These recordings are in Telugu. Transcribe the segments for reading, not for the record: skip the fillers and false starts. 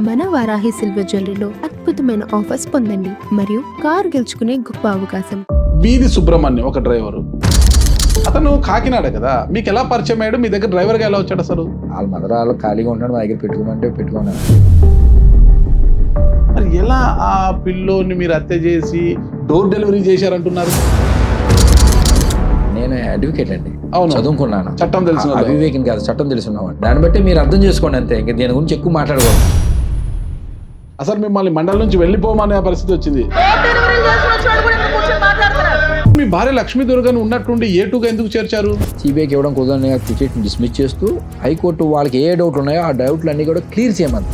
మన వారాహి సిల్వర్ జ్యువెలరీలో అద్భుతమైన ఆఫర్స్ పొందండి మరియు కార్ గెలుచుకునే గొప్ప అవకాశం. వీధి సుబ్రహ్మణ్యం ఒక డ్రైవరు, అతను కాకినాడ కదా, మీకు ఎలా పరిచయం అయ్యాడు? మీ దగ్గర డ్రైవర్గా ఎలా వచ్చాడు అసలు? వాళ్ళ మదర్ వాళ్ళు ఖాళీగా ఉంటాడు, మా దగ్గర పెట్టుకోమంటే పెట్టుకున్నాను. మరి ఎలా ఆ పిల్లోని మీరు హత్య చేసి డోర్ డెలివరీ చేశారంటున్నారు? నేను అడ్వకేట్ అండి, అవును, చదువుకున్నాను, చట్టం తెలిసిన వాళ్ళు. అవివేకం కాదు, చట్టం తెలుసున్నవాడు. దాన్ని బట్టి మీరు అర్థం చేసుకోండి అంతే, ఇంకా దీని గురించి ఎక్కువ మాట్లాడకూడదు. అసలు మిమ్మల్ని మండలం నుంచి వెళ్ళిపోమనే పరిస్థితి వచ్చింది. మీ భార్య లక్ష్మీ దుర్గని ఉన్నట్టుండి ఏటుగా ఎందుకు చేర్చారు? సిబిఐకి ఇవ్వడం కుదరని పిటిషన్ డిస్మిస్ చేస్తూ హైకోర్టు వాళ్ళకి ఏ డౌట్ ఉన్నాయో ఆ డౌట్లు అన్ని కూడా క్లియర్ చేయమని.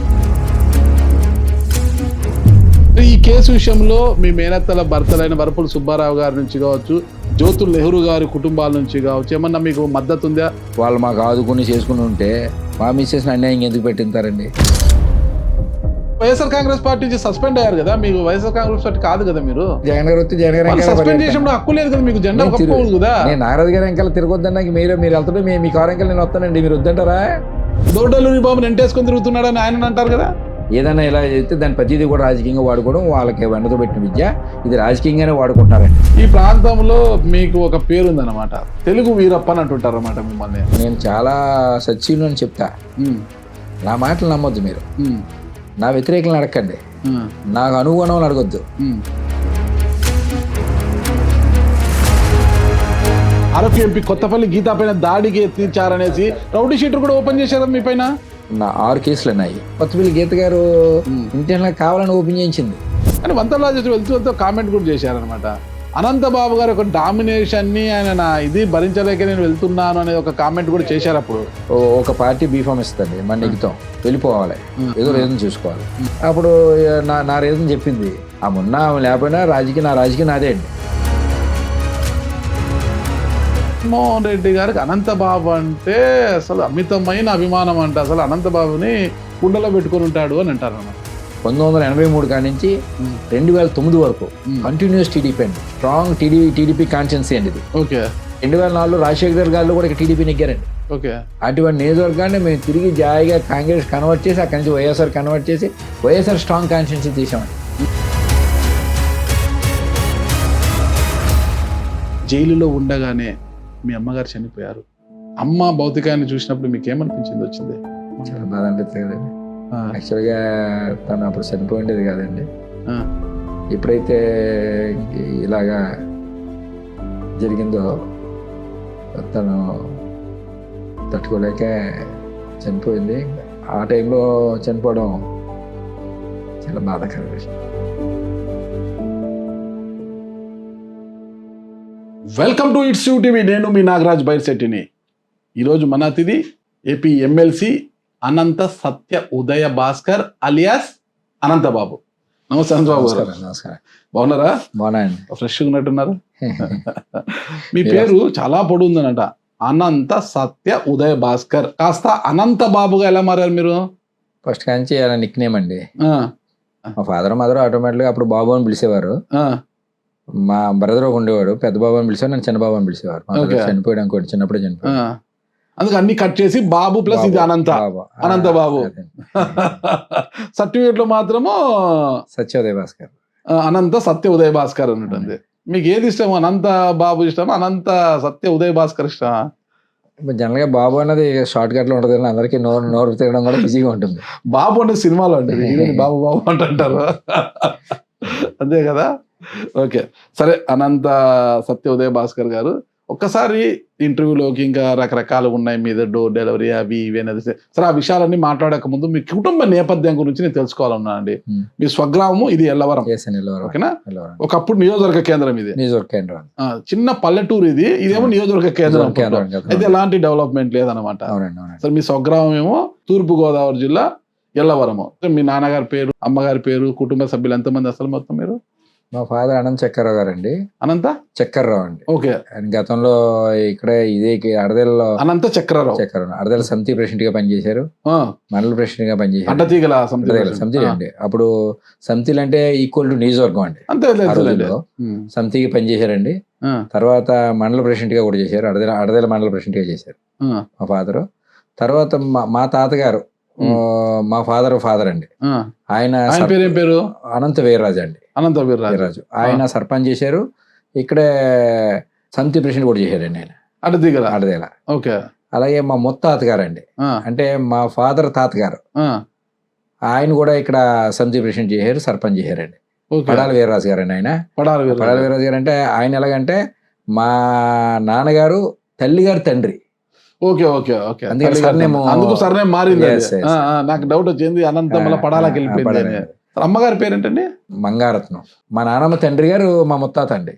ఈ కేసు విషయంలో మీ మేనత్తల భర్తలైన వరపుల సుబ్బారావు గారి నుంచి కావచ్చు, జ్యోతుల్ నెహ్రూ గారి కుటుంబాల నుంచి కావచ్చు, ఏమన్నా మీకు మద్దతు ఉందా? వాళ్ళు మాకు ఆదుకుని చేసుకుని ఉంటే మా మిస్సెస్ అన్యాయం ఎందుకు పెట్టింటారండి? వైఎస్ఆర్ కాంగ్రెస్ పార్టీ నుంచి సస్పెండ్ అయ్యారు కదా, మీకు వైఎస్ఆర్ కాంగ్రెస్ పార్టీ కాదు కదా, మీరు జగన్ గారు వస్తే జగన్ గారు సస్పెండ్ చేసినప్పుడు హక్కు లేదు కదా, మీకు జెండా కప్పుకోదు కదా. నేను నాగరాజు గారు వెంకలు తిరగొద్దన్నాక మీరు వెళ్తుంటే మీ కారు వెంకలు నేను వస్తానండి, మీరు వద్దంటారా? డోర్ డెలివరీ బాబుని ఎంటేసుకొని తిరుగుతున్నాడని ఆయన అంటారు కదా. ఏదైనా ఇలా చేస్తే దాని ప్రతిదీ కూడా రాజకీయంగా వాడుకోవడం వాళ్ళకి వెంటతో పెట్టిన విద్య, ఇది రాజకీయంగానే వాడుకుంటారండి. ఈ ప్రాంతంలో మీకు ఒక పేరు ఉందన్నమాట, తెలుగు వీరప్ప అని అంటుంటారు అన్నమాట మిమ్మల్ని. నేను చాలా సచ్చీలు అని చెప్తా, నా మాటలు నమ్మొద్దు మీరు, నా వ్యతిరేకులను అడగండి, నాకు అనుగుణం అడగొద్దు. అరకు ఎంపీ కొత్తపల్లి గీతా పైన దాడికి యత్నించారనేసి రౌడీ షీటర్ కూడా ఓపెన్ చేశారు మీ పైన. నా 6 కేసులు ఉన్నాయి. కొత్తపల్లి గీత గారు ఇంటర్నల్ కావాలని ఓపెన్ చేయించింది అని వంతరాజు వెళ్తూ కామెంట్ కూడా చేశారనమాట. అనంతబాబు గారు ఒక డామినేషన్ ని ఆయన ఇది భరించలేక నేను వెళ్తున్నాను అనేది ఒక కామెంట్ కూడా చేశారు. అప్పుడు ఒక పార్టీ బీఫామ్ ఇస్తుంది, మన నెగ్గుతాం, వెళ్ళిపోవాలి, ఏదో రీజన్ చూసుకోవాలి. అప్పుడు నా రీజన్ చెప్పింది, ఆమె ఉన్నా ఆమె లేకపోయినా నా రాజకీయం నాదే అండి. జగన్మోహన్ రెడ్డి గారికి అనంతబాబు అంటే అసలు అమితమైన అభిమానం అంట. అసలు అనంతబాబుని కుండలో పెట్టుకుని ఉంటాడు అని అంటారు అన్నమాట. 1983 కాడి నుంచి 2009 వరకు కంటిన్యూస్ టీడీపీ అండి, స్ట్రాంగ్ టీడీపీ కాన్స్టిట్యున్సీ అండి ఇది. ఓకే. 2004లో రాజశేఖర్ గారు కూడా టీడీపీ నెగ్గారండి. ఓకే. అటువంటి నియోజకవర్గాన్ని మేము తిరిగి జాయిగా కాంగ్రెస్ కన్వర్ట్ చేసి అక్కడి నుంచి వైఎస్ఆర్ కన్వర్ట్ చేసి వైఎస్ఆర్ స్ట్రాంగ్ కాన్స్టిట్యున్సీ తీసామండి. జైలులో ఉండగానే మీ అమ్మగారు చనిపోయారు. అమ్మ భౌతికాన్ని చూసినప్పుడు మీకు ఏమనిపించింది? వచ్చింది చాలా బాధ అనిపిస్తుంది కదండి. యాక్చువల్గా తను అప్పుడు చనిపోయిండేది కాదండి. ఎప్పుడైతే ఇలాగా జరిగిందో తను తట్టుకోలేక చనిపోయింది. ఆ టైంలో చనిపోవడం చాలా బాధాకర విషయం. Welcome to it's you TV. నేను మీ నాగరాజ్ బైర్శెట్టిని. ఈరోజు మన అతిథి ఏపీ ఎమ్మెల్సీ అనంత సత్య ఉదయ భాస్కర్ అలియాస్ అనంతబాబు. నమస్తే అనంతబాబు గారు. నమస్కారం. బాగున్నారా? బాగున్నాయండి. ఫ్రెష్గా ఉన్నట్టున్నారు. మీ పేరు చాలా పొడి ఉందనట, అనంత సత్య ఉదయ భాస్కర్. కాస్త అనంతబాబుగా ఎలా మారారు మీరు? ఫస్ట్ కాంచి అలా నిక్ నేమ్ అండి. మా ఫాదర్ మదర్ ఆటోమేటిక్గా అప్పుడు బాబు అని పిలిచేవారు. మా బ్రదర్ ఒక ఉండేవాడు, పెద్ద బాబు అని పిలిచేవారు, నన్ను చిన్న బాబు అని పిలిచేవారు. చనిపోయాడు అనుకోండి, చిన్నప్పుడే చనిపోయాడు. అందుకు అన్ని కట్ చేసి బాబు ప్లస్ ఇది అనంత బాబు. సర్టిఫికేట్ లో మాత్రము సత్య ఉదయ భాస్కర్, అనంత సత్య ఉదయ భాస్కర్ అన్నట్టుంది. మీకు ఏది ఇష్టం? అనంత బాబు ఇష్టమా, అనంత సత్య ఉదయ భాస్కర్ ఇష్టమా? జనరల్ గా బాబు అన్నది షార్ట్ కట్ లో ఉంటది, అందరికి నోరు తిరగడం కూడా బిజీగా ఉంటుంది. బాబు అంటే సినిమాలో అండి, బాబు బాబు అంటుంటారు అంతే కదా. ఓకే, సరే. అనంత సత్య ఉదయ భాస్కర్ గారు, ఒక్కసారి ఇంటర్వ్యూలోకి, ఇంకా రకరకాలు ఉన్నాయి మీద డోర్ డెలివరీ అవి ఇవి అనేది, సరే ఆ విషయాలన్నీ మాట్లాడక ముందు మీ కుటుంబ నేపథ్యం గురించి నేను తెలుసుకోవాలన్నానండి. మీ స్వగ్రామము ఇది ఎల్లవరం, ఓకేనా? ఒకప్పుడు నియోజకవర్గ కేంద్రం, ఇది నియోజకవర్గ కేంద్రం, చిన్న పల్లెటూరు ఇది, ఇదేమో నియోజకవర్గ కేంద్రం. అయితే ఎలాంటి డెవలప్మెంట్ లేదనమాట. సరే, మీ స్వగ్రామం ఏమో తూర్పు గోదావరి జిల్లా ఎల్లవరము. మీ నాన్నగారి పేరు, అమ్మగారి పేరు, కుటుంబ సభ్యులు ఎంతమంది అసలు మొత్తం మీరు? మా ఫాదర్ అనంత చక్రరావు గారు అండి. అనంత చక్రరావు అండి. ఓకే. గతంలో ఇక్కడే ఇదే అడదెల్లో అనంత చక్రరావు అడదెల సమితి ప్రెసిడెంట్ గా పనిచేశారు, మండల ప్రెసిడెంట్ గా పనిచేశారు. అడ్డతీగల సమితి అండి. అప్పుడు సమితిలు అంటే ఈక్వల్ టు నియోజకవర్గం అండి. సమితికి పనిచేశారండి. తర్వాత మండల ప్రెసిడెంట్ గా కూడా చేశారు, అడదెల మండల ప్రెసిడెంట్ గా చేశారు మా ఫాదర్. తర్వాత మా తాతగారు మా ఫాదర్ అండి. ఆ. ఆయన ఆయన పేరు ఏం పేరు? అనంత వీర్రాజు అండి. అనంత వీర్రాజు. వీర్రాజు ఆయన సర్పంచ్ చేశారు. ఇక్కడే సమితి ప్రెసిడెంట్ కూడా చేశారండి ఆయన. అడదేలా. ఓకే. అలాగే మా ముత్తాతగారు అండి, అంటే మా ఫాదర్ తాతగారు, ఆయన కూడా ఇక్కడ సమితి ప్రెసిడెంట్ చేశారు, సర్పంచ్ చేశారండి. పడాల వీర్రాజు గారు అండి ఆయన. పడాల వీర్రాజు గారు అంటే ఆయన ఎలాగంటే మా నాన్నగారు తల్లిగారు తండ్రి. Okay okay okay. అందుకు సర్నేమ్ మారింది. నాకు డౌట్ వచ్చింది అనంత మళ్ళీ పడాలకి వెళ్ళిపోయింది. అమ్మగారి పేరేంటండి? మంగారత్నం. మా నాన్నమ్మ తండ్రి గారు మా ముత్తాత అండి.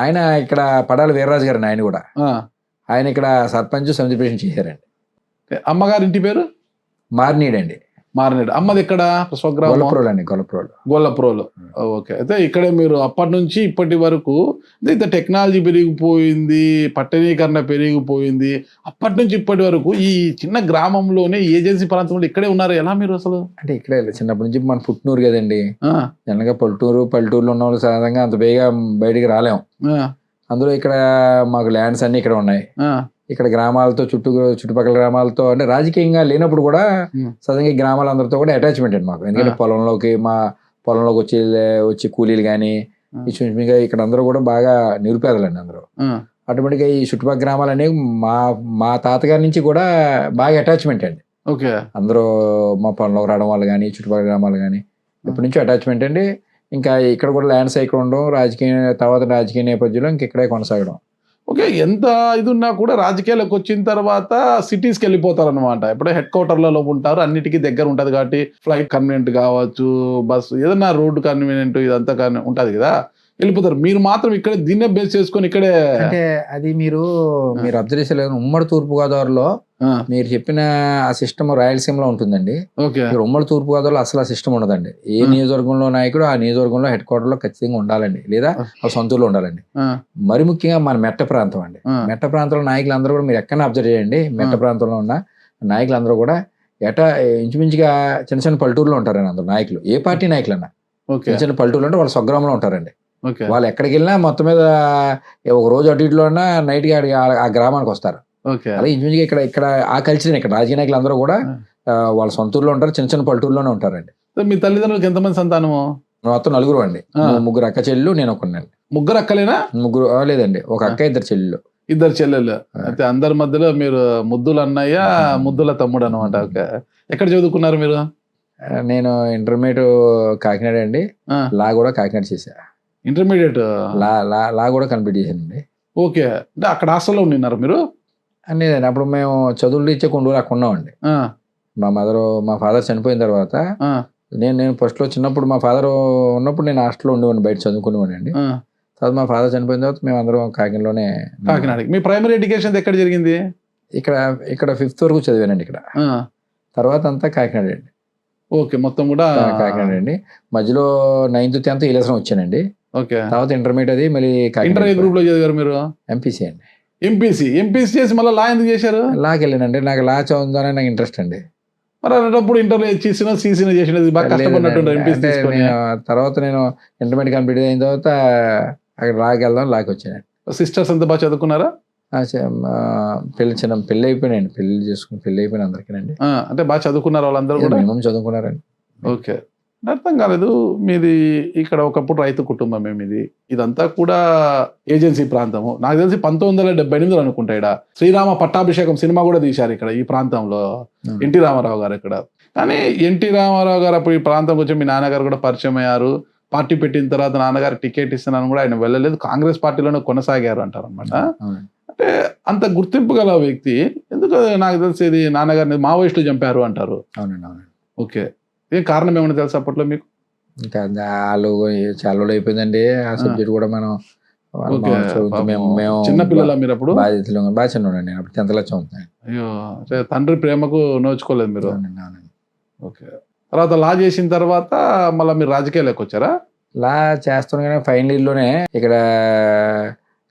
ఆయన ఇక్కడ పడాల వీర్రాజు గారు ఆయన కూడా. ఆయన ఇక్కడ సర్పంచ్ సమితి ప్రెసిడెంట్ చేశారండి. అమ్మగారి ఇంటి పేరు మార్నీడండి. మారినాడు. అమ్మది ఇక్కడ గొల్లప్రోలు అండి. గొల్లప్రోలు. ఓకే. అయితే ఇక్కడే మీరు అప్పటి నుంచి ఇప్పటి వరకు ఇంత టెక్నాలజీ పెరిగిపోయింది, పట్టణీకరణ పెరిగిపోయింది. అప్పటి నుంచి ఇప్పటి వరకు ఈ చిన్న గ్రామంలోనే ఏజెన్సీ ప్రాంతంలో ఇక్కడే ఉన్నారు. ఎలా మీరు అసలు? అంటే ఇక్కడే చిన్నప్పటి నుంచి మన పుట్టినూరు కదండి. జనగా పల్లెటూరులో ఉన్న వాళ్ళు సాధారణంగా అంత బేగా బయటికి రాలేము. అందులో ఇక్కడ మాకు ల్యాండ్స్ అన్ని ఇక్కడ ఉన్నాయి. ఇక్కడ గ్రామాలతో చుట్టుపక్కల గ్రామాలతో అంటే రాజకీయంగా లేనప్పుడు కూడా సడన్గా గ్రామాలందరితో కూడా అటాచ్మెంట్ అండి మాకు. ఎందుకంటే మా పొలంలోకి వచ్చి కూలీలు కానీ ఇక్కడ అందరూ కూడా బాగా నిరుపేదలండి అందరూ. ఆటోమేటిక్గా ఈ చుట్టుపక్కల గ్రామాలు అనేవి మా తాతగారి నుంచి కూడా బాగా అటాచ్మెంట్ అండి. ఓకే. అందరూ మా పొలంలోకి రావడం వాళ్ళు కానీ చుట్టుపక్కల గ్రామాలు కానీ ఇప్పటి నుంచి అటాచ్మెంట్ అండి. ఇంకా ఇక్కడ కూడా ల్యాండ్స్ ఇక్కడ ఉండడం, రాజకీయ నేపథ్యంలో ఇంక ఇక్కడే కొనసాగడం. ఓకే. ఎంత ఇది ఉన్నా కూడా రాజకీయాలకు వచ్చిన తర్వాత సిటీస్కి వెళ్ళిపోతారు అనమాట. ఎప్పుడో హెడ్ క్వార్టర్లలో ఉంటారు, అన్నిటికీ దగ్గర ఉంటుంది కాబట్టి ఫ్లైట్ కన్వీనియంట్ కావచ్చు, బస్సు ఏదన్నా రోడ్డు కన్వీనియంట్ ఇదంతా ఉంటుంది కదా, వెళ్ళిపోతారు. మీరు మాత్రం ఇక్కడ దీన్నే బేస్ చేసుకొని ఇక్కడే. అంటే అది మీరు అబ్జర్వ్ చేయలేదు. ఉమ్మడి తూర్పుగోదావరిలో మీరు చెప్పిన ఆ సిస్టమ్ రాయలసీమలో ఉంటుందండి. ఉమ్మడి తూర్పుగోదావరిలో అసలు ఆ సిస్టమ్ ఉండదండి. ఏ నియోజకవర్గంలో నాయకుడు ఆ నియోజకవర్గంలో హెడ్ క్వార్టర్ లో ఖచ్చితంగా ఉండాలండి, లేదా సొంతూరులో ఉండాలండి. మరి ముఖ్యంగా మన మెట్ట ప్రాంతం అండి. మెట్ట ప్రాంతంలో నాయకులు అందరూ కూడా మీరు ఎక్కడైనా అబ్జర్వ్ చేయండి. మెట్ట ప్రాంతంలో ఉన్న నాయకులందరూ కూడా ఇంచుమించుగా చిన్న చిన్న పల్లెటూరులో ఉంటారండి అందరూ నాయకులు. ఏ పార్టీ నాయకులు అన్నా చిన్న చిన్న పల్లెటూరులో అంటే వాళ్ళ స్వగ్రామంలో ఉంటారండి. వాళ్ళు ఎక్కడికి వెళ్ళినా మొత్తం మీద ఒక రోజు అటు ఇటులో ఉన్నా నైట్ గా ఆ గ్రామానికి వస్తారు. అలా ఇంచుమించుగా ఇక్కడ ఆ కల్చర్ ఇక్కడ రాజకీయ నాయకులు అందరూ కూడా వాళ్ళ సొంత ఊర్లో ఉంటారు, చిన్న చిన్న పల్లెటూరులోనే ఉంటారండి. మీ తల్లిదండ్రులకు ఎంతమంది సంతానము? మొత్తం 4 అండి. 3 అక్క చెల్లెలు, నేను ఒకనండి. 3 అక్కలేనా? 3 లేదండి, ఒక అక్క 2 చెల్లెలు. 2 చెల్లెలు. అయితే అందరి మధ్యలో మీరు ముద్దుల అన్నయ్య, ముద్దుల తమ్ముడు అనమాట. ఓకే. ఎక్కడ చదువుకున్నారు మీరు? నేను ఇంటర్మీడియట్ కాకినాడ అండి. లా కూడా కాకినాడ చేశా. ఇంటర్మీడియట్ లా కూడా కంప్లీట్ చేశానండి. ఓకే. అంటే అక్కడ హాస్టల్లో ఉన్నారు మీరు? లేదండి, అప్పుడు మేము చదువులు ఇచ్చే కొండూరు అక్కడ ఉన్నామండి. మా ఫాదర్ చనిపోయిన తర్వాత నేను ఫస్ట్ లో చిన్నప్పుడు మా ఫాదర్ ఉన్నప్పుడు నేను హాస్టల్లో ఉండేవాడిని, బయట చదువుకునేవాడిని అండి. తర్వాత మా ఫాదర్ చనిపోయిన తర్వాత మేము అందరం కాకినాడలోనే. కాకినాడ. మీ ప్రైమరీ ఎడ్యుకేషన్ ఎక్కడ జరిగింది? ఇక్కడ 5th వరకు చదివానండి ఇక్కడ. తర్వాత అంతా కాకినాడ అండి. ఓకే. మొత్తం కూడా కాకినాడ అండి. మధ్యలో 9th 10th ఇలేసం వచ్చానండి. ఓకే. తర్వాత ఇంటర్మీడియట్ అది మళ్ళీ ఇంటర్ ఏ గ్రూప్ లో చదివారు మీరు? ఎంపీసీ అండి. ఎంపీసీ చేసి మళ్ళీ లా ఎందుకు చేశారు? లాకి వెళ్ళానండి. నాకు లా చదువుతానే నాకు ఇంట్రెస్ట్ అండి. మరి అన్నప్పుడు ఇంటర్లో చేసిన సీసీని చేసినది బాగా కష్టపడినట్టు ఎంపీసీ. తర్వాత నేను ఇంటర్మీడియట్ కంప్లీట్ అయిన తర్వాత అక్కడ లాకి వెళ్దాం, లాకి వచ్చానండి. సిస్టర్స్ అంతా బాగా చదువుకున్నారా? పెళ్లి అయిపోయినాయండి. పెళ్లి అయిపోయిన అందరికీనండి. అంటే బాగా చదువుకున్నారు వాళ్ళందరూ కూడా? మినిమం చదువుకున్నారండి. ఓకే. అర్థం కాలేదు. మీది ఇక్కడ ఒకప్పుడు రైతు కుటుంబం మీది. ఇదంతా కూడా ఏజెన్సీ ప్రాంతము. నాకు తెలిసి 1978 అనుకుంటా ఇక్కడ శ్రీరామ పట్టాభిషేకం సినిమా కూడా తీశారు ఇక్కడ ఈ ప్రాంతంలో, ఎన్టీ రామారావు గారు ఇక్కడ. కానీ ఎన్టీ రామారావు గారు అప్పుడు ఈ ప్రాంతంకి వచ్చి మీ నాన్నగారు కూడా పరిచయం అయ్యారు. పార్టీ పెట్టిన తర్వాత నాన్నగారు టికెట్ ఇస్తున్నాను కూడా ఆయన వెళ్ళలేదు, కాంగ్రెస్ పార్టీలోనే కొనసాగారు అంటారు అనమాట. అంటే అంత గుర్తింపు గల వ్యక్తి ఎందుకు నాకు తెలిసేది నాన్నగారిని మావోయిస్టులు చంపారు అంటారు. ఓకే. ఏం కారణం ఏమైనా తెలుసు అప్పట్లో మీకు? ఇంకా వాళ్ళు చాలా అయిపోయిందండి ఆ సబ్జెక్ట్ కూడా. మనం చిన్నపిల్లల మీరు అప్పుడు? బాధ్యతలు బాగా చిన్న నేను అప్పుడు 10th చదువుతున్నాను. అయ్యో, తండ్రి ప్రేమకు నోచుకోలేదు మీరు. ఓకే. తర్వాత లా చేసిన తర్వాత మళ్ళీ మీరు రాజకీయాలకు వచ్చారా? లా చేస్తున్నాగానే ఫైనల్ ఇయర్లోనే ఇక్కడ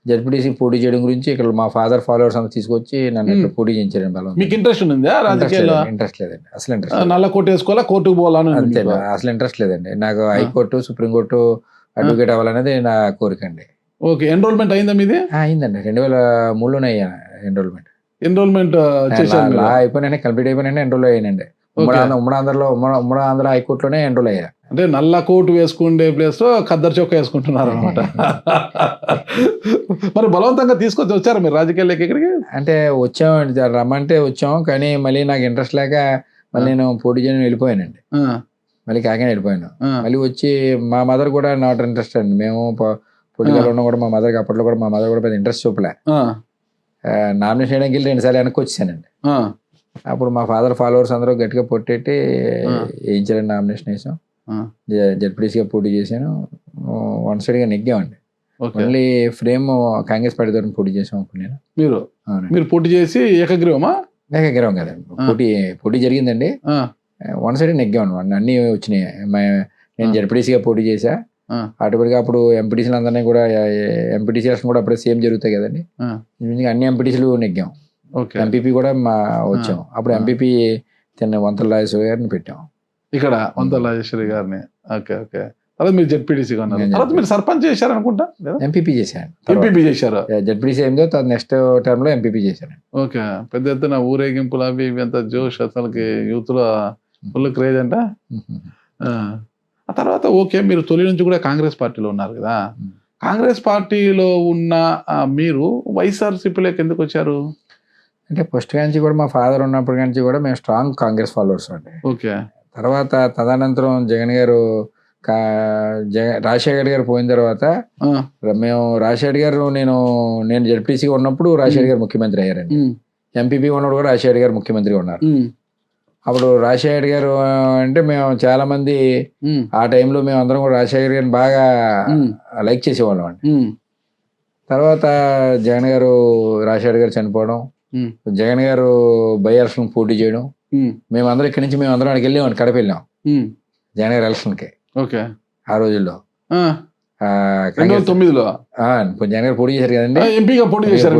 జడ్పీటీసీ పోటీ చేయడం గురించి ఇక్కడ మా ఫాదర్ ఫాలోవర్స్ అంతా తీసుకొచ్చి నన్ను పోటీ చేయించారండి. బలం. మీకు ఇంట్రెస్ట్ ఉందా రాజకీయాల్లో? ఇంట్రెస్ట్ లేదండి, అసలు ఇంట్రెస్ట్. నల్ల కోట్ వేసుకోవాలా, కోర్టుకు పోవాలని? అంతే, అసలు ఇంట్రెస్ట్ లేదండి నాకు. హైకోర్టు, సుప్రీంకోర్టు అడ్వకేట్ అవ్వాలనేది నా కోరిక అండి. ఓకే. ఎన్రోల్మెంట్ అయిందా మీది? అయిందండి. 2003లోనే అయ్యాను ఎన్రోల్మెంట్. లా అయిపోయినా కంప్లీట్ అయిపోయినా ఎన్రోల్ అయ్యానండి. ఉమ్మడి ఆంధ్ర హైకోర్టులోనే ఎన్రోల్ అయ్యా. అంటే నల్ల కోటు వేసుకునే ప్లేస్ లో ఖద్దరు చొక్కా వేసుకుంటున్నారు అనమాట. మరి బలవంతంగా తీసుకొచ్చి వచ్చారు మీరు రాజకీయాల్లోకి ఇక్కడికి? అంటే వచ్చామండి, రమ్మంటే వచ్చాం, కానీ మళ్ళీ నాకు ఇంట్రెస్ట్ లేక మళ్ళీ నేను పోటీ చేయని వెళ్ళిపోయానండి. మళ్ళీ కాకినాడ వెళ్ళిపోయాను. మళ్ళీ వచ్చి మా మదర్ కూడా నాట్ ఇంట్రెస్ట్ అండి. మేము పొలిటికల్ ఉన్నా కూడా మా మదర్కి అప్పట్లో కూడా మా మదర్ కూడా పెద్ద ఇంట్రెస్ట్ చూపలే. నామినేషన్ చేయడానికి వెళ్ళి 2 సార్లు వెనక్కి వచ్చేసానండి. అప్పుడు మా ఫాదర్ ఫాలోవర్స్ అందరూ గట్టిగా పొట్టెట్టి వేయించారండి, నామినేషన్ వేసాం, జడ్పీటీసీగా పోటీ చేశాను. 1 సైడ్గా నెగ్గామండి. మళ్ళీ ఫ్రేమ్ కాంగ్రెస్ పార్టీ తరఫున పోటీ చేసాం. అప్పుడు నేను మీరు పోటీ చేసి ఏకగ్రీవమా? ఏకగ్రీవం కదండి, పోటీ జరిగిందండి. 1 సైడ్ నెగ్గామండి, అన్నీ వచ్చినాయి. నేను జడ్పీటీసీగా పోటీ చేశా. ఆటోమేటిక్గా అప్పుడు ఎంపీటీసీలు అందరినీ కూడా, ఎంపీటీసీ ఎలక్షన్ కూడా అప్పుడే సేమ్ జరుగుతాయి కదండి, అన్ని ఎంపీటీసీలు నెగ్గాం. ఎంపీపీ కూడా వచ్చాం. అప్పుడు ఎంపీపీ వంతల రాజేశ్వరి గారిని పెట్టాం ఇక్కడ, వంతల రాజేశ్వరి గారిని. Okay okay. తర్వాత మీరు జడ్పీటీసీగా ఉన్నారు. తర్వాత మీరు సర్పంచ్ చేశారు అనుకుంటా? ఎంపీపీ చేశాను. ఎంపీపీ చేశారు. జడ్పీటీసీ అయిందో నెక్స్ట్ టర్మ్ లో ఎంపీపీ చేశాను. ఓకే. పెద్ద ఎత్తున ఊరేగింపులు అవి ఇవి అంత జోష్, అసలుకి యూత్ లో ఫుల్ క్రేజ్ అంట. ఆ తర్వాత ఓకే, మీరు తొలి నుంచి కూడా కాంగ్రెస్ పార్టీలో ఉన్నారు కదా. కాంగ్రెస్ పార్టీలో ఉన్న మీరు వైఎస్ఆర్సీపీలోకి ఎందుకు వచ్చారు? అంటే ఫస్ట్ నుంచి కూడా మా ఫాదర్ ఉన్నప్పటి నుంచి కూడా మేము స్ట్రాంగ్ కాంగ్రెస్ ఫాలోవర్స్ అండి. ఓకే. తర్వాత తదనంతరం జగన్ గారు, రాజశేఖర్ గారు పోయిన తర్వాత మేము రాజశేఖర్ గారు, నేను జడ్పీసీగా ఉన్నప్పుడు రాజశేఖర్ గారు ముఖ్యమంత్రి అయ్యారండి. ఎంపీపీ ఉన్నప్పుడు కూడా రాజశేఖర్ గారు ముఖ్యమంత్రిగా ఉన్నారు. అప్పుడు రాజశేఖర్ గారు అంటే మేము చాలా మంది ఆ టైంలో మేము అందరం కూడా రాజశేఖర్ గారిని బాగా లైక్ చేసేవాళ్ళం అండి. తర్వాత జగన్ గారు, రాజశేఖర్ గారు చనిపోవడం, జగన్ గారు బై ఎలక్షన్ పోటీ చేయడం, మేమందరం ఇక్కడి నుంచి మేమందరం అక్కడికి వెళ్ళామండి, కడప వెళ్ళాం జగన్ గారి ఎలక్షన్కి. ఓకే. ఆ రోజుల్లో 2009లో జగన్ గారు పోటీ చేశారు కదండి, ఎంపీగా పోటీ చేశారు.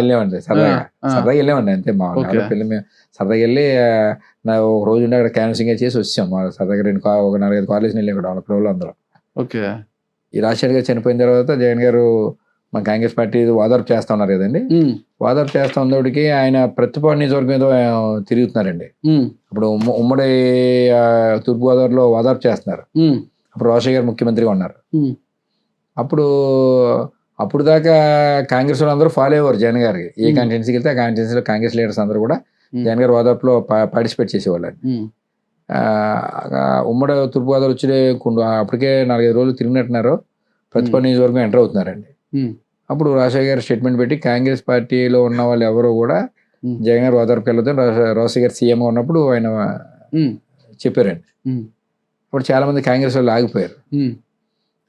వెళ్ళామండి, సరదాగా వెళ్ళామండి అంతే. మా పిల్లలు మేము సరదాగా వెళ్ళి ఒక రోజు ఉండి అక్కడ క్యాన్సింగ్ చేసి వచ్చాం. సరదాగా 4-5 కాలేజీని వెళ్ళి అక్కడ పిల్లలు అందరూ. ఓకే. ఈ రాజశేఖర్ గారు చనిపోయిన తర్వాత జగన్ గారు మా కాంగ్రెస్ పార్టీ ఓదార్పు చేస్తా ఉన్నారు కదండి. ఓదార్పు చేస్తా ఉన్నోడికి ఆయన ప్రతిపాడు నియోజకవర్గం ఏదో తిరుగుతున్నారండి. అప్పుడు ఉమ్మడి తూర్పుగోదావరిలో ఓదార్పు చేస్తున్నారు. అప్పుడు రాజశేఖర్ గారు ముఖ్యమంత్రిగా ఉన్నారు. అప్పుడు దాకా కాంగ్రెస్ వాళ్ళు అందరూ ఫాలో అయ్యేవారు జగన్ గారికి. ఏ కాన్స్టిట్యున్సీకి వెళ్తే ఆ కాన్స్టిట్యున్సీలో కాంగ్రెస్ లీడర్స్ అందరూ కూడా జగన్ గారు ఓదార్పులో పార్టిసిపేట్ చేసేవాళ్ళు. ఉమ్మడి తూర్పుగోదావరి వచ్చి అప్పటికే 4-5 రోజులు తిరిగినట్టున్నారు, ప్రతిపాడు నియోజకవర్గం ఎంటర్ అవుతున్నారండి. అప్పుడు రాజశేఖర్ గారు స్టేట్మెంట్ పెట్టి కాంగ్రెస్ పార్టీలో ఉన్న వాళ్ళు ఎవరో కూడా జగన్ గారు ఓదార్పుకి వెళ్ళొద్దని రాజశేఖర్ గారు సీఎం ఉన్నప్పుడు ఆయన చెప్పారండి. అప్పుడు చాలా మంది కాంగ్రెస్ వాళ్ళు ఆగిపోయారు.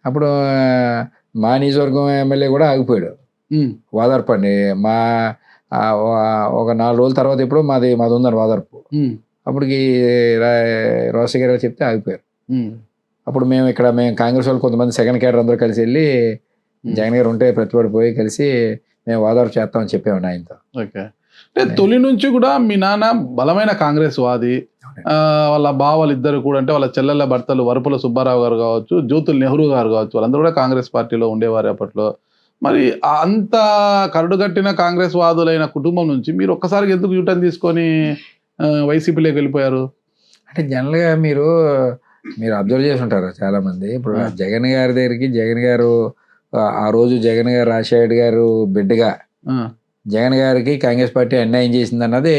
అప్పుడు మా నియోజకవర్గం ఎమ్మెల్యే కూడా ఆగిపోయాడు ఓదార్పు అండి. ఒక 4 రోజుల తర్వాత ఎప్పుడు మాది ఉందని ఓదార్పు. అప్పటికి రాజశేఖర్ గారు చెప్తే ఆగిపోయారు. అప్పుడు మేము కాంగ్రెస్ వాళ్ళు కొంతమంది సెకండ్ క్యాడర్ అందరూ కలిసి వెళ్ళి జగన్ గారు ఉంటే ప్రతిపడిపోయి కలిసి మేము ఓదార్పు చేస్తామని చెప్పామండి ఆయనతో. ఓకే. అంటే తొలి నుంచి కూడా మీ నాన్న బలమైన కాంగ్రెస్ వాది. వాళ్ళ బావలు ఇద్దరు కూడా, అంటే వాళ్ళ చెల్లెళ్ళ భర్తలు వరపుల సుబ్బారావు గారు కావచ్చు, జ్యోతుల్ నెహ్రూ గారు కావచ్చు, వాళ్ళందరూ కూడా కాంగ్రెస్ పార్టీలో ఉండేవారు అప్పట్లో. మరి అంత కరడుగట్టిన కాంగ్రెస్ వాదులైన కుటుంబం నుంచి మీరు ఒక్కసారికి ఎందుకు యూటర్న్ తీసుకొని వైసీపీలోకి వెళ్ళిపోయారు? అంటే జనరల్గా మీరు అబ్జర్వ్ చేసి ఉంటారు చాలా మంది. ఇప్పుడు జగన్ గారి దగ్గరికి జగన్ గారు ఆ రోజు జగన్ గారు రాజశేఖర్ గారు బిడ్డగా జగన్ గారికి కాంగ్రెస్ పార్టీ అన్యాయం చేసింది అన్నది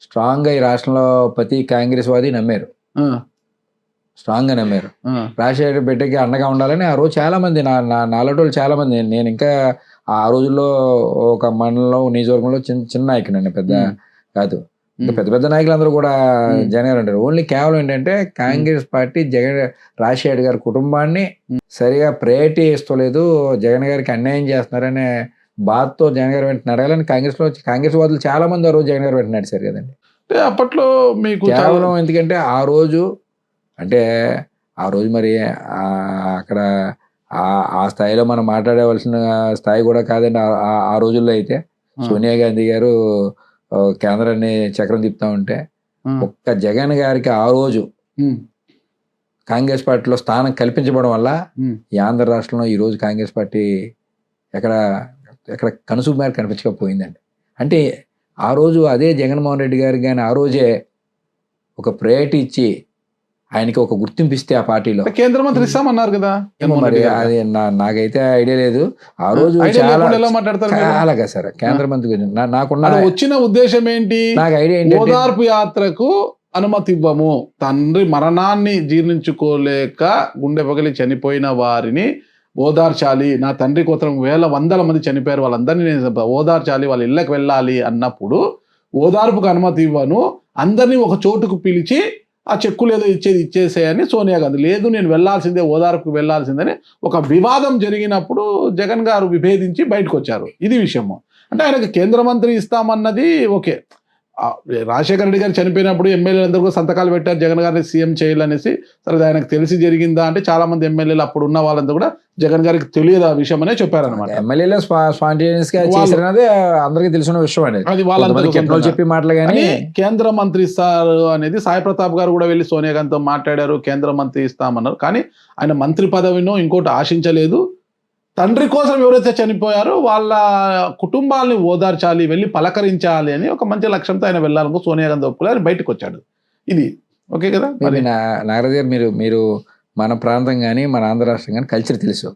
స్ట్రాంగ్ గా ఈ రాష్ట్రంలో ప్రతి కాంగ్రెస్ వాది నమ్మారు, స్ట్రాంగ్ గా నమ్మారు. రాజశేఖర్ బిడ్డకి అండగా ఉండాలని ఆ రోజు చాలా మంది నాలుగు చాలా మంది, నేను ఇంకా ఆ రోజుల్లో ఒక మండలంలో నియోజకవర్గంలో చిన్న నాయకుడు, పెద్ద కాదు, పెద్ద పెద్ద నాయకులందరూ కూడా జగన్ గారు ఉంటారు. ఓన్లీ కేవలం ఏంటంటే కాంగ్రెస్ పార్టీ రాజశేఖర్ గారి కుటుంబాన్ని సరిగా ప్రయారిటీ ఇస్తలేదు, జగన్ గారికి అన్యాయం చేస్తున్నారనే బాధతో జగన్ గారు వెంట నడగాలని కాంగ్రెస్ వాదులు చాలా మంది ఆ రోజు జగన్ గారు వెంట నడిచారు కదండి. అప్పట్లో మీకు కేవలం ఎందుకంటే ఆ రోజు మరి అక్కడ ఆ స్థాయిలో మనం మాట్లాడవలసిన స్థాయి కూడా కాదండి. ఆ రోజుల్లో అయితే సోనియా గాంధీ గారు కేంద్రాన్ని చక్రం తిప్పుతా ఉంటే ఒక్క జగన్ గారికి ఆ రోజు కాంగ్రెస్ పార్టీలో స్థానం కల్పించబడడం వల్ల ఈ ఆంధ్ర రాష్ట్రంలో ఈ రోజు కాంగ్రెస్ పార్టీ ఎక్కడ కనుసూపు మేర కనిపించకపోయిందండి. అంటే ఆ రోజు అదే జగన్మోహన్ రెడ్డి గారికి కానీ ఆ రోజే ఒక ప్రయారిటీ ఇచ్చి ఆయనకి ఒక గుర్తింపు ఇస్తే ఆ పార్టీలో కేంద్ర మంత్రి ఇస్తామన్నారు కదా. ఏమో మరి అది నాకైతే ఐడియా లేదు. ఆ రోజు ఎలా మాట్లాడతారు అలాగా సార్ కేంద్ర మంత్రి గురించి నాకున్న వచ్చిన ఉద్దేశం ఏంటి, నాకు ఐడియా ఏంటి, ఓదార్పు యాత్రకు అనుమతి ఇవ్వము, తండ్రి మరణాన్ని జీర్ణించుకోలేక గుండె పగిలి చనిపోయిన వారిని ఓదార్చాలి, నా తండ్రి కోసం వందల మంది చనిపోయారు, వాళ్ళందరినీ నేను ఓదార్చాలి, వాళ్ళ ఇళ్ళకి వెళ్ళాలి అన్నప్పుడు ఓదార్పుకు అనుమతి ఇవ్వను, అందరినీ ఒక చోటుకు పిలిచి ఆ చెక్కులు ఏదో ఇచ్చేసేయని సోనియా గాంధీ, లేదు నేను వెళ్ళాల్సిందే, ఓదార్పుకు వెళ్ళాల్సిందని ఒక వివాదం జరిగినప్పుడు జగన్ గారు విభేదించి బయటకు వచ్చారు. ఇది విషయము. అంటే ఆయనకు కేంద్ర మంత్రి ఇస్తామన్నది ఓకే. రాజశేఖర రెడ్డి గారు చనిపోయినప్పుడు ఎమ్మెల్యేలందరూ కూడా సంతకాలు పెట్టారు జగన్ గారిని సీఎం చేయాలనేసి. సరే ఆయనకు తెలిసి జరిగిందా అంటే చాలా మంది ఎమ్మెల్యేలు అప్పుడు ఉన్న వాళ్ళంతా కూడా జగన్ గారికి తెలియదు ఆ విషయం అనే చెప్పారనమాట. ఎమ్మెల్యేలు స్పాంటేనియస్ గా చేసినది అందరికీ తెలిసిన విషయం అనేది, అది వాళ్ళందరూ చెప్పి మాటలు. కానీ కేంద్ర మంత్రి ఇస్తారు అనేది సాయి ప్రతాప్ గారు కూడా వెళ్ళి సోనియా గాంధీతో మాట్లాడారు, కేంద్ర మంత్రి ఇస్తామన్నారు. కానీ ఆయన మంత్రి పదవినో ఇంకోటి ఆశించలేదు. తండ్రి కోసం ఎవరైతే చనిపోయారో వాళ్ళ కుటుంబాలని ఓదార్చాలి, వెళ్ళి పలకరించాలి అని ఒక మంచి లక్ష్యంతో ఆయన వెళ్ళాలనుకో సోనియా గాంధీ ఒప్పుకుని ఆయన బయటకు వచ్చాడు. ఇది ఓకే కదా. మరి నాగరాజు గారు మీరు మన ప్రాంతం కానీ మన ఆంధ్ర రాష్ట్రం కానీ కల్చర్ తెలుసు.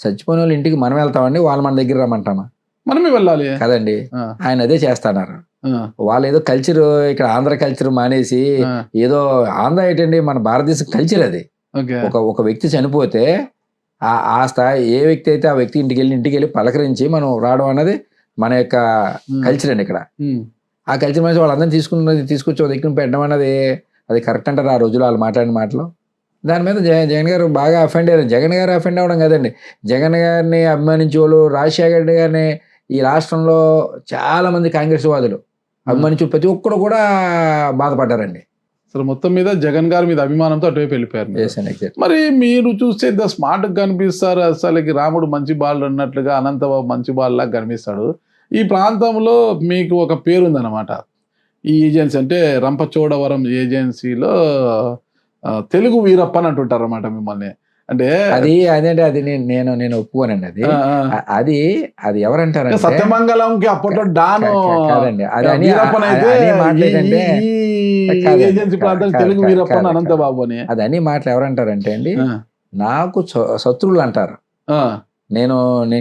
చచ్చిపోయిన వాళ్ళ ఇంటికి మనం వెళ్తామండి, వాళ్ళు మన దగ్గర రమ్మంటామా? మనమే వెళ్ళాలి కదండి. ఆయన అదే చేస్తున్నారు. వాళ్ళు ఏదో కల్చర్ ఇక్కడ ఆంధ్ర కల్చర్ మానేసి ఏదో ఆంధ్ర ఏంటండి మన భారతదేశం కల్చర్ అది. ఒక వ్యక్తి చనిపోతే ఆ స్థాయి ఏ వ్యక్తి అయితే ఆ వ్యక్తి ఇంటికి వెళ్ళి పలకరించి మనం రావడం అన్నది మన యొక్క కల్చర్ అండి. ఇక్కడ ఆ కల్చర్ మనిషి వాళ్ళందరినీ తీసుకొచ్చి ఒక దగ్గర పెట్టడం అన్నది అది కరెక్ట్ అంటారు ఆ రోజులో వాళ్ళు మాట్లాడిన మాటలు. దాని మీద జగన్ గారు బాగా అఫెండ్ అయ్యారు. జగన్ గారు అఫెండ్ అవ్వడం కదండి, జగన్ గారిని అభిమానించే వాళ్ళు, రాజశేఖర రెడ్డి గారిని ఈ రాష్ట్రంలో చాలా మంది కాంగ్రెస్ వాదులు అభిమానించే ప్రతి ఒక్కరు కూడా బాధపడ్డారండి. అసలు మొత్తం మీద జగన్ గారి మీద అభిమానంతో అటువైపు వెళ్ళిపోయారు. మరి మీరు చూస్తే ఇంత స్మార్ట్ గా కనిపిస్తారు, అసలుకి రాముడు మంచి బాలు అన్నట్లుగా అనంతబాబు మంచి బాలులాగా కనిపిస్తాడు. ఈ ప్రాంతంలో మీకు ఒక పేరుందనమాట. ఈ ఏజెన్సీ అంటే రంపచోడవరం ఏజెన్సీలో తెలుగు వీరప్ప అని అంటుంటారు అన్నమాట మిమ్మల్ని. అంటే అది నేను ఒప్పుకోనండి. అది అది ఎవరంటారు సత్యమంగళంకి అప్పట్లో డాను కాదండి. తెలుగు వీరప్ప అనంతబాబు అని అది అన్ని మాటలు ఎవరంటారంటే అండి, నాకు శత్రువులు అంటారు. నేను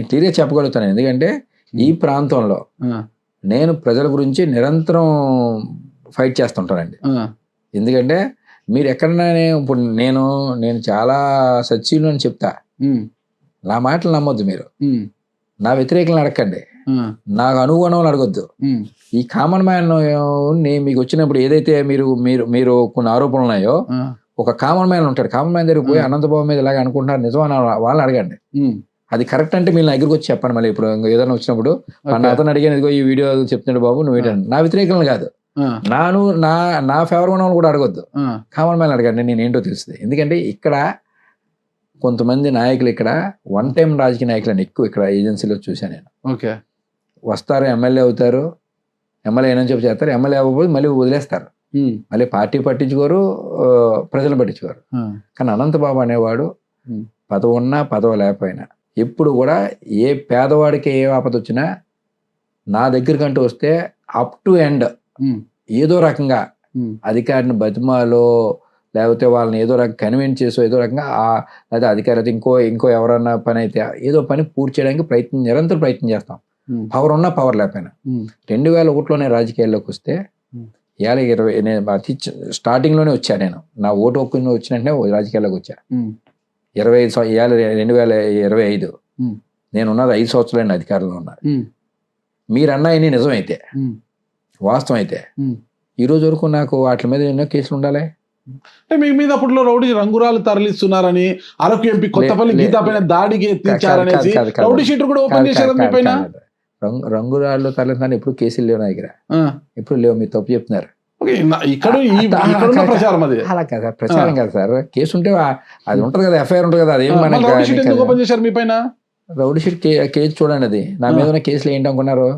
క్లియర్గా చెప్పగలుగుతాను. ఎందుకంటే ఈ ప్రాంతంలో నేను ప్రజల గురించి నిరంతరం ఫైట్ చేస్తుంటానండి. ఎందుకంటే మీరు ఎక్కడన్నా ఇప్పుడు నేను చాలా సత్యులు అని చెప్తా, నా మాటలు నమ్మొద్దు. మీరు నా వ్యతిరేకులను అడగండి, నాకు అనుగుణం అడగొద్దు. ఈ కామన్ మ్యాన్ మీకు వచ్చినప్పుడు ఏదైతే మీరు కొన్ని ఆరోపణలు ఉన్నాయో, ఒక కామన్ మ్యాన్ ఉంటాడు. కామన్ మ్యాన్ దగ్గర పోయి అనంతబాబు మీద ఇలాగ అనుకుంటున్నారు నిజమని వాళ్ళని అడగండి. అది కరెక్ట్ అంటే మీరు నా దగ్గరకు వచ్చి చెప్పండి. మళ్ళీ ఇప్పుడు ఏదైనా వచ్చినప్పుడు అతను అడిగాను, ఈ వీడియో చెప్తున్నాడు బాబు నువ్వు ఏంటండి, నా వ్యతిరేకులను కాదు, నా ఫేవర్ ఉన్న కూడా అడగొద్దు, కామన్ మ్యాన్ అడగండి, నేను ఏంటో తెలుస్తుంది. ఎందుకంటే ఇక్కడ కొంతమంది నాయకులు ఇక్కడ వన్ టైం రాజకీయ నాయకులను ఎక్కువ ఇక్కడ ఏజెన్సీలో చూశాను నేను. ఓకే, వస్తారు, ఎమ్మెల్యే అవుతారు, ఎమ్మెల్యే ఏమని చెప్పి చేస్తారు, ఎమ్మెల్యే అవ్వకపోతే మళ్ళీ వదిలేస్తారు, మళ్ళీ పార్టీ పట్టించుకోరు, ప్రజలు పట్టించుకోరు. కానీ అనంతబాబు అనేవాడు పదవి ఉన్నా పదవి లేకపోయినా ఎప్పుడు కూడా ఏ పేదవాడికి ఏ ఆపద వచ్చినా నా దగ్గరికంటూ వస్తే అప్ టు ఎండ్ ఏదో రకంగా అధికారిని బతిమాలో లేకపోతే వాళ్ళని ఏదో రకంగా కన్విన్స్ చేసో ఏదో రకంగా లేదా అధికారి అయితే ఇంకో ఎవరన్నా పని అయితే ఏదో పని పూర్తి చేయడానికి నిరంతరం ప్రయత్నం చేస్తాం, పవర్ ఉన్నా పవర్ లేకపోయినా. 2001లోనే రాజకీయాల్లోకి వస్తే ఇవాళ 20 స్టార్టింగ్లోనే వచ్చా నేను. నా ఓటు హక్కు వచ్చిన వెంటనే రాజకీయాల్లోకి వచ్చా. 25 ఇవాళ 2025 నేను ఉన్నది 5 సంవత్సరాలు అధికారంలో ఉన్నా. మీరన్నా ఇన్ని నిజమైతే వాస్తవం అయితే ఈ రోజు వరకు నాకు వాటి మీద ఎన్నో కేసులు ఉండాలి. అంటే మీ మీద అప్పట్లో రౌడీ రంగురాలు తరలిస్తున్నారని, అరకు ఎంపీ కొత్తపల్లి గీతా పైన దాడికి ఎత్తించారనేసి రౌడీ షీటర్ కూడా ఓపెన్ చేశారు మీ పైన. రంగురాళ్ళు తరలిందని ఎప్పుడు కేసులు లేవు నా దగ్గర, ఎప్పుడు లేవు. మీరు తప్పు చెప్తున్నారు. అలా కదా, ప్రచారం కదా సార్. కేసు ఉంటే అది ఉంటది కదా, ఎఫ్ఐఆర్ ఉంటది కదా. అదేం ఓపెన్ చేశారు మీ పైన రౌడీ షీట్ కేసు చూడండి. అది నా మీద ఉన్న కేసులు ఏంటి అనుకున్నారు?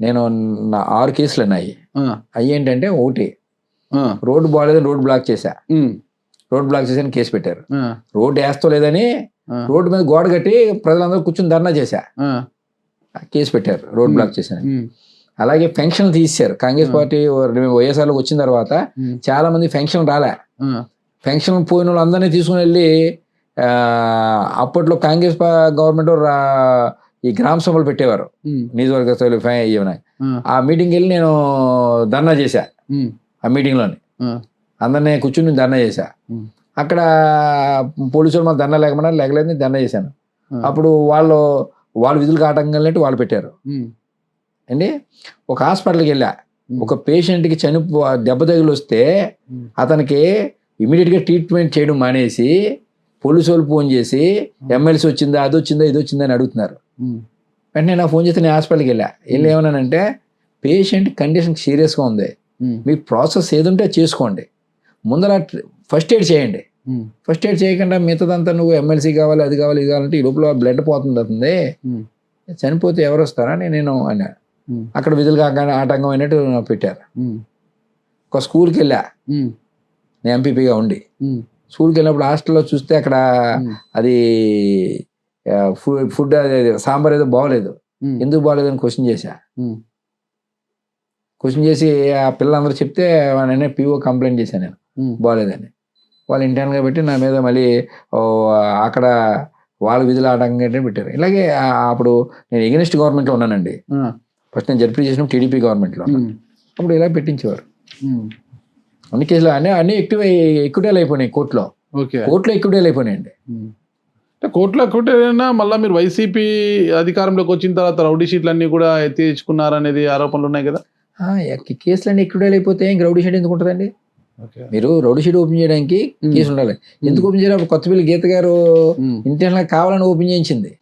నేను 6 కేసులు ఉన్నాయి. అవి ఏంటంటే, ఒకటి రోడ్డు బాగాలేదని రోడ్ బ్లాక్ చేశా, రోడ్ బ్లాక్ చేశాను కేసు పెట్టారు. రోడ్డు వేస్తలేదని రోడ్డు మీద గోడ కట్టి ప్రజలందరూ కూర్చొని ధర్నా చేశా, కేసు పెట్టారు, రోడ్ బ్లాక్ చేశాను. అలాగే పెన్షన్ తీశారు కాంగ్రెస్ పార్టీ వైఎస్ఆర్లోకి వచ్చిన తర్వాత చాలా మంది పెన్షన్ రాలే. పెన్షన్ పోయిన వాళ్ళందరినీ తీసుకుని వెళ్ళి అప్పట్లో కాంగ్రెస్ గవర్నమెంట్ ఈ గ్రామ సభలు పెట్టేవారు నియోజకవర్గ ఆ మీటింగ్కి వెళ్ళి నేను ధర్నా చేశా. ఆ మీటింగ్లోని అందరినీ కూర్చుని ధర్నా చేశా. అక్కడ పోలీసులు మాకు ధర్నా లేకమన్నారు, లేకలేదు ధర్నా చేశాను. అప్పుడు వాళ్ళు విధులకు ఆటంకం లేంటి వాళ్ళు పెట్టారు అండి. ఒక హాస్పిటల్కి వెళ్ళా, ఒక పేషెంట్కి దెబ్బ తగిలి వస్తే అతనికి ఇమీడియట్గా ట్రీట్మెంట్ చేయడం మానేసి పోలీసు వాళ్ళు ఫోన్ చేసి ఎమ్మెల్సీ వచ్చిందా, అది వచ్చిందా, ఇది వచ్చిందా అని అడుగుతున్నారు. వెంటనే నాకు ఫోన్ చేస్తే నేను హాస్పిటల్కి వెళ్ళి ఏమన్నానంటే, పేషెంట్ కండిషన్ సీరియస్గా ఉంది, మీ ప్రాసెస్ ఏదుంటే చేసుకోండి, ముందర ఫస్ట్ ఎయిడ్ చేయండి. ఫస్ట్ ఎయిడ్ చేయకుండా మిగతాదంతా నువ్వు ఎమ్మెల్సీ కావాలి, అది కావాలి, ఇది కావాలంటే ఈ లోపల బ్లడ్ పోతుంది, చనిపోతే ఎవరు వస్తారా నేను అన్నా. అక్కడ విధులు ఆటంకం అయినట్టు పెట్టారు. ఒక స్కూల్కి వెళ్ళా నేను ఎంపీపీగా ఉండి. స్కూల్కి వెళ్ళినప్పుడు హాస్టల్లో చూస్తే అక్కడ అది ఫుడ్ సాంబార్ ఏదో బాగోలేదు. ఎందుకు బాగోలేదని క్వశ్చన్ చేసి ఆ పిల్లలందరూ చెప్తే నేనే పీఓ కంప్లైంట్ చేశాను నేను బాగోలేదని. వాళ్ళు ఇంటర్నల్గా పెట్టి నా మీద మళ్ళీ అక్కడ వాళ్ళ విధులు ఆటంకంగా పెట్టారు. ఇలాగే అప్పుడు నేను ఎగెనిస్ట్ గవర్నమెంట్లో ఉన్నానండి. ఫస్ట్ నేను జడ్పీ చేసిన టీడీపీ గవర్నమెంట్లో. అప్పుడు ఇలా పెట్టించేవారు. అన్ని కేసులు అన్ని ఎక్కువటేలు అయిపోయినాయి కోర్టులో ఎక్కువటేలు అయిపోయినాయండి. కోర్టులో ఎక్కువటేనా మళ్ళీ మీరు వైసీపీ అధికారంలోకి వచ్చిన తర్వాత రౌడీ షీట్లు అన్ని కూడా ఎత్తించుకున్నారనేది ఆరోపణలు ఉన్నాయి కదా. కేసులన్నీ ఎక్కువటేలు అయిపోతే రౌడీ షీట్ ఎందుకు ఉంటుందండి? మీరు రౌడీ షీట్ ఓపెన్ చేయడానికి కేసు ఉండాలి. ఎందుకు ఓపెన్ చేయాలి? కొత్తపల్లి గీత గారు ఇంటర్నల్ కావాలని ఓపెన్ చేయించింది.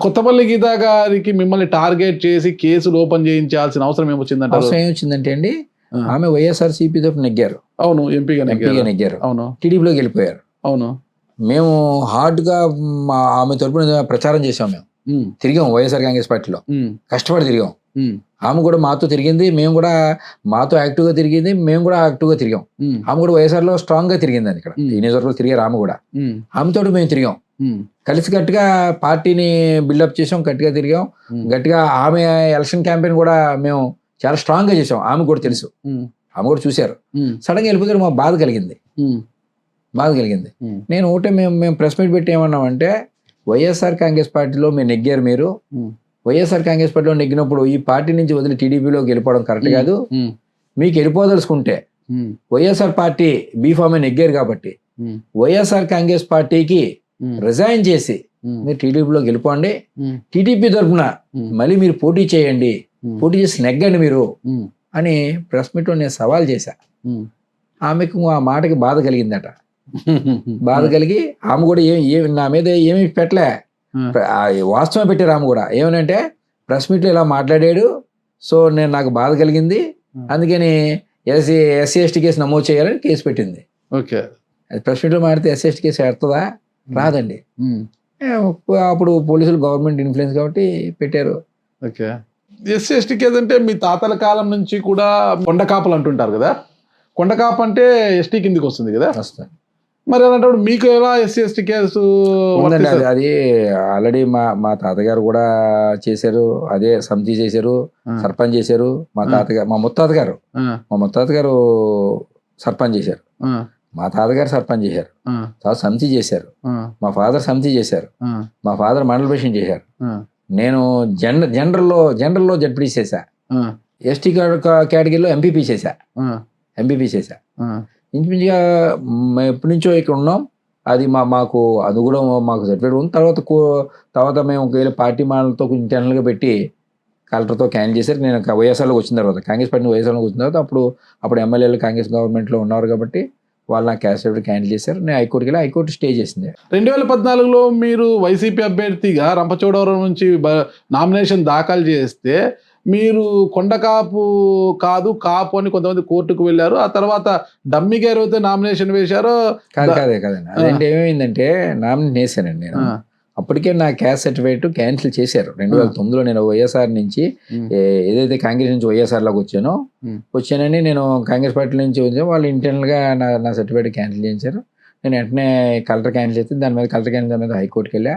కొత్తపల్లి గీత గారికి మిమ్మల్ని టార్గెట్ చేసి కేసులు ఓపెన్ చేయించాల్సిన అవసరం ఏమొచ్చిందంటే అండి, ఆమె వైఎస్ఆర్సీపీ తరపున నెగ్గారు. అవును, ఎంపీగా నెగ్గారు. అవును, టీడీపీలోకి వెళ్ళిపోయారు. అవును, మేము హార్డ్ గా ఆమె తరపున ప్రచారం చేసాం. మేము తిరిగాం వైఎస్ఆర్ కాంగ్రెస్ పార్టీలో, కష్టపడి తిరిగాం. ఆమె కూడా మాతో తిరిగింది, మేము కూడా మాతో యాక్టివ్ గా తిరిగింది, మేము కూడా యాక్టివ్ గా తిరిగాం. ఆమె కూడా వైఎస్ఆర్ లో స్ట్రాంగ్ గా తిరిగింది. అని ఇక్కడ ఈ నియోజకవర్గంలో తిరిగారు. ఆమె కూడా ఆమెతో మేము తిరిగాం. కలిసి గట్టిగా పార్టీని బిల్డప్ చేసాం, గట్టిగా తిరిగాం. గట్టిగా ఆమె ఎలక్షన్ క్యాంపెయిన్ కూడా మేము చాలా స్ట్రాంగ్ గా చేసాం. ఆమె కూడా తెలుసు, ఆమె కూడా చూశారు. సడన్ గా వెళ్ళిపోతే మాకు బాధ కలిగింది. నేను ఒకటే మేము ప్రెస్ మీట్ పెట్టి ఏమన్నామంటే, వైఎస్ఆర్ కాంగ్రెస్ పార్టీలో మీరు నెగ్గారు. మీరు వైఎస్ఆర్ కాంగ్రెస్ పార్టీలో నెగ్గినప్పుడు ఈ పార్టీ నుంచి వదిలి టీడీపీలోకి వెళ్ళిపోవడం కరెక్ట్ కాదు. మీకు వెళ్ళిపోదలుచుకుంటే వైఎస్ఆర్ పార్టీ బీఫామే నెగ్గారు కాబట్టి వైఎస్ఆర్ కాంగ్రెస్ పార్టీకి రిజైన్ చేసి మీరు టీడీపీలోకి వెళ్ళిపోండి. టీడీపీ తరఫున మళ్ళీ మీరు పోటీ చేయండి, పోటీ చేసి నెగ్గండి మీరు అని ప్రెస్ మీట్లో నేను సవాల్ చేశా. ఆమెకు ఆ మాటకి బాధ కలిగిందట. బాధ కలిగి ఆమె కూడా నా మీద ఏమి పెట్టలే, వాస్తవం పెట్టారు. ఆమె కూడా ఏమనంటే, ప్రెస్ మీట్లో ఇలా మాట్లాడాడు, సో నాకు బాధ కలిగింది, అందుకని ఎస్సీ ఎస్టీ కేసు నమోదు చేయాలని కేసు పెట్టింది. ఓకే, అది ప్రెస్ మీట్లో మాట్లాడితే ఎస్సీ ఎస్టీ కేసు ఎడుతుందా? రాదండి. అప్పుడు పోలీసులు గవర్నమెంట్ ఇన్ఫ్లుయెన్స్ కాబట్టి పెట్టారు. ఓకే, ఎస్సీ ఎస్టీ కేసు అంటే మీ తాతల కాలం నుంచి కూడా కొండకాపులు అంటుంటారు కదా. కొండకాపు అంటే ఎస్టీ కిందికి వస్తుంది కదా. మరి అలాంటప్పుడు మీకు ఎలా ఎస్సీ ఎస్టీ కేసు ఉందండి? అది ఆల్రెడీ మా తాతగారు కూడా చేశారు, అదే సమితి చేశారు, సర్పంచ్ చేశారు. మా ముత్తాత గారు సర్పంచ్ చేశారు, మా తాతగారు సర్పంచ్ చేశారు, తర్వాత సమితి చేశారు, మా ఫాదర్ సమితి చేశారు, మా ఫాదర్ మండల ప్రెసిడెంట్ చేశారు. నేను జనరల్లో జడ్పీ చేశా, ఎస్టీ కేటగిరీలో ఎంపీపీ చేశా. ఇంచుమించుగా ఎప్పటి నుంచో ఇక్కడ ఉన్నాం. అది మాకు అది కూడా మాకు సర్టిఫికేట్ ఉంది. తర్వాత మేము ఒకవేళ పార్టీ మాటలతో కొంచెం ఇంటర్నల్గా పెట్టి కలెక్టర్తో క్యాన్సిల్ చేశారు. నేను వైఎస్ఆర్లోకి వచ్చిన తర్వాత, కాంగ్రెస్ పార్టీ వైఎస్ఆర్లోకి వచ్చిన తర్వాత అప్పుడు ఎమ్మెల్యేలు కాంగ్రెస్ గవర్నమెంట్లో ఉన్నారు కాబట్టి వాళ్ళు నాకు క్యాస్ట్ సర్టిఫికేట్ క్యాన్సిల్ చేశారు. నేను హైకోర్టుకి వెళ్ళి హైకోర్టు స్టే చేసింది. 2014లో మీరు వైసీపీ అభ్యర్థిగా రంపచోడవరం నుంచి నామినేషన్ దాఖలు చేస్తే మీరు కొండకాపు కాపు అని కొంతమంది కోర్టుకు వెళ్ళారు. ఆ తర్వాత డమ్మి గారు అయితే నామినేషన్ వేశారో కాదండి. అదేంటి ఏమైందంటే, నామినేషన్ వేసానండి నేను. అప్పటికే నా క్యాస్ట్ సర్టిఫికేట్ క్యాన్సిల్ చేశారు. 2009లో నేను వైఎస్ఆర్ నుంచి ఏదైతే కాంగ్రెస్ నుంచి వైఎస్ఆర్లోకి వచ్చానని నేను కాంగ్రెస్ పార్టీ నుంచి వచ్చాను. వాళ్ళు ఇంటర్నల్గా నా సర్టిఫికేట్ క్యాన్సిల్ చేశారు. నేను వెంటనే కలెక్టర్ క్యాన్సిల్ చేస్తే దాని మీద హైకోర్టుకి వెళ్ళా.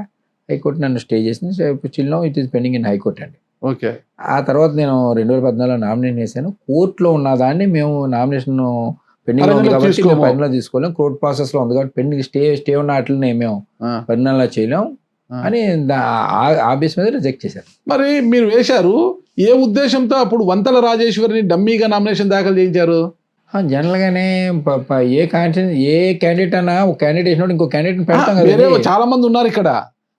హైకోర్టు నన్ను స్టే చేసింది. Still now it is pending in high court అండి. ఓకే. ఆ తర్వాత నేను 2014 నామినేషన్ వేసాను. కోర్టులో ఉన్న దాన్ని మేము నామినేషన్ పెండింగ్ ఉంది పరిగణలోకి కాబట్టి మేము తీసుకోము. పరిగణలో తీసుకోలేం, కోర్టు ప్రాసెస్ లో ఉంది కాబట్టి పెండింగ్ స్టే ఉన్న వాటిని మేము ఆ, పరిగణలో చేయలేం ఆ. అని ఆ బేస్ మీద రిజెక్ట్ చేశారు. మరి మీరు వేశారు, ఏ ఉద్దేశంతో అప్పుడు వంతల రాజేశ్వరిని డమ్మీగా నామినేషన్ దాఖలు చేయించారు? జనరల్ గానే ఏ క్యాండిడేట్ అన్నా ఒక క్యాండిడేట్ వేసినప్పుడు ఇంకో క్యాండిడేట్ పెడతాం వేరే కదండి. చాలా మంది ఉన్నారు ఇక్కడ.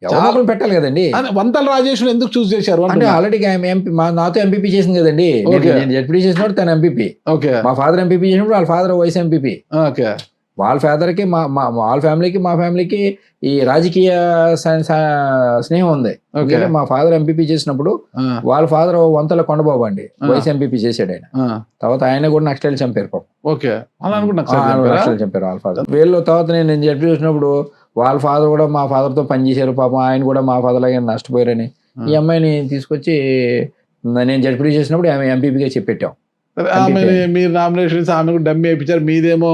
ఎవరో ఒకరిని పెట్టాలి కదండి. అని వంతల రాజేశ్వరిని ఎందుకు చూస్ చేశారు అంటే అంటున్నా. ఆల్రెడీ నాతో ఎంపీపీ చేసింది కదండి. ఓకే. నేను జడ్పీటీ చేసినప్పుడు తన ఎంపీపీ, ఓకే. మా ఫాదర్ ఎంపీపీ చేసినప్పుడు వాళ్ళ ఫాదర్ వైస్ ఎంపీపీ. ఓకే. వాళ్ళ ఫాదర్కి వాళ్ళ ఫ్యామిలీకి మా ఫ్యామిలీకి ఈ రాజకీయ స్నేహం ఉంది. ఓకే. ఎందుకంటే మా ఫాదర్ ఎంపీపీ చేసినప్పుడు ఆ, వాళ్ళ ఫాదర్ వంతల కొండబాబు అండి వైస్ ఎంపీపీ చేశాడు ఆయన. ఆ, తర్వాత ఆయన కూడా నక్సలైట్లు చంపారు పాపం. ఓకే. అలా అనుకుంటున్నా నక్సలైట్లు చంపారు వాళ్ళ ఫాదర్. వీళ్ళు తర్వాత నేను జడ్పీ చూసినప్పుడు వాళ్ళ ఫాదర్ కూడా మా ఫాదర్తో పనిచేశారు పాపం, ఆయన కూడా మా ఫాదర్ లాగా నష్టపోయారని ఈ అమ్మాయిని తీసుకొచ్చి నేను జడ్పీ చేసినప్పుడు ఆమె ఎంపీపీగా చెప్పెట్టాం. ఆమె మీరు నామినేషన్ ఆమె కూడా డమ్మీ వేయించారు, మీదేమో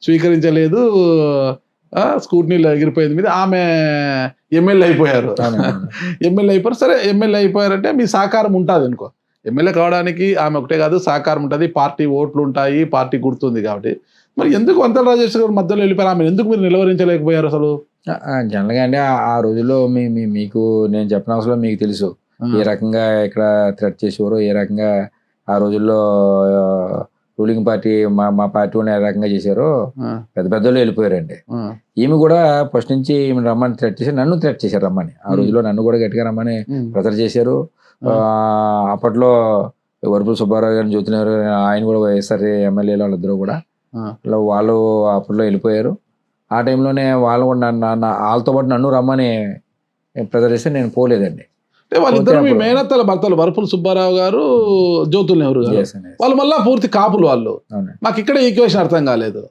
స్వీకరించలేదు, స్కూటనీలో ఎగిరిపోయింది మీద, ఆమె ఎమ్మెల్యే అయిపోయారు. ఎమ్మెల్యే అయిపోయారు. సరే, ఎమ్మెల్యే అయిపోయారంటే మీ సహకారం ఉంటుంది అనుకో. ఎమ్మెల్యే కావడానికి ఆమె ఒకటే కాదు, సహకారం ఉంటుంది, పార్టీ ఓట్లు ఉంటాయి, పార్టీ గుర్తుంది కాబట్టి. మరి ఎందుకు వంతల రాజేశ్వరి గారు మధ్యలో వెళ్ళిపోయారు? ఆమె ఎందుకు మీరు నిలవరించలేకపోయారు అసలు? జనరల్గా అంటే ఆ రోజుల్లో మీకు నేను చెప్పిన అవసరం మీకు తెలుసు ఏ రకంగా ఇక్కడ థ్రెట్ చేసేవారు, ఏ రకంగా ఆ రోజుల్లో రూలింగ్ పార్టీ మా పార్టీ ఏ రకంగా చేశారో పెద్ద పెద్దలు వెళ్ళిపోయారండి. ఈమె కూడా ఫస్ట్ నుంచి ఈమె రమ్మని థ్రెట్ చేశారు, నన్ను థ్రెట్ చేశారు రమ్మని. ఆ రోజుల్లో నన్ను కూడా గట్టిగా రమ్మని ప్రెజర్ చేశారు. అప్పట్లో వరపుల సుబ్బారావు గారిని, జ్యోతినగర్ ఆయన కూడా వైఎస్ఆర్ ఎమ్మెల్యేలు వాళ్ళిద్దరూ కూడా వాళ్ళు అప్పట్లో వెళ్ళిపోయారు. ఆ టైంలోనే వాళ్ళు కూడా వాళ్ళతో పాటు నన్ను రమ్మని ప్రెజర్ చేస్తే నేను పోలేదండి. వాళ్ళిద్దరు మీ మేనత్తల భర్తలు వరపుల సుబ్బారావు గారు, జ్యోతుల నెహ్రూ గారు. వాళ్ళు మళ్ళా పూర్తి కాపులు వాళ్ళు. మాకు ఇక్కడ ఈక్వేషన్ అర్థం కాలేదు.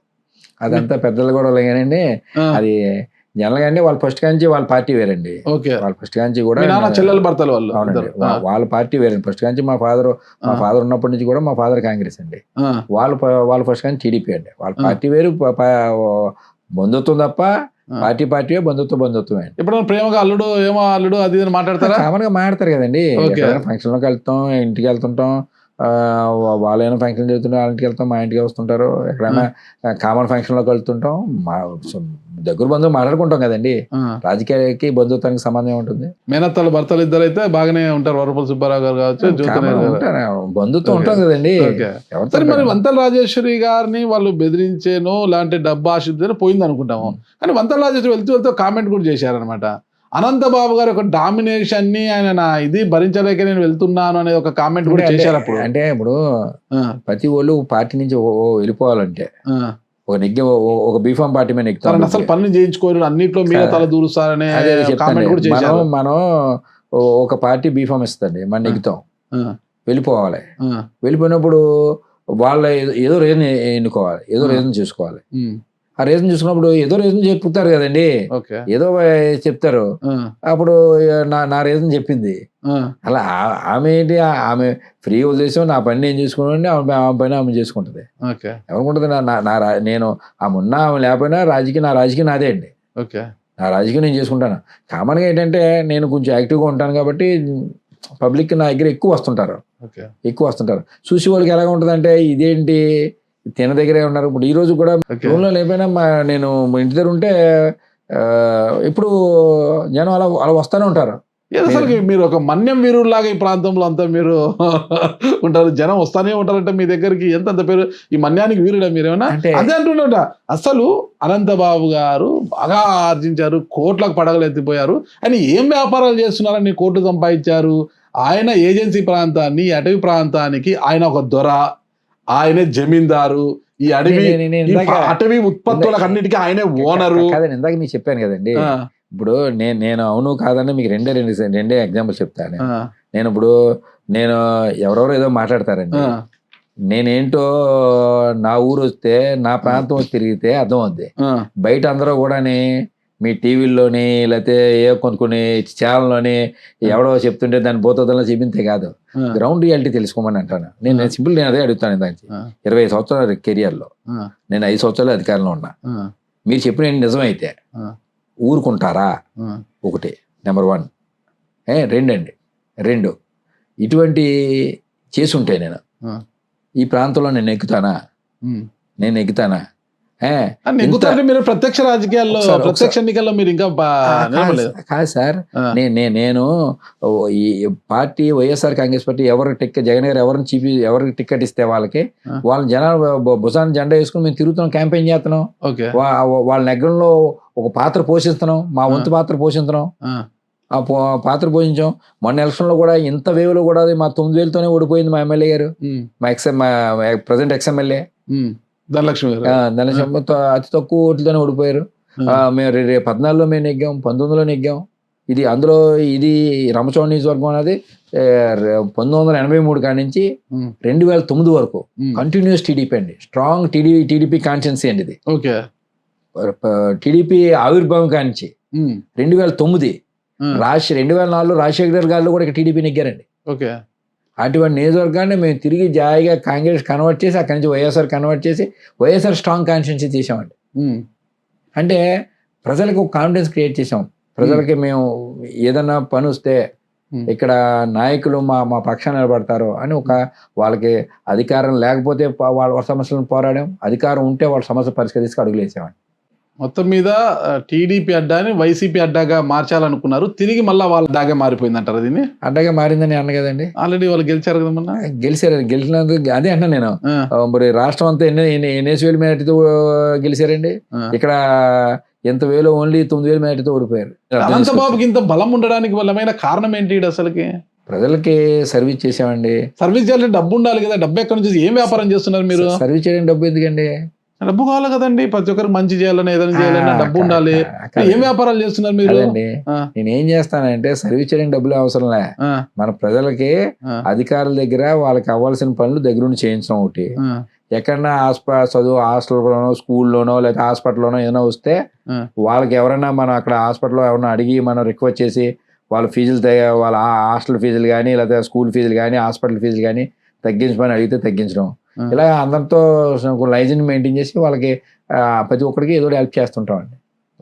అదంతా పెద్దలు కూడా కానండి. అది జనరల్ గా వాళ్ళ ఫస్ట్ కాంచి వాళ్ళ పార్టీ వేరండి. వాళ్ళ ఫస్ట్ కాంచి కూడా చెల్లెల భర్తలు వాళ్ళు. అవునండి, వాళ్ళ పార్టీ వేరండి. ఫస్ట్ కాంచి మా ఫాదర్ ఉన్నప్పటి నుంచి కూడా మా ఫాదర్ కాంగ్రెస్ అండి. వాళ్ళ ఫస్ట్ కాంచి టీడీపీ అండి. వాళ్ళ పార్టీ వేరు, బంధుత్వం తప్ప పార్టీ బంధుత్వమే. ఇప్పుడు ప్రేమగా అల్లుడు ఏమో అల్లుడు అది మాట్లాడతారా? కామన్ గా మాట్లాడతారు కదండి. ఫంక్షన్ లోకి వెళ్తాం, ఇంటికి వెళ్తుంటాం, వాళ్ళైనా ఫంక్షన్ జరుగుతుంటే వాళ్ళ ఇంటికి వెళ్తాం, మా ఇంటికి వస్తుంటారు. ఎక్కడైనా కామన్ ఫంక్షన్ లోకి వెళ్తుంటాం, మా దగ్గర బంధువులు మాట్లాడుకుంటాం కదండి. రాజకీయాలకి బంధుత్వానికి సంబంధం ఉంటుంది. మేనత్తల భర్తలు ఇద్దరు అయితే బాగానే ఉంటారు, వరపుల సుబ్బారావు గారు కావచ్చు, బంధుత్వం ఉంటాం కదండి. మరి వంతల రాజేశ్వరి గారిని వాళ్ళు బెదిరించేనో లాంటి డబ్బు ఆశించో పోయింది అనుకుంటాము. కానీ వంతల రాజేశ్వరి వెళ్తూ కామెంట్ కూడా చేశారనమాట. అనంతబాబు గారు ఒక డామినేషన్ ని ఆయన ఇది భరించలేక నేను వెళ్తున్నాను అనే ఒక కామెంట్ కూడా చేశారు అప్పుడు. అంటే ఇప్పుడు ప్రతి వాళ్ళు పార్టీ నుంచి వెళ్ళిపోవాలంటే ఒక బీఫామ్ పార్టీ మీద ఎక్కుతారు, అసలు పనులు చేయించుకోరు, అన్నింటిలో మీద తల దూరుస్తారనే కామెంట్ కూడా చేశారు. మనం ఒక పార్టీ బీఫామ్ ఇస్తుంది, మనం ఎక్కుతాం, వెళ్ళిపోవాలి. వెళ్ళిపోయినప్పుడు వాళ్ళ ఏదో రీజన్ ఎన్నుకోవాలి, ఏదో రీజన్ చూసుకోవాలి. ఆ రీజన్ చూసుకున్నప్పుడు ఏదో రీజన్ చెప్తారు కదండి, ఏదో చెప్తారు. అప్పుడు నా రీజన్ చెప్పింది. అలా ఆమె ఏంటి, ఆమె ఫ్రీ ఉద్దేశం నా పని నేను చూసుకుని ఆమె పని ఆమె చేసుకుంటది. ఎవరుకుంటుంది, నేను ఆమె ఉన్నా ఆమె లేకపోయినా నా రాజకీయం నాదే అండి. నా రాజకీయం నేను చేసుకుంటాను. కామన్గా ఏంటంటే నేను కొంచెం యాక్టివ్గా ఉంటాను కాబట్టి పబ్లిక్ నా దగ్గర ఎక్కువ వస్తుంటారు. చూసి వాళ్ళకి ఎలాగ ఉంటుంది అంటే ఇదేంటి తిన దగ్గరే ఉన్నారు. ఇప్పుడు ఈ రోజు కూడా రూమ్లో లేకపోయినా నేను ఇంటి దగ్గర ఉంటే ఇప్పుడు జనం అలా వస్తూనే ఉంటారు. అసలు మీరు ఒక మన్యం వీరులాగా ఈ ప్రాంతంలో అంతా మీరు ఉంటారు, జనం వస్తానే ఉంటారంటే మీ దగ్గరికి. ఎంత పేరు ఈ మన్యానికి వీరుడా మీరేమన్నా? అదే అంటున్నట. అసలు అనంతబాబు గారు బాగా ఆర్జించారు, కోట్లకు పడగలు ఎత్తిపోయారు. అని ఏం వ్యాపారాలు చేస్తున్నారని కోట్లు సంపాదించారు. ఆయన ఏజెన్సీ ప్రాంతాన్ని, అటవీ ప్రాంతానికి ఆయన ఒక దొర, ఆయనే జమీందారు, ఈ అటవీ ఉత్పత్తులకు అన్నిటికీ ఆయనే ఓనరు. ఇందాక మీకు చెప్పాను కదండి. ఇప్పుడు నేను అవును కాదని మీకు రెండే ఎగ్జాంపుల్ చెప్తాను. నేను ఎవరెవరో ఏదో మాట్లాడతారండి, నేనేంటో నా ఊరు వస్తే నా ప్రాంతం వచ్చి తిరిగితే అర్థం అవుద్ది. బయట అందరూ కూడా మీ టీవీల్లోని లేకపోతే కొన్ని ఛానల్లోని ఎవడో చెప్తుంటే దాన్ని బోతోదల్లో చెప్పింతే కాదు, గ్రౌండ్ రియాలిటీ తెలుసుకోమని అంటాను. నేను సింపుల్ నేను అదే అడుగుతాను. దానికి 25 సంవత్సరాల కెరియర్లో నేను 5 సంవత్సరాలు అధికారంలో ఉన్నా. మీరు చెప్పిన నిజమైతే ఊరుకుంటారా? ఒకటి నెంబర్ 1. 2 ఇటువంటి చేసుంటే నేను ఆ. ఈ ప్రాంతంలో నేను ఎక్కుతానా, నేను ఎక్కుతానా? నెగ్గుతారంటే మీరు ప్రత్యక్ష రాజకీయాల్లో, ఒకసారి- ప్రత్యక్ష ఎన్నికల్లో మీరు ఇంకా నిలబడలేదు. కాదు సార్, ఆ. నేను ఈ పార్టీ వైఎస్ఆర్ కాంగ్రెస్ పార్టీ ఎవరికి టికెట్, జగన్ గారు ఎవరికి టికెట్ ఇస్తే వాళ్ళకి ఆ. వాళ్ళ జనాలు భుజాన్ని జెండా వేసుకుని మేము తిరుగుతున్నాం, క్యాంపెయిన్ చేస్తున్నాం, ఓకే. వాళ్ళ నెగ్గంలో ఒక పాత్ర పోషిస్తున్నాం, మా వంతు పాత్ర పోషిస్తున్నాం, ఆ. ఆ పాత్ర పోషించాం. మొన్న ఎలక్షన్ లో కూడా ఇంత వేవ్లో కూడా అది మా 9,000తోనే ఓడిపోయింది మా ఎమ్మెల్యే గారు, మా ప్రజెంట్ ఎక్స్ఎమ్మెల్యే ధనలక్ష్మి గారు. ధనలక్ష్మి అతి తక్కువ ఓట్లతోనే ఓడిపోయారు. మేము 14లో మేము నెగ్గాం, 19లో నెగ్గాం. ఇది రంపచోడ నియోజకవర్గం అనేది 1983 కాడి నుంచి 2009 వరకు కంటిన్యూస్ టీడీపీ అండి, స్ట్రాంగ్ టీడీపీ కాన్స్టిట్యున్సీ అండి ఇది. ఓకే. టీడీపీ ఆవిర్భావం కానించి 2009 2004లో రాజశేఖర్ గారు కూడా ఇక్కడ టీడీపీ నెగ్గారండి. ఓకే. అటువంటి నియోజకవర్గాన్ని మేము తిరిగి జాయిగా కాంగ్రెస్ కన్వర్ట్ చేసి అక్కడి నుంచి వైఎస్ఆర్ కన్వర్ట్ చేసి వైఎస్ఆర్ స్ట్రాంగ్ కాన్స్టిట్యున్సీ చేసామండి. అంటే ప్రజలకు ఒక కాన్ఫిడెన్స్ క్రియేట్ చేసాం. ప్రజలకి మేము ఏదన్నా పని వస్తే ఇక్కడ నాయకులు మా పక్షాన నిలబడతారు అని వాళ్ళకి అధికారం లేకపోతే వాళ్ళ సమస్యలను పోరాడాం, అధికారం ఉంటే వాళ్ళ సమస్య పరిష్కరిస్తూ అడుగులేసామండి. మొత్తం మీద టీడీపీ అడ్డాని వైసీపీ అడ్డాగా మార్చాలనుకున్నారు, తిరిగి మళ్ళీ వాళ్ళ అడ్డాగా మారిపోయింది అంటారు. దీన్ని అడ్డాగా మారిందని అన్న కదండి, ఆల్రెడీ వాళ్ళు గెలిచారు కదా మొన్న. గెలిచినందుకు అదే అంటున్నా నేను. మరి రాష్ట్రం అంతా ఎన్ని వేల మేరటితో గెలిచారండి, ఇక్కడ ఎంత వేలో ఓన్లీ 9,000 మేరటితో ఓడిపోయారు. అనంతబాబుకి ఇంత బలం ఉండడానికి బలమైన కారణం ఏంటి అసలుకి? ప్రజలకి సర్వీస్ చేసామండి. సర్వీస్ చేయాలంటే డబ్బు ఉండాలి కదా, డబ్బు ఎక్కడి నుంచి, ఏం వ్యాపారం చేస్తున్నారు మీరు? సర్వీస్ చేయడానికి డబ్బు ఎందుకండి? డబ్బు కావాలి కదండి, ప్రతి ఒక్కరు మంచి చేయాలని ఏదైనా చేయాలన్నా డబ్బు ఉండాలి. ఏం వ్యాపారాలు చేస్తున్నారు మీరు? నేను ఏం చేస్తానంటే సర్వీస్ చేయడానికి డబ్బులు అవసరంలే, మన ప్రజలకి అధికారుల దగ్గర వాళ్ళకి అవ్వాల్సిన పనులు దగ్గరుండి చేయించడం ఒకటి. ఎక్కడన్నా చదువు హాస్టల్లోనో స్కూల్లోనో లేదా హాస్పిటల్లోనో ఏదైనా వస్తే వాళ్ళకి ఎవరైనా మనం అక్కడ హాస్పిటల్లో ఎవరైనా అడిగి మనం రిక్వెస్ట్ చేసి వాళ్ళ ఫీజులు వాళ్ళ హాస్టల్ ఫీజులు కానీ లేదా స్కూల్ ఫీజులు కానీ హాస్పిటల్ ఫీజులు కానీ తగ్గించమని అడిగితే తగ్గించడం, ఇలా అందరితో లైజన్ మెయింటైన్ చేసి వాళ్ళకి ప్రతి ఒక్కరికి ఏదో హెల్ప్ చేస్తుంటాం అండి.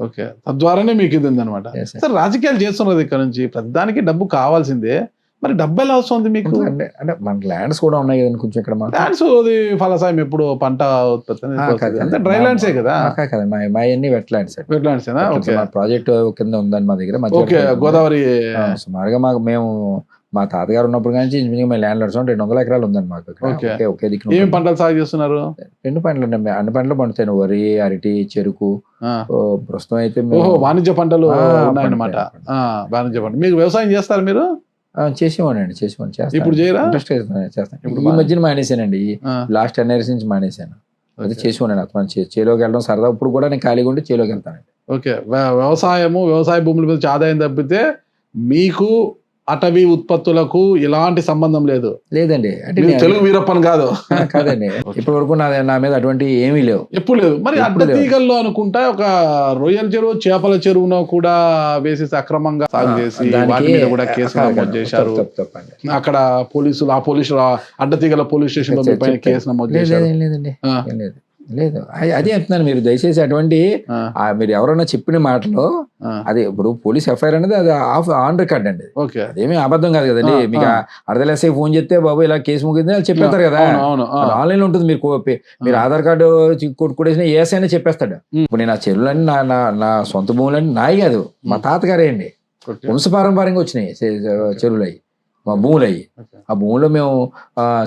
ఓకే. తద్వారానే మీకు ఇది ఉందన్నమాట. సార్, రాజకీయాలు చేస్తున్నది ఇక్కడ నుంచి, ప్రతిదానికి డబ్బు కావాల్సిందే, మరి డబ్బు ఎలా వస్తుంది మీకు? అంటే మన ల్యాండ్స్ కూడా ఉన్నాయి కదండి కొంచెం ఇక్కడ. ల్యాండ్స్ ఫలసాయం ఎప్పుడు పంట ఉత్పత్తి డ్రై ల్యాండ్సే కదా? కదా మా అన్ని wetlands. Wetlands project కింద ఉందని మా దగ్గర. ఓకే. గోదావరి సుమారుగా మేము మా తాతగారు ఉన్నప్పుడు కానీ మేము ల్యాండ్ లాడ్స్ 200 ఎకరాలు ఉందండి మాకు. ఒకే దిక్కు. ఏం పంటలు సాగు చేస్తున్నారు? 2 పంటలు అండి, అన్ని పంటలు పండుతాయి, వరి, అరటి, చెరుకు. ప్రస్తుతం అయితే వాణిజ్య పంటలు ఉన్నాయన్నమాట. వాణిజ్య పంట. మీకు వ్యవసాయం చేస్తారు మీరు? చేసేవాడిని. ఇప్పుడు చేయరా? ఇంట్రెస్ట్ చేస్తాను. ఈ మధ్యన మానేసానండి, లాస్ట్ 10 years నుంచి మానేసాను. అది చేసేవాడిని. అతను చేలోకి వెళ్ళడం సరదా. ఇప్పుడు కూడా నేను ఖాళీగా ఉండి చేలోకి వెళ్తానండి. ఓకే. వ్యవసాయ భూముల మీద ఆదాయం తప్పితే మీకు అటవీ ఉత్పత్తులకు ఎలాంటి సంబంధం లేదండి. అంటే తెలుగు వీరప్పని కాదండి, ఇప్పటి వరకు నా మీద అటువంటి ఏమీ లేవు, ఎప్పుడు లేదు. మరి అడ్డతీగల్లో అనుకుంటా ఒక రొయ్యల చెరువు, చేపల చెరువును కూడా వేసి అక్రమంగా సాగు చేసి వాటి మీద కూడా కేసు నమోదు చేశారు. అక్కడ పోలీసులు అడ్డతీగల పోలీస్ స్టేషన్ లో పైన కేసు నమోదు చేశారు. లేదు, అదే చెప్తున్నాను. మీరు దయచేసి అటువంటి మీరు ఎవరైనా చెప్పిన మాటలో అది ఇప్పుడు పోలీస్ ఎఫ్ఐఆర్ అనేది అది ఆన్ రికార్డ్ అండి, అదేమీ అబద్ధం కాదు కదండి. మీకు అర్ధలేసే ఫోన్ చేస్తే బాబు ఇలా కేసు ముగింది అని చెప్పేస్తారు కదా, ఆన్లైన్ లో ఉంటుంది. మీరు ఆధార్ కార్డు కొట్టేసిన ఏఎస్ అయినా చెప్పేస్తాడు. ఇప్పుడు నేను ఆ చెరువులన్నీ నా సొంత భూములన్నీ నాయి కాదు, మా తాతగారే అండి, వంశపారంపర్యంగా వచ్చినాయి చెరువులు అయ్యి, మా భూములు అయ్యి. ఆ భూములో మేము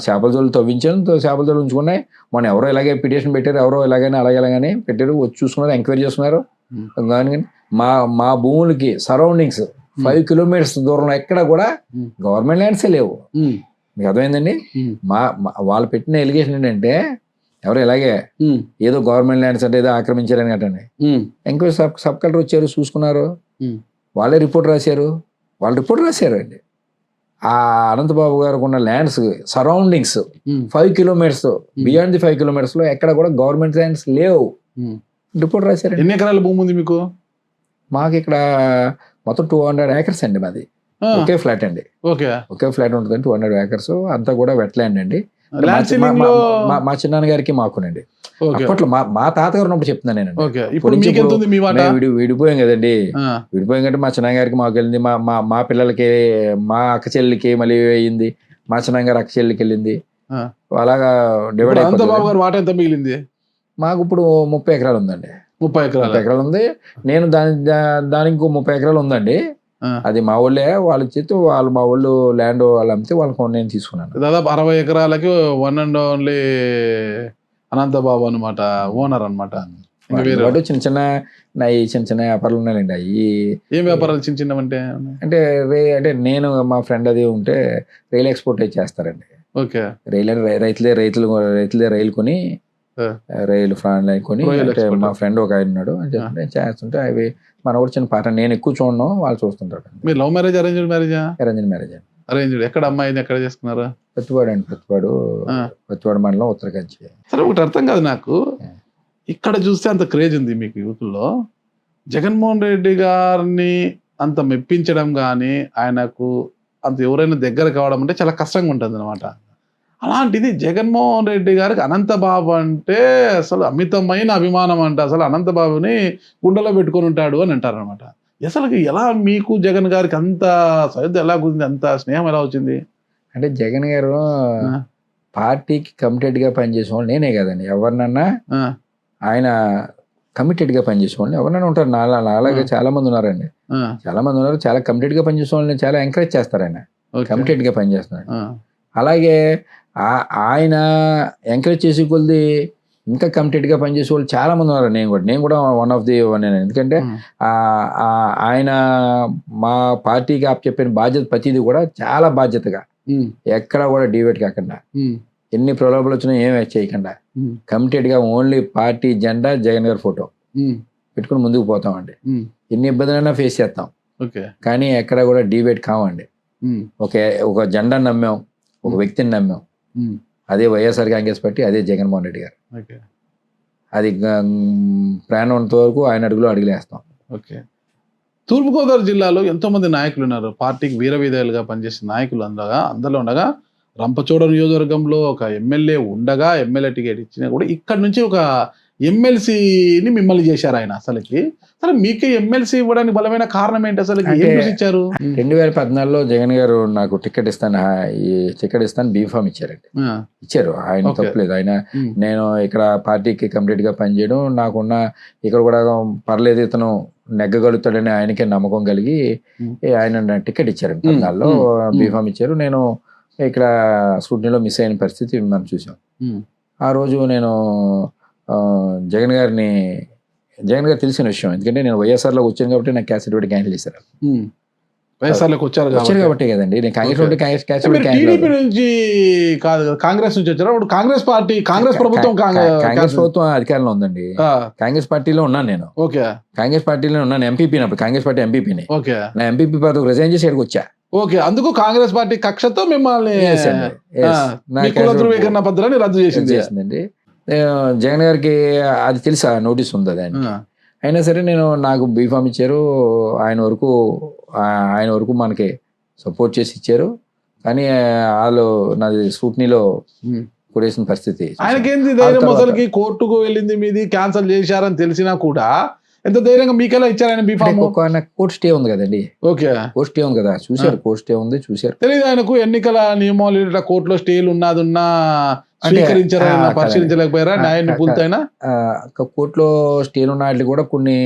చేపల జోలు తవ్వించాము, చేపల జోలు ఉంచుకున్నాయి. మొన్న ఎవరో ఇలాగే పిటిషన్ పెట్టారు, ఎవరో ఇలాగని పెట్టారు, వచ్చి చూసుకున్నారు, ఎంక్వైరీ చేస్తున్నారు. కానీ మా భూములకి సరౌండింగ్స్ 5 kilometers దూరంలో ఎక్కడ కూడా గవర్నమెంట్ ల్యాండ్సే లేవు. మీకు అర్థమైందండి? వాళ్ళు పెట్టిన ఎలిగేషన్ ఏంటంటే ఎవరు ఇలాగే ఏదో గవర్నమెంట్ ల్యాండ్స్ అంటే ఏదో ఆక్రమించారని కట్టండి. ఎంక్వైరీ సబ్ కలెక్టర్ వచ్చారు, చూసుకున్నారు, వాళ్ళే రిపోర్ట్ రాశారు. అండి. ఆ అనంతబాబు గారు ఉన్న lands surroundings 5 kilometers, beyond the 5 kilometers లో ఎక్కడ కూడా గవర్నమెంట్ ల్యాండ్స్ లేవు, రిపోర్ట్ రాశారు. ఎన్ని ఎకరాల భూమి ఉంది మీకు? మాకు ఇక్కడ మొత్తం 200 acres అండి మాది. ఒకే ఫ్లాట్ అండి, ఒకే ఫ్లాట్ ఉంటుంది, 200 acres. అంతా కూడా వెట్ ల్యాండ్ అండి. ల్యాండ్ సీలింగ్ లో మా చిన్నాన్న గారికి మాకునండి. ఓకే అప్పట్లో మా తాతగారు ఉన్నప్పుడు చెప్తున్నాను నేను. ఓకే ఇప్పుడు మీకు ఎంత ఉంది మీ మాట? విడిపోయాం కదండి. ఆ, విడిపోయాం కంటే మా చిన్నాన్న గారికి మాకు వెళ్ళింది, మా పిల్లలకి, మా అక్క చెల్లికి మళ్ళీ అయ్యింది, మా చిన్నాన్న గారు అక్క చెల్లికి వెళ్ళింది. ఆ. అలాగా ఇప్పుడు డివైడ్ అనంత అయిపోతుంది. బాబు గారు వాట ఎంత మిగిలింది? మాకు ఇప్పుడు 30 ఎకరాలు ఉందండి. 30 ఎకరాలు. ఉంది. నేను దానికి ఇంకో 30 ఎకరాలు ఉందండి. ఆ. అది మా ఊళ్ళే, వాళ్ళు చేతి వాళ్ళు, మా ఊళ్ళు ల్యాండ్ వాళ్ళు అమ్మితే వాళ్ళకి నేను తీసుకున్నాను. దాదాపు 60 ఎకరాలకి వన్ అండ్ ఓన్లీ అనంత బాబు అనమాట ఓనర్ అనమాట. ఇంకా వేరే వాడు చిన్న చిన్న వ్యాపారాలు ఉన్నాయండి. అవి ఏం వ్యాపారాలు చిన్న చిన్న అంటే? అంటే నేను మా ఫ్రెండ్ అది ఉంటే రైల్ ఎక్స్పోర్ట్ చేస్తారండి. ఓకే రైతులే రైలు కొని, ఆ. రైలు ఫ్రాండ్ లైన్ కొని, రొయ్యలు అంటే export. మా ఫ్రెండ్ ఒక ఆయన ఉన్నాడు అని చెప్పి చేస్తుంటే అవి మన కూడా చిన్న పాట. నేను ఎక్కువ చూడను, వాళ్ళు చూస్తుంటారు. మీరు లవ్ మ్యారేజ్ అరేంజ్డ్ మ్యారేజా? అరేంజ్ మ్యారేజ్ అండి. అరేంజ్డ్. ఎక్కడ అమ్మాయిని ఎక్కడ చేసుకున్నారా? ప్రతివాడు ఆ. ప్రతివాడు మండలం ఉత్తరకంచి. సరే ఒకటి అర్థం కాదు నాకు, ఇక్కడ చూస్తే అంత క్రేజ్ ఉంది మీకు యూత్లో. జగన్మోహన్ రెడ్డి గారిని అంత మెప్పించడం కానీ, ఆయనకు అంత ఎవరైనా దగ్గర కావడం అంటే చాలా కష్టంగా ఉంటుంది అనమాట. అలాంటిది జగన్మోహన్ రెడ్డి గారికి అనంతబాబు అంటే అసలు అమితమైన అభిమానం అంట. అసలు అనంతబాబుని గుండెలో పెట్టుకొని ఉంటాడు అని అంటారు అనమాట. అసలు ఎలా మీకు జగన్ గారికి అంత సరిగ్గా ఎలా కుదిరింది, అంత స్నేహం ఎలా వచ్చింది? అంటే జగన్ గారు పార్టీకి కమిటెడ్ గా పనిచేసే వాళ్ళు నేనే కదండి. ఎవరినన్నా ఆ, ఆయన కమిటెడ్ గా పనిచేసే వాళ్ళు ఎవరైనా ఉంటారు. నాలాగే చాలా మంది ఉన్నారండి. ఆ, చాలా మంది ఉన్నారు. చాలా కమిటెడ్ గా పనిచేసే వాళ్ళని చాలా ఎంకరేజ్ చేస్తారు. ఆయన ఓకే. కమిటెడ్ గా పనిచేస్తున్నాడు. ఆ, అలాగే ఆయన ఎంకరేజ్ చేసే కొద్ది ఇంకా కమిటెడ్ గా పనిచేసే వాళ్ళు చాలా మంది ఉన్నారు. నేను కూడా వన్ ఆఫ్ ది వన్. ఎందుకంటే ఉమ్, ఆయన మా పార్టీకి చెప్పిన బాధ్యత ప్రతిదీ కూడా చాలా బాధ్యతగా, ఉమ్, ఎక్కడ కూడా డివేట్ కాకుండా, ఉమ్, ఎన్ని ప్రలోభాలు వచ్చినా ఏం చేయకుండా ఉమ్, కమిటెడ్ గా ఓన్లీ పార్టీ జెండా, జగన్ గారి ఫోటో ఉమ్, పెట్టుకుని ముందుకు పోతామండి. ఉమ్, ఎన్ని ఇబ్బందులైనా ఫేస్ చేస్తాం, ఓకే. కానీ ఎక్కడ కూడా డివేట్ కావండి. ఉమ్, ఒక జెండాను నమ్మాం, ఒక వ్యక్తిని నమ్మాం. ఉమ్, అదే వైఎస్ఆర్ కాంగ్రెస్ పార్టీ, అదే జగన్మోహన్ రెడ్డి గారు. ఓకే. అది ప్రాణం ఉన్నంత వరకు ఆయన అడుగులేస్తాం. ఓకే. తూర్పుగోదావరి జిల్లాలో ఎంతో మంది నాయకులు ఉన్నారు. పార్టీకి వీరవిధేయులుగా పనిచేసే నాయకులు అందరిలో ఉండగా, రంపచోడ నియోజకవర్గంలో ఒక ఎమ్మెల్యే ఉండగా, ఎమ్మెల్యే టికెట్ ఇచ్చినా కూడా ఇక్కడ నుంచి ఒక ఎమ్మెల్సీని మిమ్మల్ని చేశారు ఆయన. అసలుకి మీకు ఎమ్మెల్సీ ఇవ్వడానికి బలమైన కారణం ఏంటి? అసలు ఏం చూసి ఇచ్చారు? 2014లో జగన్ గారు నాకు టికెట్ ఇస్తాను బీఫామ్ ఇచ్చారండి. ఇచ్చారు. ఆయన Okay. తప్పలేదు. ఆయన ఉమ్, నేను ఇక్కడ పార్టీకి కంప్లీట్ గా పనిచేయడం, నాకున్న ఇక్కడ కూడా పర్లేదు, ఇతను నెగ్గగలుగుతాడని ఆయనకే నమ్మకం కలిగి ఆయన టికెట్ ఇచ్చారు. 14లో బీఫామ్ ఇచ్చారు. నేను ఇక్కడ స్కూటీలో మిస్ అయిన పరిస్థితి మనం చూసాం. ఉమ్, ఆ రోజు నేను జగన్ గారు తెలిసిన విషయం. ఎందుకంటే నేను వైఎస్ఆర్ లో వచ్చాను కాబట్టి నాకు క్యాసెట్ పెట్టి క్యాన్సిల్ చేశారు. ఉమ్. వైఎస్ఆర్లోకి వచ్చారు కాబట్టి కదండి. నేను కాంగ్రెస్ Okay. నుండి క్యాసెట్ మీరు టీడీపీ నుంచి కాదు కదా, కాంగ్రెస్ నుంచి వచ్చారు. ఇప్పుడు కాంగ్రెస్ పార్టీ, కాంగ్రెస్ ప్రభుత్వం కాంగ్రెస్ ప్రభుత్వం అధికారంలో ఉందండి. ఆ, కాంగ్రెస్ పార్టీలో ఉన్నాను నేను. ఓకే. కాంగ్రెస్ పార్టీలో ఉన్నాను, ఎంపీపీ. అప్పుడు కాంగ్రెస్ పార్టీ ఎంపీపీని. ఓకే. నా ఎంపీపీ పదవి రిజైన్ చేసి ఇక్కడికి వచ్చా. ఓకే. అందుకు కాంగ్రెస్ పార్టీ కక్షతో మిమ్మల్ని Yes అండి. Yes. నా మీ కుల క్యాసెట్ ధృవీకరణ పత్రాన్ని రద్దు చేసింది. చేసిందండి. జగన్ గారికి అది తెలుసా, నోటీస్ ఉంది అది ఆయనకి. ఆ, అయినా సరే నాకు బీఫామ్ ఇచ్చారు. ఆయన వరకు మనకి సపోర్ట్ చేసి ఇచ్చారు. కానీ వాళ్ళు నాది స్కూట్నీలో ఉమ్. కొడేసిన పరిస్థితి. ఆయనకేంది ధైర్యం? అసలుకి కోర్టుకు వెళ్ళింది, మీది క్యాన్సల్ చేశారని తెలిసినా కూడా ఎంత ధైర్యంగా మీకెలా ఇచ్చారు ఆయన బీఫామ్? కోర్టు స్టే ఉంది కదండి. ఓకే. కోర్టు స్టే ఉంది కదా, చూశారు. కోర్టు స్టే ఉంది, చూశారు. తెలియదు ఆయనకు ఎన్నికల నియమాలు ఇట్లా కోర్టులో స్టేలు ఉన్నదున్నా స్వీకరించారా, పరిశీలించలేకపోయారా న్యాయాన్ని పూర్తయినా? కోర్టులో స్టేలు ఉన్న వాటికి కూడా కొన్ని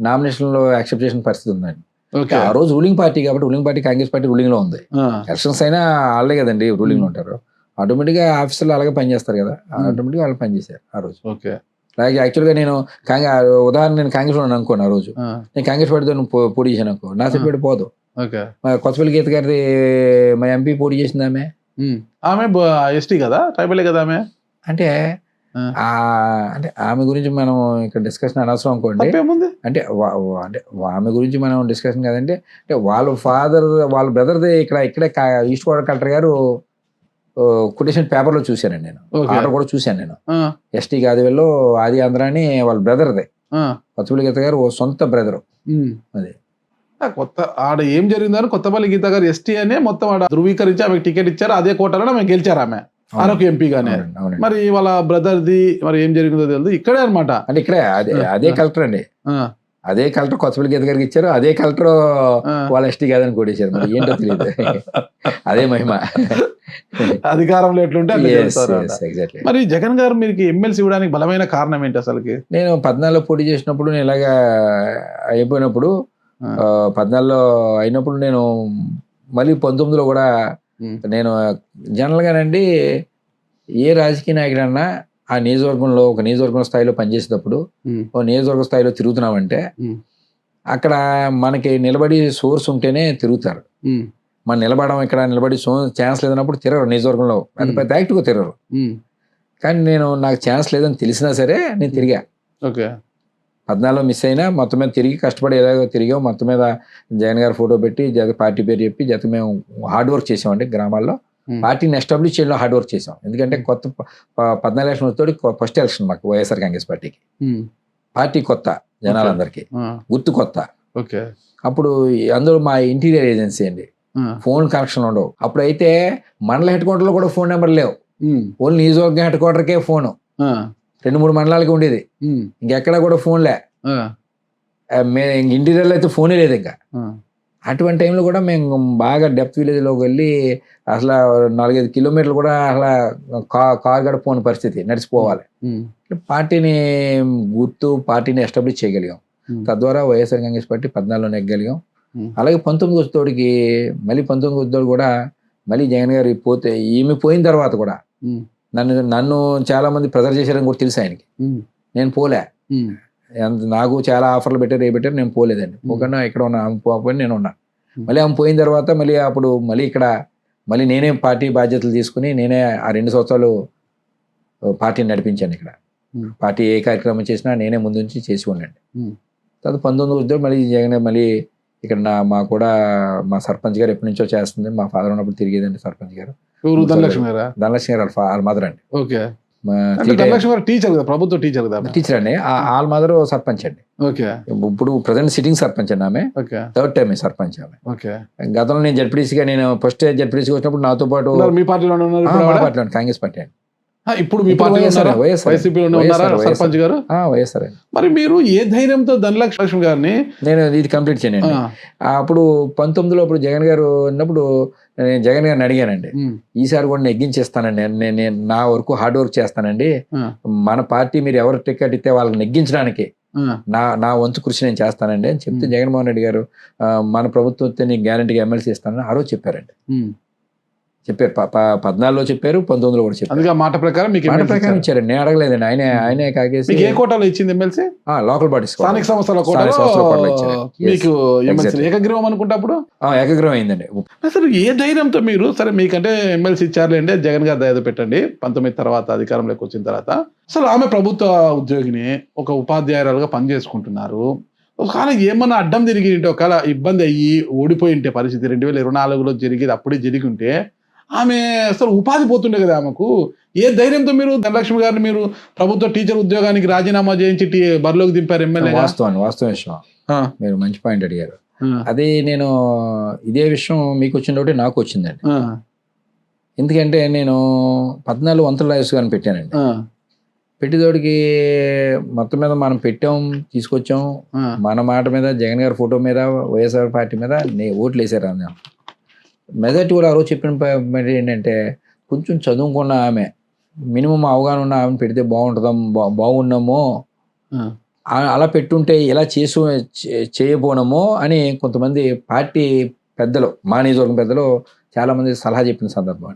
నామినేషన్ లో యాక్సెప్ట్ చేసిన పరిస్థితి ఉందండి. ఓకే. ఆ రోజు రూలింగ్ పార్టీ కాబట్టి, ruling party Congress party ruling లో ఉంది. ఆ, ఎలక్షన్స్ అయినా వాళ్ళే కదండి రూలింగ్ లో ఉంటారు. ఆటోమేటిక్ గా ఆఫీసర్లు అలాగే పనిచేస్తారు కదా, ఆటోమేటిక్ గా వాళ్ళు పనిచేశారు ఆ రోజు. ఓకే. అలాగే యాక్చువల్గా నేను ఉదాహరణ నేను కాంగ్రెస్ లో అనుకోను. ఆ రోజు ఆ, నేను కాంగ్రెస్ పార్టీతో పోటీ చేశాను అనుకో, నా సర్టిఫికేట్ పోదు. ఓకే. కొత్తపల్లి గీత గారిది మా ఎంపీ పోటీ చేసింది ఆమె. ఉమ్. ఆమె ఎస్టీ కదా, ట్రైబలే కదా ఆమె. అంటే ఆ. అంటే ఆమె గురించి మనం ఇక్కడ డిస్కషన్ అనవసరం అనుకోండి. తప్పేముంది? అంటే ఆమె గురించి మనం డిస్కషన్ కదంటే, అంటే వాళ్ళ బ్రదర్ది ఇక్కడే ఈస్ట్ గోదావరి కలెక్టర్ గారు కొటేషన్ పేపర్లో చూశానండి నేను. ఓకే. ఆర్డర్ కూడా చూశాను నేను. ఆ, ఎస్టీ గాదివెల్లో ఆది ఆంధ్ర అని వాళ్ళ బ్రదర్దే, ఆ, కొత్తపల్లి గీత గారు సొంత బ్రదరు. ఉమ్. అది కొత్త ఆడ ఏం జరిగిందని కొత్తపల్లి గీత గారు ఎస్టీ అనే మొత్తం ఆడ ధృవీకరించి ఆమెకు టికెట్ ఇచ్చారు. అదే కోటాలో ఆమె గెలిచారు. ఆమె అరకు ఎంపీగానే. అవునండి. మరి వాళ్ళ బ్రదర్ది మరి ఏం జరిగిందో తెలియదు, ఇక్కడే అనమాట. అంటే ఇక్కడే అదే కలెక్టర్ అండి, అదే కలెక్టర్ కొత్తపల్లి గీత గారికి ఇచ్చారు, అదే కలెక్టర్ వాళ్ళ ఎస్టీ కాదని కొట్టేశారు. మరి ఏంటో తెలియదు, అదే మహిమ. అధికారంలో ఎట్లుంటే అట్లా చేస్తారు. ఎగ్జాక్ట్లీ. మరి జగన్ గారు మీకు ఎమ్మెల్సీ ఇవ్వడానికి బలమైన కారణం ఏంటి అసలుకి? నేను 14లో పోటీ చేసినప్పుడు, నేను ఇలాగా అయిపోయినప్పుడు 14లో అయినప్పుడు నేను మళ్ళీ 19లో కూడా నేను జనరల్గానండి ఏ రాజకీయ నాయకుడన్నా ఆ నియోజకవర్గంలో ఒక నియోజకవర్గం స్థాయిలో పనిచేసేటప్పుడు ఒక నియోజకవర్గ స్థాయిలో తిరుగుతున్నామంటే అక్కడ మనకి నిలబడి సోర్స్ ఉంటేనే తిరుగుతారు. మనం నిలబడడం ఇక్కడ నిలబడి ఛాన్స్ లేదన్నప్పుడు తిరగరు నియోజకవర్గంలో, పెద్ద పెద్ద యాక్టివ్గా తిరగరు. కానీ నాకు ఛాన్స్ లేదని తెలిసినా సరే నేను తిరిగా. ఓకే. 14లో మిస్ అయినా మొత్తం మీద తిరిగి కష్టపడి ఎలాగో తిరిగాం. మొత్తం మీద జగన్ గారు ఫోటో పెట్టి పార్టీ పేరు చెప్పి మేము హార్డ్ వర్క్ చేసామండి. గ్రామాల్లో పార్టీని ఎస్టాబ్లిష్ చేయడంలో హార్డ్ వర్క్ చేసాం. ఎందుకంటే కొత్త 14 ఎలక్షన్ తోటి ఫస్ట్ ఎలక్షన్ మాకు వైఎస్ఆర్ కాంగ్రెస్ పార్టీకి. పార్టీ కొత్త, జనాలందరికీ గుర్తు కొత్త. ఓకే. అప్పుడు అందులో మా ఇంటీరియర్ ఏజెన్సీ అండి, ఫోన్ కనెక్షన్ ఉండవు. అప్పుడైతే మండల హెడ్ క్వార్టర్లో కూడా ఫోన్ నెంబర్ లేవు, ఓన్లీ నియోజకవర్గం హెడ్ క్వార్టర్కే ఫోను. 2-3 మండలాలకి ఉండేది, ఇంకెక్కడ కూడా ఫోన్లే. ఇంటీరియర్లో అయితే ఫోనే లేదు ఇంకా. అటువంటి టైంలో కూడా మేము బాగా డెప్త్ విలేజ్లోకి వెళ్ళి అసలు 4-5 కిలోమీటర్లు కూడా అసలు కార్ గడపని పరిస్థితి, నడిచిపోవాలి. పార్టీని పార్టీని ఎస్టాబ్లిష్ చేయగలిగాం. తద్వారా వైఎస్ఆర్ కాంగ్రెస్ పార్టీ 14లో నెగ్గలిగాం. అలాగే 19 వచ్చేటోడికి మళ్ళీ 19 వచ్చేటోడు కూడా మళ్ళీ జగన్ గారు ఈమె పోయిన తర్వాత కూడా నన్ను చాలా మంది ప్రెజర్ చేశారని కూడా తెలుసు ఆయనకి. నేను పోలే, నాకు చాలా ఆఫర్లు పెట్టారు, నేను పోలేదండి. పోకుండా ఇక్కడ ఉన్నా, ఆమె పోకపోయినా నేను ఉన్నా. మళ్ళీ ఆమె పోయిన తర్వాత మళ్ళీ ఇక్కడ నేనే పార్టీ బాధ్యతలు తీసుకుని నేనే ఆ 2 సంవత్సరాలు పార్టీని నడిపించాను. ఇక్కడ పార్టీ ఏ కార్యక్రమం చేసినా నేనే ముందు నుంచి చేసి ఉండండి. తర్వాత 19 వచ్చేటప్పుడు మళ్ళీ జగన్ మళ్ళీ ఇక్కడ మా సర్పంచ్ గారు ఎప్పటి నుంచో చేస్తుంది. మా ఫాదర్ ఉన్నప్పుడు తిరిగేదండి సర్పంచ్ గారు. ధనలక్ష్మి గారు వాళ్ళ మదర్ అండి. టీచర్ అండి. వాళ్ళ మదర్ సర్పంచ్ అండి. ఇప్పుడు ప్రజెంట్ సిట్టింగ్ సర్పంచ్ అండి ఆమె. 3rd టైం సర్పంచ్ ఆమె. గతంలో నేను జడ్పీటీసీగా ఫస్ట్ జడ్పీటీసీ వచ్చినప్పుడు నాతో పాటు మీ పార్టీలో కాంగ్రెస్ పార్టీ అండి. ఇప్పుడు మీ పార్టీ సర్పంచ్ గారు వైఎస్ఆర్. మరి మీరు ఏ ధైర్యంతో ధనలక్ష్మి గారిని నేను ఇది కంప్లీట్ చేయనండి. అప్పుడు 19లో ఇప్పుడు జగన్ గారు ఉన్నప్పుడు నేను జగన్ గారిని అడిగానండి, ఈసారి కూడా నెగ్గించేస్తానండి, నేను నా వరకు హార్డ్ వర్క్ చేస్తానండి, మన పార్టీ మీరు ఎవరు టికెట్ ఇస్తే వాళ్ళకి నెగ్గించడానికి నా వంతు కృషి నేను చేస్తానండి అని చెప్తే జగన్మోహన్ రెడ్డి గారు మన ప్రభుత్వం వస్తే నీకు గ్యారంటీగా ఎమ్మెల్సీ ఇస్తానని ఆ రోజు చెప్పారండి. చెప్పారు. 14లో చెప్పారు, 19లో కూడా చెప్పారు. మాట ప్రకారం ఇచ్చారు. నేను అడగలేదండి, ఆయనే కాకేసి. ఏ కోటాలో ఇచ్చింది ఎమ్మెల్సీ? లోకల్ బాడీస్, స్థానిక సంస్థల మీకు ఏకగ్రీవం అనుకుంటా. అప్పుడు ఏకగ్రీవం అయిందండి. అసలు ఏ ధైర్యంతో మీరు, సరే మీకంటే ఎమ్మెల్సీ ఇచ్చారులేండి, జగన్ గారు దయ పెట్టండి, 19 తర్వాత అధికారంలోకి వచ్చిన తర్వాత అసలు ఆమె ప్రభుత్వ ఉద్యోగిని, ఒక ఉపాధ్యాయురాలుగా పనిచేసుకుంటున్నారు. ఒకవేళ ఏమన్నా అడ్డం తిరిగి ఉంటే, ఒకవేళ ఇబ్బంది అయ్యి ఓడిపోయి ఉంటే పరిస్థితి 2024లో జరిగేది అప్పుడే జరిగి ఉంటే ఆమె అసలు ఉపాధి పోతుండే కదా ఆమెకు. ఏ ధైర్యంతో మీరు ధనలక్ష్మి గారిని మీరు ప్రభుత్వ టీచర్ ఉద్యోగానికి రాజీనామా చేయించి బరిలోకి దింపారు ఎమ్మెల్యే? వాస్తవం విషయం మీరు మంచి పాయింట్ అడిగారు. అది నేను ఇదే విషయం మీకు వచ్చిన ఒకటి నాకు వచ్చిందండి. ఎందుకంటే నేను 14 వంతుల రాజేష్ గారిని పెట్టానండి. పెట్టేతోడికి మొత్తం మీద మనం పెట్టాం, తీసుకొచ్చాం, మన మాట మీద, జగన్ గారి ఫోటో మీద, వైఎస్ఆర్ పార్టీ మీద ఓట్లు వేసారు. అన్న మెజార్టీ కూడా ఆ రోజు చెప్పిన ఏంటంటే, కొంచెం చదువుకున్న ఆమె, మినిమం అవగాహన ఉన్న ఆమెను పెడితే బాగున్నామో, అలా పెట్టుంటే ఇలా చేయబోనమో అని కొంతమంది పార్టీ పెద్దలు, మా నియోజకవర్గం పెద్దలు చాలా మంది సలహా చెప్పిన సందర్భం.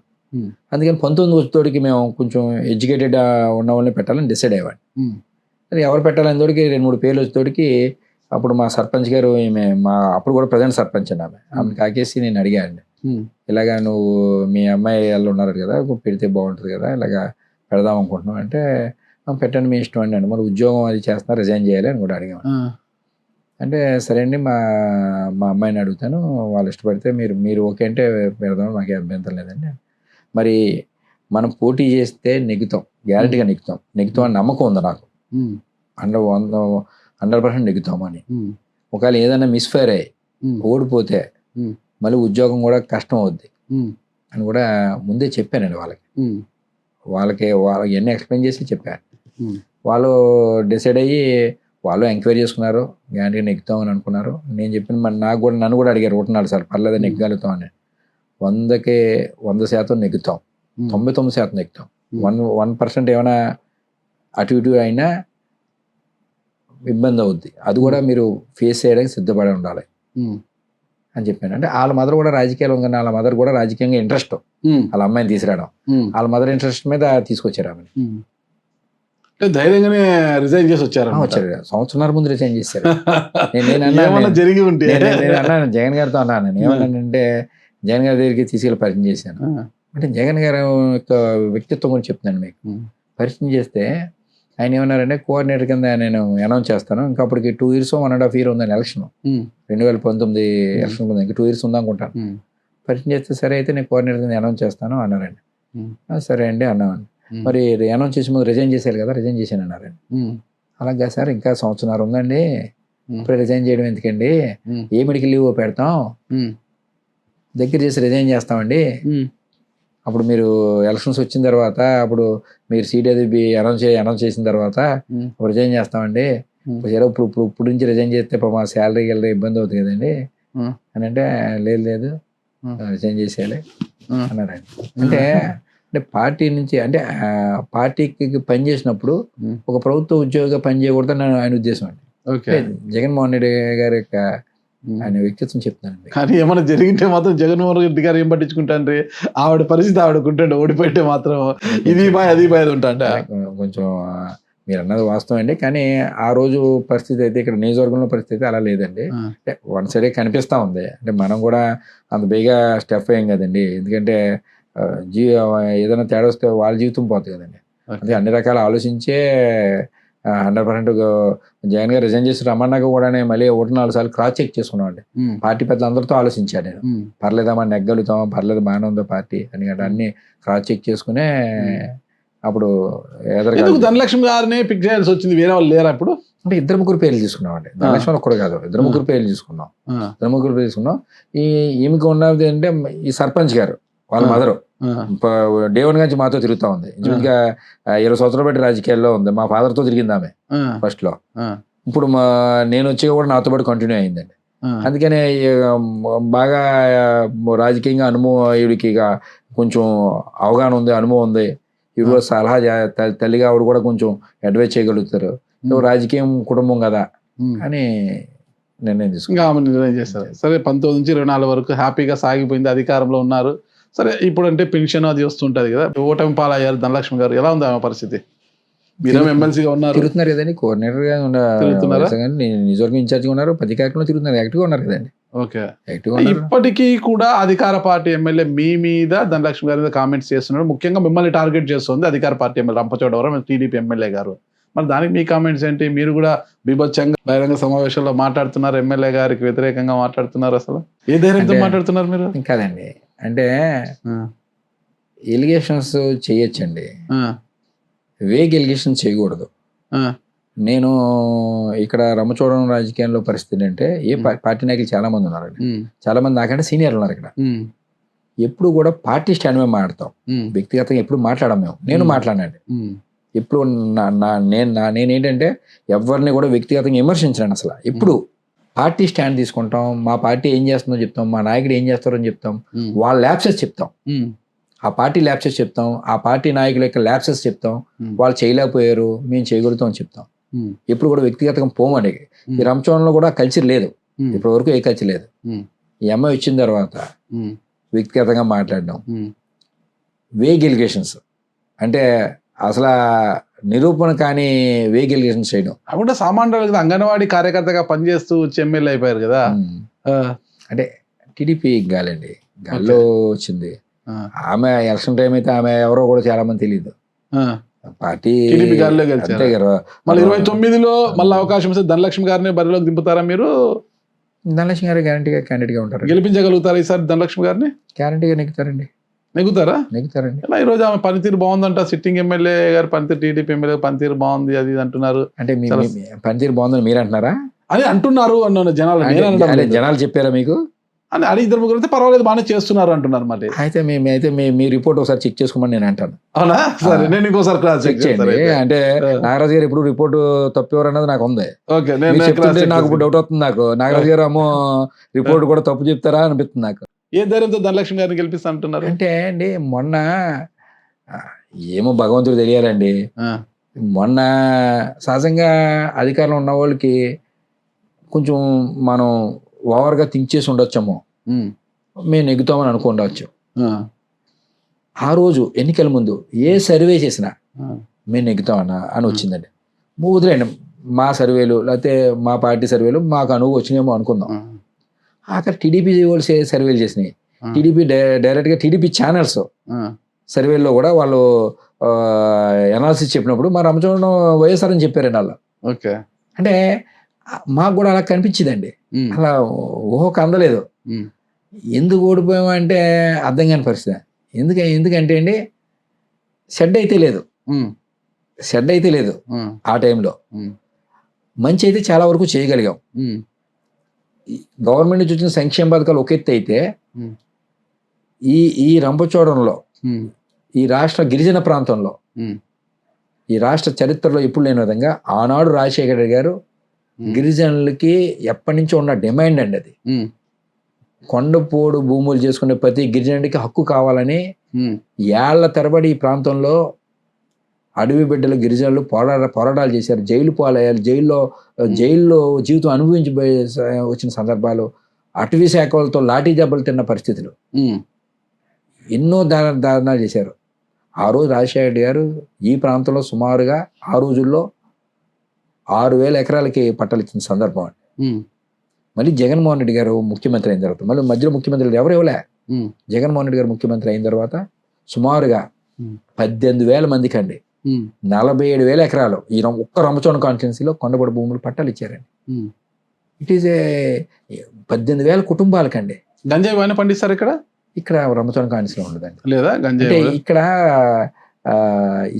అందుకని 19 వచ్చేతోడికి మేము కొంచెం ఎడ్యుకేటెడ్ ఉన్న వాళ్ళని పెట్టాలని డిసైడ్ అయ్యేవాడిని. అది ఎవరు పెట్టాలని తోడికి 2-3 పేర్లు వచ్చేతోడికి అప్పుడు మా సర్పంచ్ గారు, అప్పుడు కూడా ప్రజెంట్ సర్పంచ్ అండి ఆమె కాకేసి నేను అడిగాను, ఇలాగా నువ్వు మీ అమ్మాయి వాళ్ళు ఉన్నారు కదా, పెడితే బాగుంటుంది కదా, ఇలాగా పెడదాం అనుకుంటున్నాం అంటే, పెట్టండి మీ ఇష్టం అండి. మరి ఉద్యోగం అది చేస్తున్నా, రిజైన్ చేయాలి అని కూడా అడిగాను. అంటే సరే అండి, మా అమ్మాయిని అడుగుతాను, వాళ్ళు ఇష్టపడితే మీరు ఓకే అంటే పెడదాం, మాకు అభ్యంతరం లేదండి. మరి మనం పోటీ చేస్తే నెగ్గుతాం, గ్యారంటీగా నెగ్గుతాం అని నమ్మకం ఉంది నాకు. 100% నెగ్గుతామని. ఒకవేళ ఏదైనా మిస్ఫైర్ అయ్యి ఓడిపోతే మళ్ళీ ఉద్యోగం కూడా కష్టం అవుద్ది అని కూడా ముందే చెప్పానండి వాళ్ళకి. వాళ్ళకి ఎన్ని ఎక్స్ప్లెయిన్ చేసి చెప్పాను. ఉమ్. వాళ్ళు డిసైడ్ అయ్యి వాళ్ళు ఎంక్వైరీ చేసుకున్నారు, గ్యారంటీగా నెగ్గుతాం అని అనుకున్నారు. నేను చెప్పిన నన్ను కూడా అడిగారు 1 సార్ పర్లేదు నెగ్గలుగుతాం అని. 100% నెగ్గుతాం, 99% నెగ్గుతాం. 1% ఏమైనా అటు ఇటు అయినా ఇబ్బంది అవుద్ది, అది కూడా మీరు ఫేస్ చేయడానికి సిద్ధపడి ఉండాలి అని చెప్పాను. అంటే వాళ్ళ మదర్ కూడా రాజకీయాలు ఉంది, వాళ్ళ మదర్ కూడా రాజకీయంగా ఇంట్రెస్ట్, వాళ్ళ అమ్మాయిని తీసుకురావడం, వాళ్ళ మదర్ ఇంట్రెస్ట్ మీద తీసుకొచ్చారు ఆమె. ధైర్యంగానే రిజైన్ చేసి వచ్చారు. సంవత్సరాల ముందు రిజైన్ చేశారు. జరిగి ఉంటే నేను అన్నాను జగన్ గారితో, అన్నాను నేను ఏమన్నానంటే జగన్ గారి దగ్గరికి తీసుకెళ్ళి పరిచయం చేశాను. అంటే జగన్ గారి యొక్క వ్యక్తిత్వం గురించి చెప్తున్నాను మీకు. పరిచయం చేస్తే ఆయన ఏమన్నారంటే కోఆర్డినేటర్ కింద నేను అనౌన్స్ చేస్తాను, ఇంకా అప్పటికి 2 years 1.5 years ఉందని ఎలక్షన్, 2019 ఎలక్షన్ ఉంది, ఇంకా 2 years ఉందనుకుంటాను. పరిచయం చేస్తే సరే అయితే నేను కోఆర్డినేటర్ కింద అనౌన్స్ చేస్తాను అన్నారండి. సరే అండి అన్నామండి. మరి అనౌన్స్ చేసే ముందు రిజైన్ చేశారు కదా, రిజైన్ చేశాను అన్నారండి. అలాగా సార్ ఇంకా 1 సంవత్సరం ఉందండి, ఇప్పుడు రిజైన్ చేయడం ఎందుకండి, ఏ మెడికల్ లీవ్ పెడతాం, దగ్గర చేసి రిజైన్ చేస్తామండి, అప్పుడు మీరు ఎలక్షన్స్ వచ్చిన తర్వాత అప్పుడు మీరు సీట్ అది అనౌన్స్ చేసిన తర్వాత రిజైన్ చేస్తామండి, ఇప్పుడు నుంచి రిజైన్ చేస్తే మా శాలరీ వెళ్ళి ఇబ్బంది అవుతుంది కదండి అని అంటే, లేదు రిజైన్ చేసేయాలి అన్నారండి. అంటే పార్టీ నుంచి, అంటే పార్టీకి పనిచేసినప్పుడు ఒక ప్రభుత్వ ఉద్యోగిగా పనిచేయకూడదని ఆయన ఉద్దేశం అండి. జగన్మోహన్ రెడ్డి గారి యొక్క ఆయన వ్యక్తిత్వం చెప్తానండి. కానీ ఏమైనా జరిగింటే మాత్రం జగన్మోహన్ రెడ్డి గారు ఏం పట్టించుకుంటాండ్రి, ఆవిడ పరిస్థితి ఆవిడకుంటాడు, ఓడిపోయితే మాత్రం ఇది బాయ్ అది బాయ్ ఉంటాడ. కొంచెం మీరు అన్నది వాస్తవం అండి, కానీ ఆ రోజు పరిస్థితి అయితే ఇక్కడ నియోజకవర్గంలో పరిస్థితి అలా లేదండి. అంటే 1 side కనిపిస్తూ ఉంది. అంటే మనం కూడా అంత బేగా స్టెప్ అయ్యాం కదండి, ఎందుకంటే ఏదైనా తేడా వస్తే వాళ్ళ జీవితం పోతుంది కదండి. అంటే అన్ని రకాల ఆలోచించే 100% జగన్ గారు రిజైన్ చేసి రమ్మన్నాక కూడా మళ్ళీ 4 సార్లు క్రాస్ చెక్ చేసుకున్నామండి. పార్టీ పెద్దలందరితో ఆలోచించాను నేను, పర్లేదమ్మా నెగ్గలుగుతామా, పర్లేదు బాగానే ఉందో పార్టీ అని అన్ని క్రాస్ చెక్ చేసుకునే అప్పుడు ధనలక్ష్మి గారిని పిక్ చేయాల్సి వచ్చింది, వేరే వాళ్ళు లేరా అప్పుడు? అంటే 2-3 పేర్లు తీసుకున్నామండి, ధనలక్ష్మి ఒక్కడు కాదు, 2-3 పేర్లు తీసుకున్నాం. 2-3 పేర్లు తీసుకున్నాం. ఈమెకి ఉన్నది అంటే ఈ సర్పంచ్ గారు వాళ్ళ మదరు డే 1 నుంచి మాతో తిరుగుతా ఉంది. ఇంకా 20 సంవత్సరాలు బట్టి రాజకీయాల్లో ఉంది. మా ఫాదర్ తో తిరిగింది ఆమె ఫస్ట్ లో, ఇప్పుడు నేను వచ్చి కూడా నాతో పాటు కంటిన్యూ అయిందండి. అందుకనే బాగా రాజకీయంగా ఈవిడికి కొంచెం అవగాహన ఉంది, అనుభవం ఉంది. ఈవిడ సలహా తల్లిగా ఆవిడ కూడా కొంచెం అడ్వైజ్ చేయగలుగుతారు. రాజకీయం కుటుంబం కదా అని నిర్ణయం చేస్తారు. సరే 19 నుంచి 24 వరకు హ్యాపీగా సాగిపోయింది, అధికారంలో ఉన్నారు. సరే ఇప్పుడు అంటే పెన్షన్ అది వస్తుంటది కదా, ఓటమి పాలయ్యారు ధనలక్ష్మి గారు, ఎలా ఉంది ఆమె పరిస్థితి? మీరేమో ఎమ్మెల్సీగా ఉన్నారు, తిరుగుతున్నారు కదండి, కోఆర్డినేటర్ గా నియోజకవర్గం ఇన్ఛార్జ్ గా ఉన్నారు, ప్రతి కార్యక్రమంలో తిరుగుతున్నారు, యాక్టివ్గా ఉన్నారు కదండి. ఓకే, ఇప్పటికీ కూడా అధికార పార్టీ ఎమ్మెల్యే మీ మీద ధనలక్ష్మి గారి మీద కామెంట్స్ చేస్తున్నారు, ముఖ్యంగా మిమ్మల్ని టార్గెట్ చేస్తుంది అధికార party MLA Rampachodavaram TDP MLA గారు. మరి దానికి మీ కామెంట్స్ ఏంటి? మీరు కూడా బీభత్సంగా బహిరంగ సమావేశంలో మాట్లాడుతున్నారు, ఎమ్మెల్యే గారికి వ్యతిరేకంగా మాట్లాడుతున్నారు, అసలు ఏ ధైర్యంతో మాట్లాడుతున్నారు మీరు? కాదండి, అంటే ఎలిగేషన్స్ చేయొచ్చండి, వేగ్ ఎలిగేషన్ చేయకూడదు. నేను ఇక్కడ రంపచోడవరం రాజకీయాల్లో పరిస్థితి అంటే పార్టీ నాయకులు చాలా మంది ఉన్నారండి, చాలా మంది నాకంటే సీనియర్లు ఉన్నారు ఇక్కడ. ఎప్పుడు కూడా పార్టీ స్టాండ్ మీద మాట్లాడతాం, వ్యక్తిగతంగా ఎప్పుడు మాట్లాడాం మేము. నేను మాట్లాడినండి ఎప్పుడు నేనేంటంటే ఎవరిని కూడా వ్యక్తిగతంగా విమర్శించండి అసలు. ఎప్పుడు పార్టీ స్టాండ్ తీసుకుంటాం, మా పార్టీ ఏం చేస్తుందో చెప్తాం, మా నాయకుడు ఏం చేస్తారో అని చెప్తాం, వాళ్ళ ల్యాప్సెస్ చెప్తాం, ఆ పార్టీ ల్యాప్సెస్ చెప్తాం, ఆ పార్టీ నాయకుల యొక్క ల్యాప్సెస్ చెప్తాం, వాళ్ళు చేయలేకపోయారు మేము చేయగలుగుతాం అని చెప్తాం. ఎప్పుడు కూడా వ్యక్తిగతంగా పోమండి. ఈ రంపచోడవరంలో కూడా కల్చర్ లేదు, ఇప్పటి వరకు ఏ కల్చర్ లేదు. ఈ అమ్మాయి వచ్చిన తర్వాత వ్యక్తిగతంగా మాట్లాడడం, వేగ్ ఎలిగేషన్స్ అంటే అసలు నిరూపణ కానీ వేగ్ ఎలిగేషన్స్ చేయడం. అప్పుడు సామాన్యులు అంగన్వాడీ కార్యకర్తగా పనిచేస్తూ ఎమ్మెల్యే అయిపోయారు కదా. అంటే టీడీపీ గాలండి, గాల్లో వచ్చింది ఆమె. ఎలక్షన్ టైం అయితే ఆమె ఎవరో కూడా చాలా మంది తెలియదు, పార్టీ గాల్లో గెలిచారు. మళ్ళీ 29లో మళ్ళీ అవకాశం వస్తే ధనలక్ష్మి గారిని బరిలోకి దింపుతారా మీరు? ధనలక్ష్మి గారు గ్యారంటీగా క్యాండిడేట్ గా ఉంటారు. గెలిపించగలుగుతారా ఈసారి ధనలక్ష్మి గారిని? గ్యారంటీగా నెగ్గుతారండి. నెగ్గుతారండి. ఈ రోజు ఆమె పనితీరు బాగుందంట, సిట్టింగ్ ఎమ్మెల్యే గారు పనితీరు, టీడీపీ ఎమ్మెల్యే పనితీరు బాగుంది అది అంటున్నారు. అంటే పనితీరు బాగుందని మీరు అంటున్నారా? అది అంటున్నారు అన్నాను జనాలు. జనాలు చెప్పారా మీకు? అని అడిగి ఇద్దరు ముగ్గురు అయితే పర్వాలేదు బాగానే చేస్తున్నారు అంటున్నారు. మరి అయితే మీ రిపోర్ట్ ఒకసారి చెక్ చేసుకోమని నేను అంటాను. అవునా? సరే, నేను ఇంకోసారి క్రాస్ చెక్ చేయండి. అంటే నాగరాజు గారు ఇప్పుడు రిపోర్ట్ తప్పెవరు అన్నది నాకు ఉంది. ఓకే, నాకు ఇప్పుడు డౌట్ అవుతుంది. నాకు నాగరాజు గారు అమ్మో రిపోర్ట్ కూడా తప్పు చెప్తారా అనిపిస్తుంది నాకు. ఏ ధైర్యంతో ధనలక్ష్మి గారిని గెలిపిస్తా అంటున్నారు అంటే అండి, మొన్న ఏమో భగవంతుడు తెలియాలండి. మొన్న సహజంగా అధికారంలో ఉన్న వాళ్ళకి కొంచెం మనం ఓవర్గా థింక్ చేసి ఉండొచ్చాము, మేము నెగ్గుతామని అనుకుండవచ్చు. ఆ రోజు ఎన్నికల ముందు ఏ సర్వే చేసినా మేము నెగ్గుతామన్నా అని వచ్చిందండి. వదిలేండి, మా సర్వేలు లేకపోతే మా పార్టీ సర్వేలు మాకు అనువు వచ్చినాయేమో అనుకుందాం. అక్కడ టీడీపీ వాళ్ళు సర్వేలు చేసినాయి. టీడీపీ డైరెక్ట్గా టీడీపీ ఛానల్స్ సర్వేల్లో కూడా వాళ్ళు అనాలిసిస్ చెప్పినప్పుడు మా రామచంద్రం వైఎస్ఆర్ అని చెప్పారండి వాళ్ళు. ఓకే, అంటే మాకు కూడా అలా కనిపించిందండి. అలా ఊహకు అందలేదు. ఎందుకు ఓడిపోయామంటే అర్థం కాని పరిస్థితి. ఎందుకంటే అండి, షెడ్ అయితే లేదు ఆ టైంలో. మంచి అయితే చాలా వరకు చేయగలిగాం. గవర్నమెంట్ నుంచి వచ్చిన సంక్షేమ పథకాలు ఒక ఎత్తు అయితే, ఈ రంపచోడవరంలో, ఈ రాష్ట్ర గిరిజన ప్రాంతంలో, ఈ రాష్ట్ర చరిత్రలో ఎప్పుడు లేని విధంగా ఆనాడు రాజశేఖర రెడ్డి గారు గిరిజనులకి ఎప్పటి నుంచో ఉన్న డిమాండ్ అండి అది. కొండపోడు భూములు చేసుకునే ప్రతి గిరిజనుడికి హక్కు కావాలని ఏళ్ల తరబడి ఈ ప్రాంతంలో అడవి బిడ్డలు గిరిజనులు పోరాటాలు చేశారు. జైలు పాలయ్యారు. జైల్లో జీవితం అనుభవించి వచ్చిన సందర్భాలు, అటవీ శాఖలతో లాఠీ దెబ్బలు తిన్న పరిస్థితులు, ఎన్నో దారుణాలు చేశారు. ఆ రోజు రాజశేఖర రెడ్డి గారు ఈ ప్రాంతంలో సుమారుగా ఆ రోజుల్లో 6,000 ఎకరాలకి పట్టాలు ఇచ్చిన సందర్భం అండి. మళ్ళీ జగన్మోహన్ రెడ్డి గారు ముఖ్యమంత్రి అయిన తర్వాత, మళ్ళీ మధ్యలో ముఖ్యమంత్రులు ఎవరు ఇవ్వలే. జగన్మోహన్ రెడ్డి గారు ముఖ్యమంత్రి అయిన తర్వాత సుమారుగా 18,000 మందికి అండి 47,000 ఎకరాలు ఈ ఒక్క రంపచోడవరం కాన్స్టిట్యున్సీలో కొండపొడి భూములు పట్టాలు ఇచ్చారండి. It is 18,000 కుటుంబాలకండి. గంజాయి బాగానే పండిస్తారు ఇక్కడ రంపచోడవరం కాన్స్టిట్యున్సీలో ఉండదండి. లేదా గంజాయి? అంటే ఇక్కడ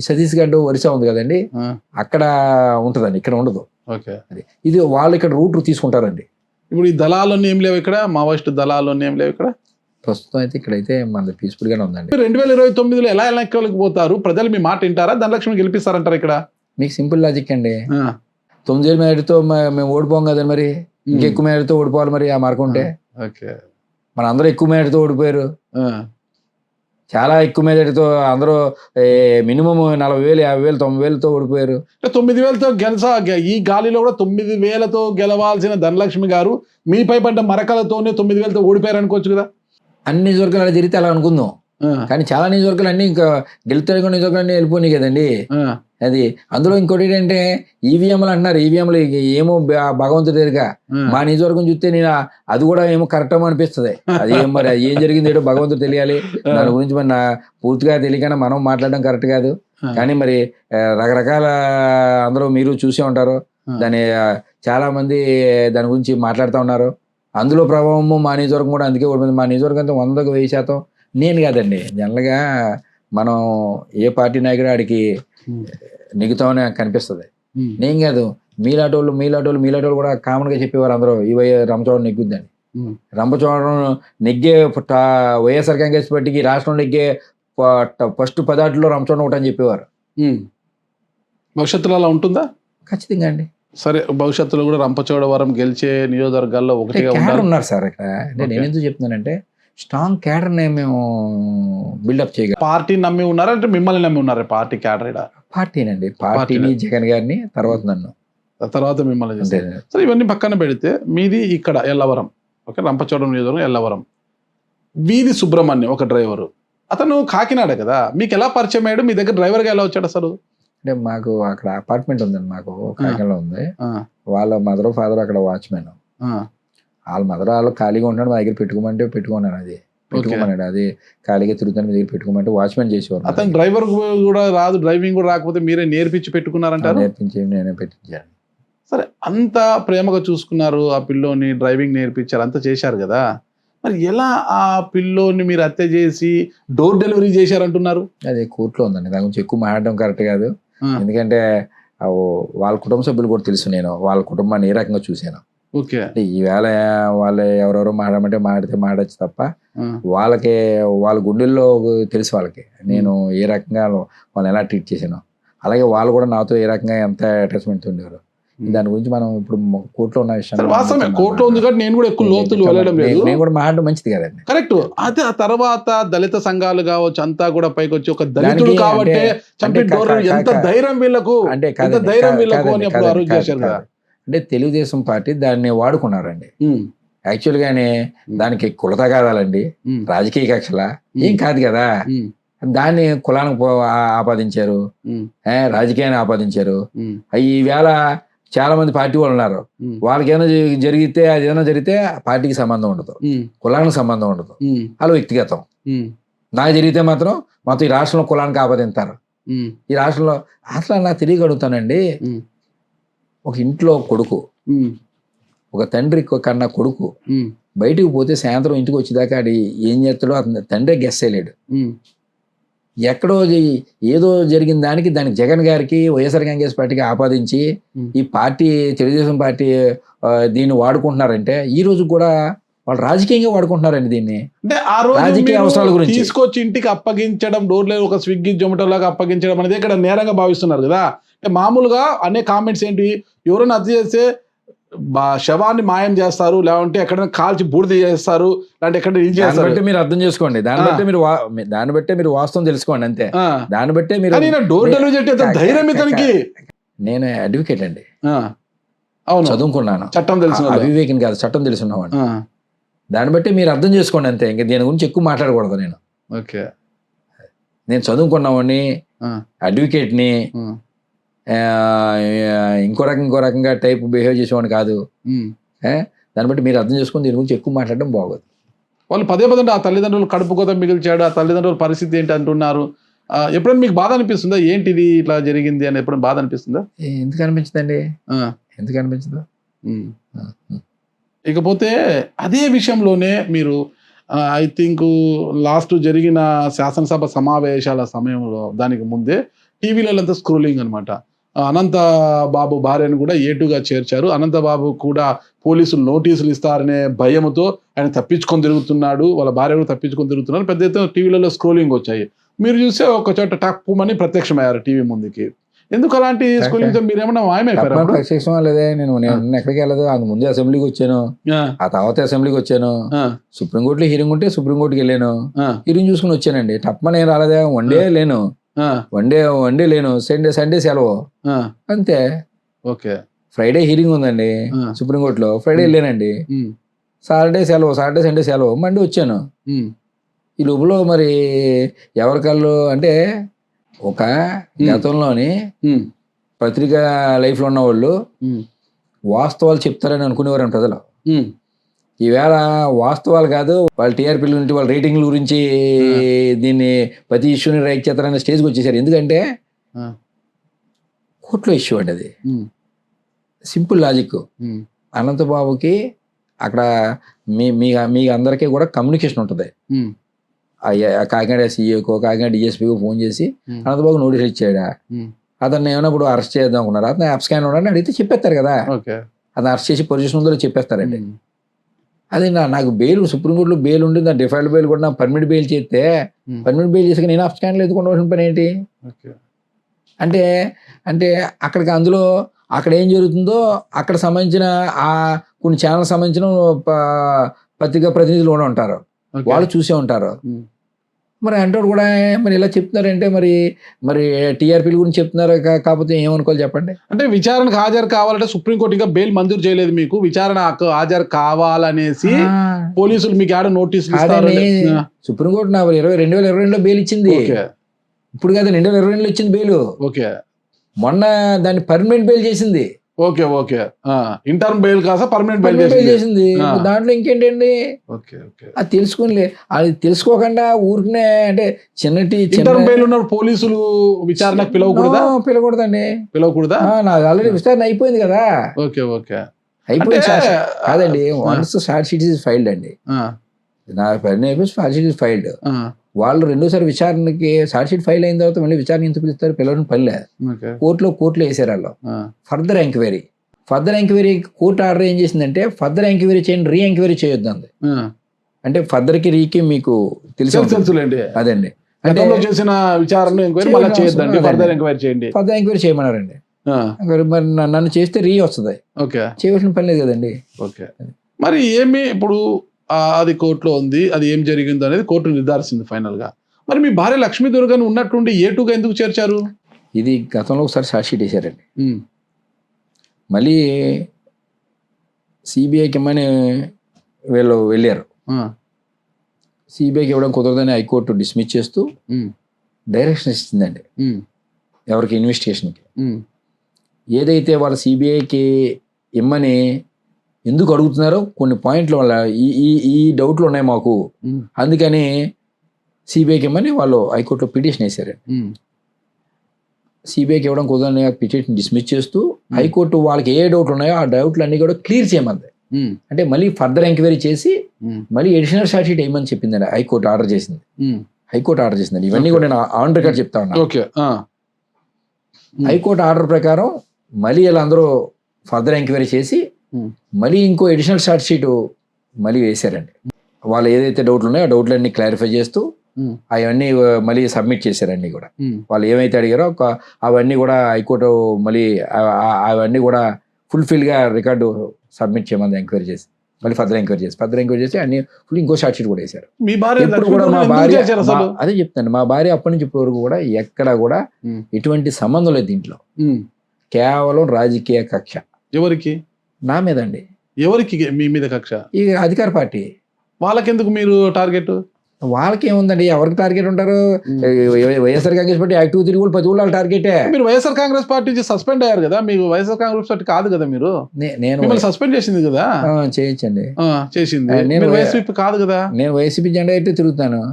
సతీష్ గఢ్ ఒరిస్సా ఉంది కదండి, అక్కడ ఉంటుందండి, ఇక్కడ ఉండదు. ఓకే, ఇది వాళ్ళు ఇక్కడ రూట్ తీసుకుంటారండి. ఇప్పుడు ఈ దళాలన్నీ ఏం లేవు ఇక్కడ, మావోయిస్ట్ దళాలన్నీ ఏం లేవు ఇక్కడ ప్రస్తుతం అయితే. ఇక్కడైతే మన పీస్ఫుల్ గానే ఉందండి. 2029లో ఎలా ఎన్నికలకు పోతారు? ప్రజలు మీ మాట వింటారా? ధనలక్ష్మి గెలిపిస్తారంటారు ఇక్కడ? మీకు సింపుల్ లాజిక్ అండి. 9,000 మేరతో మేము ఓడిపోం కదండి, మరి ఇంకెక్కువ మేరతో ఓడిపోవాలి మరి ఆ మార్గం ఉంటే. ఓకే, మన అందరూ ఎక్కువ మేరతో ఓడిపోయారు. చాలా ఎక్కువ మేరతో అందరూ మినిమం 40,000, 50,000, 90,000తో ఓడిపోయారు. 9,000తో ఈ గాలిలో కూడా 9,000తో గెలవాల్సిన ధనలక్ష్మి గారు మీపై పడ్డ మరకలతోనే 9,000తో ఓడిపోయారు అనుకోవచ్చు కదా. అన్ని నియోజకవర్గాలు అలా జరిగితే అలా అనుకుందాం, కానీ చాలా నియోజకవర్గాలు అన్ని ఇంకా గెలుతారు నియోజకవర్గాలు వెళ్ళిపోయినాయి కదండి. అది అందులో ఇంకోటి ఏంటంటే ఈవీఎంలు అంటున్నారు. ఈవీఎంలు ఏమో భగవంతుడి దగ్గరగా మా నియోజకవర్గం చూస్తే నేను అది కూడా ఏమో కరెక్ట్ అనిపిస్తుంది. అది మరి ఏం జరిగింది ఏటో భగవంతుడు తెలియాలి. దాని గురించి మరి పూర్తిగా తెలియకుండా మనం మాట్లాడడం కరెక్ట్ కాదు. కానీ మరి రకరకాల అందరూ మీరు చూసే ఉంటారు, దాని చాలా మంది దాని గురించి మాట్లాడుతూ ఉన్నారు. అందులో ప్రభావము మా నియోజకవర్గం కూడా అందుకే ఓడిపోయింది. మా నియోజకవర్గంతో 100కు 1000% నేను కాదండి. జనరల్గా మనం ఏ పార్టీ నాయకుడు ఆడికి నెగ్గుతామని కనిపిస్తుంది. నేను కాదు, మీలాటోళ్ళు కూడా కామన్ గా చెప్పేవారు అందరూ ఈ రంపచోడవరం నెగ్గుద్దని. రంపచోడవరం నెగ్గే వైఎస్ఆర్ కాంగ్రెస్ పార్టీకి రాష్ట్రం నెగ్గే ఫస్ట్ 10 ఆటల్లో రంపచోడవరం ఒకటి అని చెప్పేవారు. భవిష్యత్తులో అలా ఉంటుందా? ఖచ్చితంగా అండి. సరే, భవిష్యత్తులో కూడా రంపచోడవరం గెలిచే నియోజకవర్గాల్లో ఒకటిగా ఉన్నారు సార్ ఇక్కడ. అంటే నేను ఎందుకు చెప్తున్నానంటే స్ట్రాంగ్ క్యాడర్ నే మేము బిల్డప్ చేయగలం. పార్టీ నమ్మి ఉన్నారా అంటే మిమ్మల్ని నమ్మి ఉన్నారా? పార్టీ క్యాడర్ పార్టీనండి, పార్టీని, జగన్ గారిని, తర్వాత నన్ను, తర్వాత మిమ్మల్ని చేస్తారు. సరే, ఇవన్నీ పక్కన పెడితే మీది ఇక్కడ ఎల్లవరం, ఓకే, రంపచోడవరం నియోజకవర్గం ఎల్లవరం. వీధి సుబ్రహ్మణ్యం ఒక డ్రైవరు, అతను కాకినాడ కదా, మీకు ఎలా పరిచయం అయ్యాడు? మీ దగ్గర డ్రైవర్గా ఎలా వచ్చాడు అసలు? అంటే మాకు అక్కడ అపార్ట్మెంట్ ఉందండి, మాకు కాకినాడలో ఉంది. వాళ్ళ మదర్ ఫాదర్ అక్కడ వాచ్మెన్. వాళ్ళ మదర్ వాళ్ళు ఖాళీగా ఉంటాడు, మా దగ్గర పెట్టుకోమంటే పెట్టుకున్నాను. అది పెట్టుకోమన్నాడు, అది ఖాళీగా తిరుగుతాను, మీ దగ్గర పెట్టుకోమంటే వాచ్మెన్ చేసేవారు. అతను డ్రైవర్ కూడా రాదు, డ్రైవింగ్ కూడా రాకపోతే మీరే నేర్పించి పెట్టుకున్నారంటారు? నేర్పించి నేనే పెట్టించాను. సరే, అంత ప్రేమగా చూసుకున్నారు, ఆ పిల్లోని డ్రైవింగ్ నేర్పించారు, అంతా చేశారు కదా, మరి ఎలా ఆ పిల్లోని మీరు హత్య చేసి డోర్ డెలివరీ చేశారంటున్నారు? అది కోర్టులో ఉందండి, దాని గురించి ఎక్కువ మాట్లాడడం కరెక్ట్ కాదు. ఎందుకంటే వాళ్ళ కుటుంబ సభ్యులు కూడా తెలుసు, నేను వాళ్ళ కుటుంబాన్ని ఏ రకంగా చూశాను. ఓకే. అంటే ఈవేళ వాళ్ళు ఎవరెవరో మాట్లాడమంటే మాడచ్చు తప్ప వాళ్ళకి వాళ్ళ గుండెల్లో తెలుసు వాళ్ళకి నేను ఏ రకంగా వాళ్ళని ఎలా ట్రీట్ చేశాను, అలాగే వాళ్ళు కూడా నాతో ఏ రకంగా ఎంత అటాచ్మెంట్ ఉండేవారు. దాని గురించి మనం ఇప్పుడు కోర్టులో ఉన్న విషయం వాస్తవమే, కోర్టులో ఉంది కాబట్టి నేను కూడా ఎక్కువ లోతులు వెళ్ళడం లేదు. నేను కూడా మాట్లాడడం మంచిది కదండి. కరెక్ట్. అదే ఆ తర్వాత దళిత సంఘాలు కావచ్చు అంతా కూడా పైకి వచ్చి ఒక దళితుడు కాబట్టి చంపి డోర్ ఎంత ధైర్యం వీళ్ళకు, అంటే ఎంత ధైర్యం వీళ్ళకు అని అప్పుడు అరుజు చేశారు కదా. అంటే తెలుగుదేశం పార్టీ దాన్ని వాడుకున్నారండి. యాక్చువల్ గానే దానికి కుల తగాదాలండి, రాజకీయ కక్షల ఏం కాదు కదా. దాన్ని కులానికి ఆపాదించారు, రాజకీయాన్ని ఆపాదించారు. ఈవేళ చాలా మంది పార్టీ వాళ్ళు ఉన్నారు, వాళ్ళకి ఏమైనా జరిగితే అది ఏమైనా జరిగితే పార్టీకి సంబంధం ఉండదు, కులానికి సంబంధం ఉండదు, వాళ్ళు వ్యక్తిగతం. నాకు జరిగితే మాత్రం మొత్తం ఈ రాష్ట్రంలో కులానికి ఆపాదింటారు. ఈ రాష్ట్రంలో అసలు నాకు తిరిగి అడుగుతానండి, ఒక ఇంట్లో కొడుకు, ఒక తండ్రి కన్నా కొడుకు బయటికి పోతే సాయంత్రం ఇంటికి వచ్చేదాకా అది ఏం చేస్తాడో అతను తండ్రి గెస్ చేయలేడు. ఎక్కడో ఏదో జరిగిన దానికి జగన్ గారికి వైఎస్ఆర్ కాంగ్రెస్ పార్టీకి ఆపాదించి ఈ పార్టీ తెలుగుదేశం పార్టీ దీన్ని వాడుకుంటున్నారంటే ఈ రోజు కూడా వాళ్ళు రాజకీయంగా వాడుకుంటున్నారండి దీన్ని. అంటే ఆ రోజు రాజకీయ అవసరాల గురించి తీసుకొచ్చి ఇంటికి అప్పగించడం, డోర్లో ఒక స్విగ్గీ జొమాటో లాగా అప్పగించడం అనేది ఇక్కడ నేరంగా భావిస్తున్నారు కదా. అంటే మామూలుగా అనే కామెంట్స్ ఏంటి, ఎవరైనా హత్య చేస్తే శవాన్ని మాయం చేస్తారు, లేదంటే ఎక్కడైనా కాల్చి బూడిద చేస్తారు, లేదంటే ఎక్కడ ఇది చేస్తారు. బట్టి మీరు అర్థం చేసుకోండి, దాన్ని బట్టే మీరు వాస్తవం తెలుసుకోండి అంతే. దాన్ని బట్టే మీరు డోర్ డెలివరీ ధైర్యం ఇతనికి. నేను అడ్వకేట్ అండి, అవును, చదువుకున్నాను, చట్టం తెలిసిన అవివేకం కాదు, చట్టం తెలిసినవాడు. దాన్ని బట్టి మీరు అర్థం చేసుకోండి అంతే. ఇంకా దీని గురించి ఎక్కువ మాట్లాడకూడదు. నేను చదువుకున్నావాడిని, అడ్వకేట్ని, ఇంకో రకంగా టైప్ బిహేవ్ చేసేవాడిని కాదు. దాన్ని బట్టి మీరు అర్థం చేసుకుని దీని గురించి ఎక్కువ మాట్లాడడం బాగోదు. వాళ్ళు పదే ఆ తల్లిదండ్రులు కడుపు కోత మిగిల్చాడు, ఆ తల్లిదండ్రుల పరిస్థితి ఏంటి అంటున్నారు. ఎప్పుడైనా మీకు బాధ అనిపిస్తుందా, ఏంటిది ఇట్లా జరిగింది అని ఎప్పుడైనా బాధ అనిపిస్తుందా? ఎందుకు అనిపించదండి, ఎందుకు అనిపించదు. ఇకపోతే అదే విషయంలోనే మీరు ఐ థింక్ లాస్ట్ జరిగిన శాసనసభ సమావేశాల సమయంలో దానికి ముందే టీవీలలో స్క్రోలింగ్ అనమాట, అనంత బాబు భార్యను కూడా ఏటుగా చేర్చారు. అనంత బాబు కూడా పోలీసులు నోటీసులు ఇస్తారనే భయంతో ఆయన తప్పించుకొని తిరుగుతున్నాడు, వాళ్ళ భార్య కూడా తప్పించుకొని తిరుగుతున్నారు. పెద్ద ఎత్తున టీవీలలో స్క్రోలింగ్ వచ్చాయి. మీరు చూస్తే ఒక చోట టక్కుమని ప్రత్యక్షమయ్యారు టీవీ ముందుకి. ఎందుకు అలాంటి స్క్రోలింగ్? మీరు ఏమన్నా మాయమైపోయారు? ప్రత్యక్షం లేదే, నేను ఎక్కడికి వెళ్ళదు. అంత ముందే అసెంబ్లీకి వచ్చాను, ఆ తర్వాత అసెంబ్లీకి వచ్చాను, సుప్రీంకోర్టులో హీరింగ్ ఉంటే సుప్రీంకోర్టుకి వెళ్ళాను, హీరింగ్ చూసుకుని వచ్చానండి. టప్మని ఏం రాలేదే, వన్ డే లేను, సండే సెలవు అంతే. ఓకే. ఫ్రైడే హీరింగ్ ఉందండి సుప్రీంకోర్టులో, ఫ్రైడే వెళ్ళానండి, సాటర్డే సండే సెలవు, మండే వచ్చాను. ఈ లోపల మరి ఎవరికళ్ళు అంటే ఒక గతంలోని పత్రికా లైఫ్ లో ఉన్న వాళ్ళు వాస్తవాలు చెప్తారని అనుకునేవారు ప్రజలు. ఈవేళ వాస్తవాలు కాదు, వాళ్ళ టీఆర్పీ గురించి, వాళ్ళ రేటింగ్ల గురించి దీన్ని ప్రతి ఇష్యూని రైట్ చేస్తారనే స్టేజ్కి వచ్చేసారు. ఎందుకంటే కోర్టులో ఇష్యూ అండి అది. Simple logic. అనంతబాబుకి అక్కడ మీ అందరికీ కూడా కమ్యూనికేషన్ ఉంటుంది. కాకినాడ సీఏకో కాకినాడ డిఎస్పీకో ఫోన్ చేసి అనంతబాబు నోటీస్ ఇచ్చాడా, అతన్ని ఏమైనా ఇప్పుడు అరెస్ట్ చేద్దాం అనుకున్నారు, అతను అబ్స్కాండ్ ఉన్నాడని అడిగితే చెప్పేస్తారు కదా, అతను అరెస్ట్ చేసి పొజిషన్ ఉందో చెప్పేస్తారండి. అది నాకు బెయిల్ సుప్రీంకోర్టులో బెయిల్ ఉండి దాని డిఫాల్ట్ బెయిల్ కూడా నాకు పర్మిట్ బెయిల్ చేస్తే పర్మిట్ బెయిల్ చేసి నేను అబ్స్కాండ్లో ఎదుర్కొనవలసిన పని ఏంటి? అంటే అక్కడికి అందులో అక్కడ ఏం జరుగుతుందో అక్కడ సంబంధించిన ఆ కొన్ని ఛానల్ సంబంధించిన పత్రికా ప్రతినిధులు కూడా ఉంటారు, వాళ్ళు చూసే ఉంటారు. మరి అంటే కూడా మరి ఇలా చెప్తున్నారంటే మరి టీఆర్పీల గురించి చెప్తున్నారు, కాకపోతే ఏమనుకోవాలి చెప్పండి. అంటే విచారణకు హాజరు కావాలంటే సుప్రీంకోర్టు ఇంకా బెయిల్ మంజూరు చేయలేదు మీకు, విచారణకు హాజరు కావాలనేసి పోలీసులు మీకు ఆడ నోటీసులు ఇస్తారు. సుప్రీంకోర్టు 2022లో బెయిల్ ఇచ్చింది, ఇప్పుడు కాదు 2022లో ఇచ్చింది బెయిల్. ఓకే. మొన్న దాన్ని పర్మనెంట్ బెయిల్ చేసింది. ఓకే. ఇంటర్మ్ బెయిల్ కాసా పర్మనెంట్ బెయిల్ చేసింది. దాంట్లో ఇంకేంటండి, అది తెలుసుకోలే, అది తెలుసుకోకుండా ఊరికనే అంటే ఇంటర్మ్ బెయిల్ ఉన్న పోలీసులు విచారణకు పిలవకూడదండి. నాకు ఆల్రెడీ విచారణ అయిపోయింది కదా. అయిపోయింది కాదండి, once charge sheet is filed అండి, నా చార్జ్ షీట్ ఇస్ ఫైల్డ్. వాళ్ళు రెండోసారి విచారణకి చార్జ్ షీట్ ఫైల్ అయిన తర్వాత మళ్ళీ విచారణ ఎందుకు పిలుస్తారు? పిలవని పనిలే, కోర్టులో వేసారు వాళ్ళు further enquiry. Further enquiry court order ఏం చేసిందంటే ఫర్దర్ ఎంక్వైరీ చేయండి, రీ ఎంక్వైరీ చేయొద్దు అంది. అంటే ఫర్దర్ కి రీకి మీకు తెలుసులేండి. అదేండి, అంటే చేసిన విచారణ ఎంక్వైరీ మళ్ళీ చేయొద్దండి, ఫర్దర్ ఎంక్వైరీ చేయండి. ఫర్దర్ ఎంక్వైరీ చేయమన్నారండి. మరి నన్ను చేస్తే రీ వస్తుంది, ఓకే, చేయవలసిన పని లేదు కదండి. ఓకే, మరి ఏమి ఇప్పుడు అది కోర్టులో ఉంది, అది ఏం జరిగిందో అనేది కోర్టు నిర్ధారిస్తుంది ఫైనల్ గా. మరి మీ భార్య లక్ష్మీ దుర్గని ఉన్నట్టుండి A2గా ఎందుకు చేర్చారు? ఇది గతంలో ఒకసారి షార్ట్షీట్ వేశారండి, మళ్ళీ సిబిఐకి ఇమ్మని వీళ్ళు వెళ్ళారు. సిబిఐకి ఇవ్వడం కుదరదని హైకోర్టు డిస్మిస్ చేస్తూ డైరెక్షన్ ఇచ్చిందండి ఎవరికి, ఇన్వెస్టిగేషన్కి. ఏదైతే వాళ్ళ సిబిఐకి ఇమ్మని ఎందుకు అడుగుతున్నారో కొన్ని పాయింట్ల వల్ల ఈ డౌట్లు ఉన్నాయి మాకు, అందుకని సిబిఐకి ఇమ్మని వాళ్ళు హైకోర్టులో పిటిషన్ వేశారండి. సిబిఐకి ఇవ్వడం కుదరని పిటిషన్ డిస్మిస్ చేస్తూ హైకోర్టు వాళ్ళకి ఏ డౌట్లు ఉన్నాయో ఆ డౌట్లు అన్ని కూడా క్లియర్ చేయమంది. అంటే మళ్ళీ ఫర్దర్ ఎంక్వైరీ చేసి మళ్ళీ ఎడిషనల్ షార్ట్ షీట్ వేయమని చెప్పిందండి హైకోర్టు ఆర్డర్ చేసింది. హైకోర్టు ఆర్డర్ చేసిందండి, ఇవన్నీ కూడా నేను ఆన్ రికార్డ్ చెప్తా ఉన్నాను. హైకోర్టు ఆర్డర్ ప్రకారం మళ్ళీ వీళ్ళందరూ ఫర్దర్ ఎంక్వైరీ చేసి మళ్ళీ ఇంకో ఎడిషనల్ షార్ట్ షీట్ మళ్ళీ వేశారండి. వాళ్ళు ఏదైతే డౌట్లు ఉన్నాయో ఆ డౌట్లు అన్ని క్లారిఫై చేస్తూ అవన్నీ మళ్ళీ సబ్మిట్ చేశారండి కూడా. వాళ్ళు ఏమైతే అడిగారో అవన్నీ కూడా హైకోర్టు మళ్ళీ అవన్నీ కూడా ఫుల్ఫిల్గా రికార్డు సబ్మిట్ చేయమని ఎంక్వైరీ చేసి మళ్ళీ ఫర్దర్ ఎంక్వైరీ చేసి అన్ని ఫుల్ ఇంకో షార్ట్ షీట్ కూడా వేశారు. ఎప్పుడు కూడా మా భార్య, అదే చెప్తాను, మా భార్య అప్పటి నుంచి ఇప్పటి వరకు కూడా ఎక్కడ కూడా ఎటువంటి సంబంధం లేదు దీంట్లో, కేవలం రాజకీయ కక్ష. ఎవరికి? నా మీద అండి. ఎవరికి మీ మీద కక్ష? ఈ అధికార పార్టీ వాళ్ళకెందుకు మీరు టార్గెట్? వాళ్ళకి ఏముందండి, ఎవరికి టార్గెట్ ఉంటారు? వైఎస్ఆర్ కాంగ్రెస్ పార్టీ యాక్టివ్ తిరిగి 10 ఊళ్ళ టార్గెటే. మీరు వైఎస్ఆర్ కాంగ్రెస్ పార్టీ సస్పెండ్ అయ్యారు కదా, మీకు వైఎస్ఆర్ కాంగ్రెస్ పార్టీ కాదు కదా, మీరు నేను సస్పెండ్ చేసింది కదా. చేయించండి, చేసింది. నేను వైసీపీ కాదు కదా, నేను వైసీపీ జెండా అయితే తిరుగుతాను.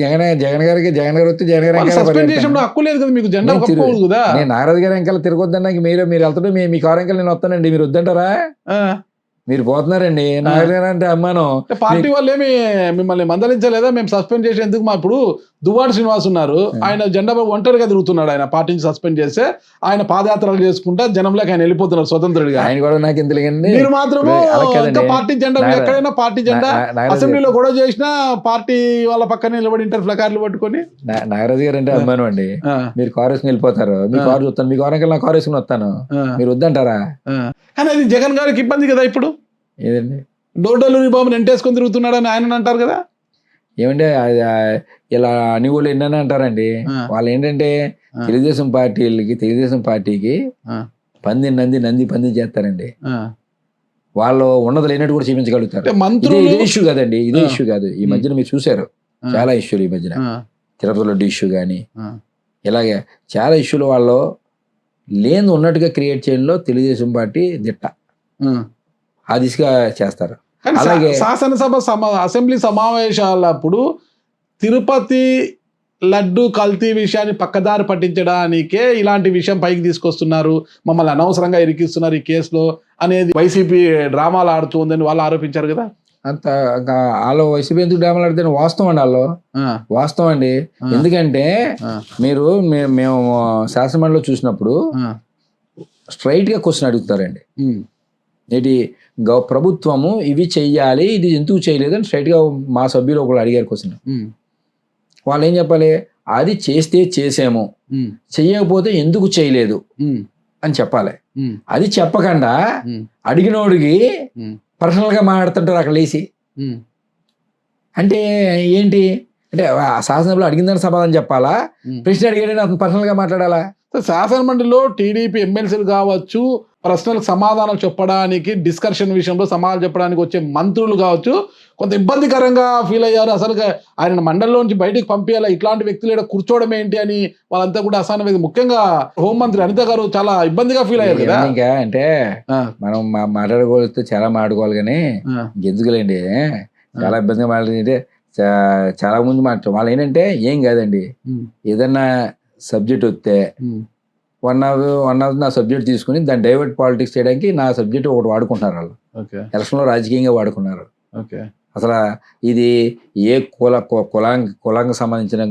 జగన్ గారు వస్తే జగన్ గారు సస్పెండ్ చేసినప్పుడు హక్కు లేదు కదా మీకు, జెండా కదా. నేను నాగరాజు గారి వెంకల తిరగొద్దన్నా మీరు వెళ్తుంటే మీ కారు వెంకలు నేను వస్తానండి, మీరు వద్దంటారా? మీరు పోతున్నారండి. నాగరాజు అంటే అమ్మాను పార్టీ వాళ్ళు ఏమి మిమ్మల్ని మందలించలేదా? మేము సస్పెండ్ చేసి ఎందుకు? మా ఇప్పుడు దువ్వాడ శ్రీనివాస్ ఉన్నారు, ఆయన జెండా ఒంటరిగా తిరుగుతున్నాడు. ఆయన పార్టీని సస్పెండ్ చేస్తే ఆయన పాదయాత్రలు చేసుకుంటా జనంలోకి ఆయన వెళ్ళిపోతున్నారు స్వతంత్రుడిగా. ఆయన కూడా నాకు ఎందుకు, మీరు మాత్రమే పార్టీ జెండా, ఎక్కడైనా పార్టీ జెండా, అసెంబ్లీలో గొడవ చేసినా పార్టీ వాళ్ళ పక్కన నిలబడి ఇంటర్ ప్లకార్డులు పట్టుకొని. నాగరాజు గారు అంటే అమ్మాను అండి, మీరు కారు వేసుకుని వెళ్ళిపోతారు, మీ కారు చూస్తాను, మీ కారు నా కారు వేసుకుని వస్తాను, మీరు వద్దంటారా? కానీ అది జగన్ గారికి ఇబ్బంది కదా. ఇప్పుడు ఏదండి, డోర్ డెలివరీ బాబుని ఎంటేసుకొని తిరుగుతున్నాడు అని ఆయన అంటారు కదా. ఏమంటే ఇలా అని వాళ్ళు ఎన్నని అంటారండి. వాళ్ళు ఏంటంటే తెలుగుదేశం పార్టీకి నంది పంది చేస్తారండి. వాళ్ళు ఉన్నది లేనట్టు కూడా చూపించగలుగుతారు. ఇదే ఇష్యూ కాదండి, ఇదే ఇష్యూ కాదు. ఈ మధ్యన మీరు చూసారు చాలా ఇష్యూలు, ఈ మధ్యన తిరుపతి లడ్డు ఇష్యూ కానీ ఇలాగే చాలా ఇష్యూలు వాళ్ళు లేని ఉన్నట్టుగా క్రియేట్ చేయడంలో తెలుగుదేశం పార్టీ దిట్ట, ఆ దిశగా చేస్తారు. అలాగే శాసనసభ అసెంబ్లీ సమావేశాలప్పుడు తిరుపతి లడ్డు కల్తీ విషయాన్ని పక్కదారి పట్టించడానికే ఇలాంటి విషయం పైకి తీసుకొస్తున్నారు, మమ్మల్ని అనవసరంగా ఇరికిస్తున్నారు ఈ కేసులో అనేది వైసీపీ డ్రామాలు ఆడుతుందని వాళ్ళు ఆరోపించారు కదా. అంత వాళ్ళు వైసీపీ ఎందుకు డ్రామాలు ఆడితే వాస్తవం అండి, వాళ్ళు వాస్తవం అండి. ఎందుకంటే మేము శాసనమండలిలో చూసినప్పుడు స్ట్రైట్ గా క్వశ్చన్ అడుగుతారండి. ఏంటి, ప్రభుత్వము ఇవి చెయ్యాలి, ఇది ఎందుకు చేయలేదు అని స్ట్రైట్ గా మా సభ్యులు ఒకళ్ళు అడిగారు క్వశ్చన్. వాళ్ళు ఏం చెప్పాలి, అది చేస్తే చేసాము, చెయ్యకపోతే ఎందుకు చేయలేదు అని చెప్పాలి. అది చెప్పకుండా అడిగినోడికి పర్సనల్ గా మాట్లాడుతుంటారు అక్కడ లేచి. అంటే ఏంటి అంటే శాసనసభలో అడిగిందని సమాధానం చెప్పాలా, ప్రశ్న అడిగాడని అతను పర్సనల్ గా మాట్లాడాలా? శాసనమండలిలో టీడీపీ ఎమ్మెల్సీలు కావచ్చు, ప్రశ్నలకు సమాధానం చెప్పడానికి, డిస్కషన్ విషయంలో సమాధానం చెప్పడానికి వచ్చే మంత్రులు కావచ్చు, కొంత ఇబ్బందికరంగా ఫీల్ అయ్యారు. అసలు ఆయన మండలిలోంచి బయటకు పంపించాలా, ఇట్లాంటి వ్యక్తులు కూర్చోవడం ఏంటి అని వాళ్ళంతా కూడా అసహనం. ముఖ్యంగా హోంమంత్రి అనిత గారు చాలా ఇబ్బందిగా ఫీల్ అయ్యారు కదా. ఇంకా అంటే మనం మాట్లాడుకోవచ్చు, చాలా మాట్లాడుకోవాలి కానీ ఎందుకులేండి, చాలా ఇబ్బందిగా మాట్లాడితే చాలా ముందు మాట్లాడు. వాళ్ళు ఏంటంటే ఏం కాదండి, ఏదన్నా సబ్జెక్ట్ వస్తే వన్ అవర్ నా సబ్జెక్ట్ తీసుకుని దాన్ని డైవర్ట్ పాలిటిక్స్ చేయడానికి నా సబ్జెక్ట్ ఒకటి వాడుకుంటున్నారు వాళ్ళు. ఎలక్షన్లో రాజకీయంగా వాడుకున్నారు. అసలు ఇది ఏ కులాంగ సంబంధించిన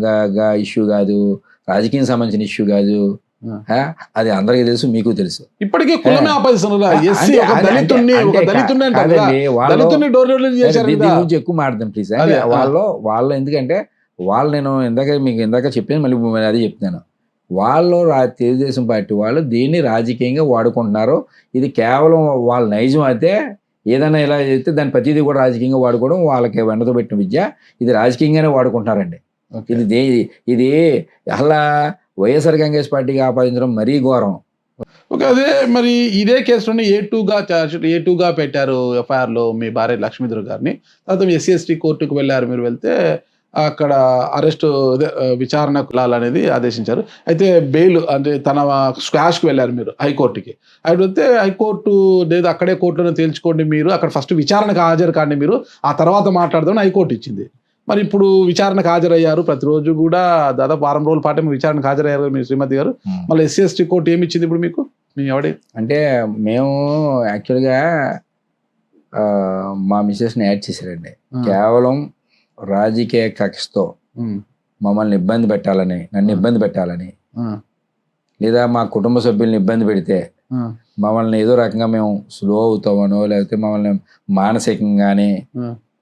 ఇష్యూ కాదు, రాజకీయం సంబంధించిన ఇష్యూ కాదు. అది అందరికీ తెలుసు, మీకు తెలుసు. ఇప్పటికీ కులమే ఆపాదిస్తున్నారు. ఎస్సీ ఒక అంటే- దళితుడిని అంటే- ఒక దళితుడిని అంటారు కదా, కాదండి, వాళ్ళు దళితుడిని డోర్ డెలివరీ చేశారు దీని కదా. గురించి ఎక్కువ మాట్లాడదాం ప్లీజ్. అదే, వాళ్ళు ఎందుకంటే నేను ఇందాక చెప్పాను, మళ్ళీ అది చెప్తున్నాను. వాళ్ళు తెలుగుదేశం పార్టీ వాళ్ళు దీన్ని రాజకీయంగా వాడుకుంటున్నారు. ఇది కేవలం వాళ్ళ నైజం అయితే ఏదైనా ఇలా చేస్తే దాని ప్రతిదీ కూడా రాజకీయంగా వాడుకోవడం వాళ్ళకి వెంటతో పెట్టిన విద్య. ఇది రాజకీయంగానే వాడుకుంటున్నారండి. ఇది అసలు వైఎస్ఆర్ కాంగ్రెస్ పార్టీకి ఆపాదించడం మరీ ఘోరం. ఓకే, అదే మరి ఇదే కేసులోనే A2గా పెట్టారు ఎఫ్ఐఆర్ లో మీ భార్య లక్ష్మీధర్ గారిని. తర్వాత SC/ST కోర్టుకు వెళ్ళారు. మీరు వెళ్తే అక్కడ అరెస్ట్ విచారణకు వెళ్ళాలనేది ఆదేశించారు. అయితే బెయిల్ అంటే తన స్క్వాష్కి వెళ్ళారు మీరు హైకోర్టుకి. అయితే హైకోర్టు లేదు, అక్కడే కోర్టులో తేల్చుకోండి, మీరు అక్కడ ఫస్ట్ విచారణకు హాజరు కాండి, మీరు ఆ తర్వాత మాట్లాడదామని హైకోర్టు ఇచ్చింది. మరి ఇప్పుడు విచారణకు హాజరయ్యారు. ప్రతిరోజు కూడా దాదాపు 6 రోజుల పాటు విచారణకు హాజరయ్యారు మీ శ్రీమతి గారు. మళ్ళీ SC/ST కోర్టు ఏమి ఇచ్చింది ఇప్పుడు మీకు? మీ ఎవడి అంటే మేము యాక్చువల్గా మా మిసెస్ని యాడ్ చేశారండి. కేవలం రాజకీయ కక్షతో మమ్మల్ని ఇబ్బంది పెట్టాలని, నన్ను ఇబ్బంది పెట్టాలని, లేదా మా కుటుంబ సభ్యుల్ని ఇబ్బంది పెడితే మమ్మల్ని ఏదో రకంగా మేము స్లో అవుతామనో, లేకపోతే మమ్మల్ని మానసికంగానే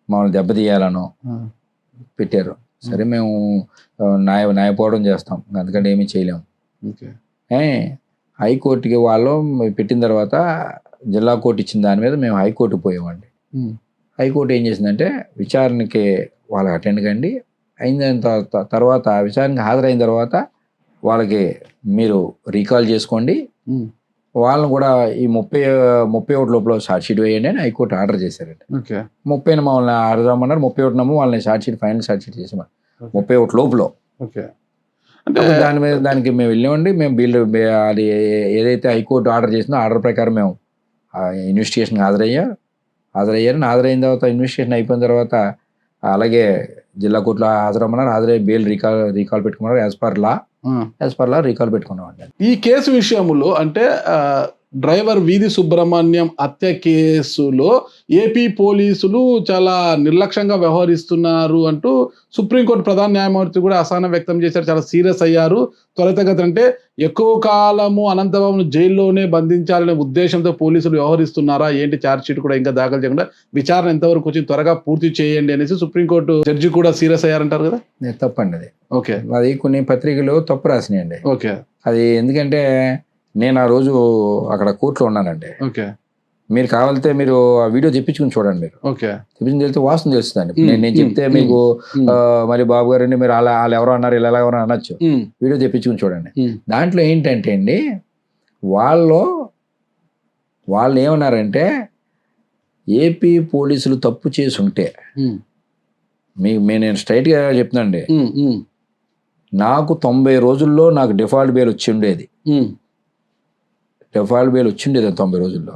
మమ్మల్ని దెబ్బతీయాలనో పెట్టారు. సరే, మేము న్యాయపోవడం చేస్తాం, అందుకంటే ఏమీ చేయలేము. హైకోర్టుకి వాళ్ళు పెట్టిన తర్వాత జిల్లా కోర్టు ఇచ్చిన దాని మీద మేము హైకోర్టుకు పోయామండి. హైకోర్టు ఏం చేసిందంటే విచారణకి వాళ్ళకి అటెండ్ కండి, అయిన తర్వాత విచారణకి హాజరైన తర్వాత వాళ్ళకి మీరు రీకాల్ చేసుకోండి, వాళ్ళని కూడా ఈ 31 లోపల షార్ట్ షీట్ వేయండి అని హైకోర్టు ఆర్డర్ చేశారండి. 30 మమ్మల్ని ఆడదామన్నారు, 31 వాళ్ళని ఫైనల్ షార్ట్ షీట్ చేసామన్నారు 31 లోపల. దానికి మేము వెళ్ళామండి. మేము అది ఏదైతే హైకోర్టు ఆర్డర్ చేసిందో ఆర్డర్ ప్రకారం మేము ఇన్వెస్టిగేషన్కి హాజరైన తర్వాత ఇన్వెస్టిగేషన్ అయిపోయిన తర్వాత అలాగే జిల్లా కోర్టులో హాజరమ్మన్నారు. హాజరయ్యి బెయిల్ రీకాల్ పెట్టుకున్నారు. యాజ్ పర్ లా రీకాల్ పెట్టుకున్నామండి. ఈ కేసు విషయంలో అంటే డ్రైవర్ వీధి సుబ్రహ్మణ్యం హత్య కేసులో ఏపీ పోలీసులు చాలా నిర్లక్ష్యంగా వ్యవహరిస్తున్నారు అంటూ సుప్రీంకోర్టు ప్రధాన న్యాయమూర్తి కూడా అసహనం వ్యక్తం చేశారు. చాలా సీరియస్ అయ్యారు. త్వరితగతి అంటే ఎక్కువ కాలము అనంతబాబును జైల్లోనే బంధించాలనే ఉద్దేశంతో పోలీసులు వ్యవహరిస్తున్నారా ఏంటి, ఛార్జ్ షీట్ కూడా ఇంకా దాఖలు చేయకుండా విచారణ ఎంతవరకు వచ్చి త్వరగా పూర్తి చేయండి అనేసి సుప్రీంకోర్టు జడ్జి కూడా సీరియస్ అయ్యారంటారు కదా. తప్పండి అది. ఓకే, అది కొన్ని పత్రికలు తప్పు రాసినాయండి. ఓకే, అది ఎందుకంటే నేను ఆ రోజు అక్కడ కోర్టులో ఉన్నానండి. ఓకే, మీరు కావాలితే మీరు ఆ వీడియో తెప్పించుకుని చూడండి. మీరు తెప్పించుకుని తెలిస్తే వాస్తవం తెలుస్తుందండి. నేను చెప్తే మీకు మరి బాబు గారు మీరు వాళ్ళు ఎవరో అన్నారు, ఇలా ఎవరో అనొచ్చు. వీడియో తెప్పించుకుని చూడండి. దాంట్లో ఏంటంటే అండి, వాళ్ళు ఏమన్నారంటే ఏపీ పోలీసులు తప్పు చేసి ఉంటే నేను స్ట్రైట్గా చెప్తున్నాండి, నాకు 90 రోజుల్లో నాకు డిఫాల్ట్ బెయిల్ వచ్చి ఉండేది. 90 రోజుల్లో.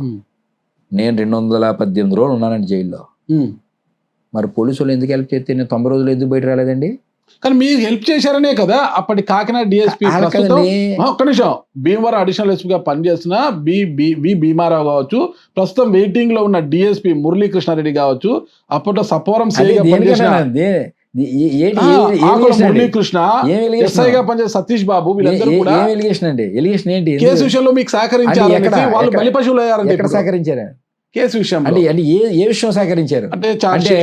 నేను 218 రోజులు ఉన్నానండి జైల్లో. మరి పోలీసులు ఎందుకు హెల్ప్ చేస్తే నేను 90 రోజులు ఎందుకు బయట రాలేదండి? కానీ మీరు హెల్ప్ చేశారనే కదా అప్పటి కాకినాడ డిఎస్పీ ఒక్క నిమిషం భీమవరం అడిషనల్ ఎస్పీగా పనిచేస్తున్న భీమారావు కావచ్చు, ప్రస్తుతం వెయిటింగ్ లో ఉన్న డిఎస్పీ మురళీకృష్ణారెడ్డి కావచ్చు, అప్పట్లో సప్పవరం మురళీకృష్ణ, ఎస్ఐగా పనిచేసే సతీష్ బాబు, వీళ్ళందరూ కూడా కేసు విషయంలో మీకు సహకరించారు. వాళ్ళు బలి పశువులు అయ్యారంటే సహకరించారు కేసు విషయం అంటే ఏ విషయం సహకరించారు అంటే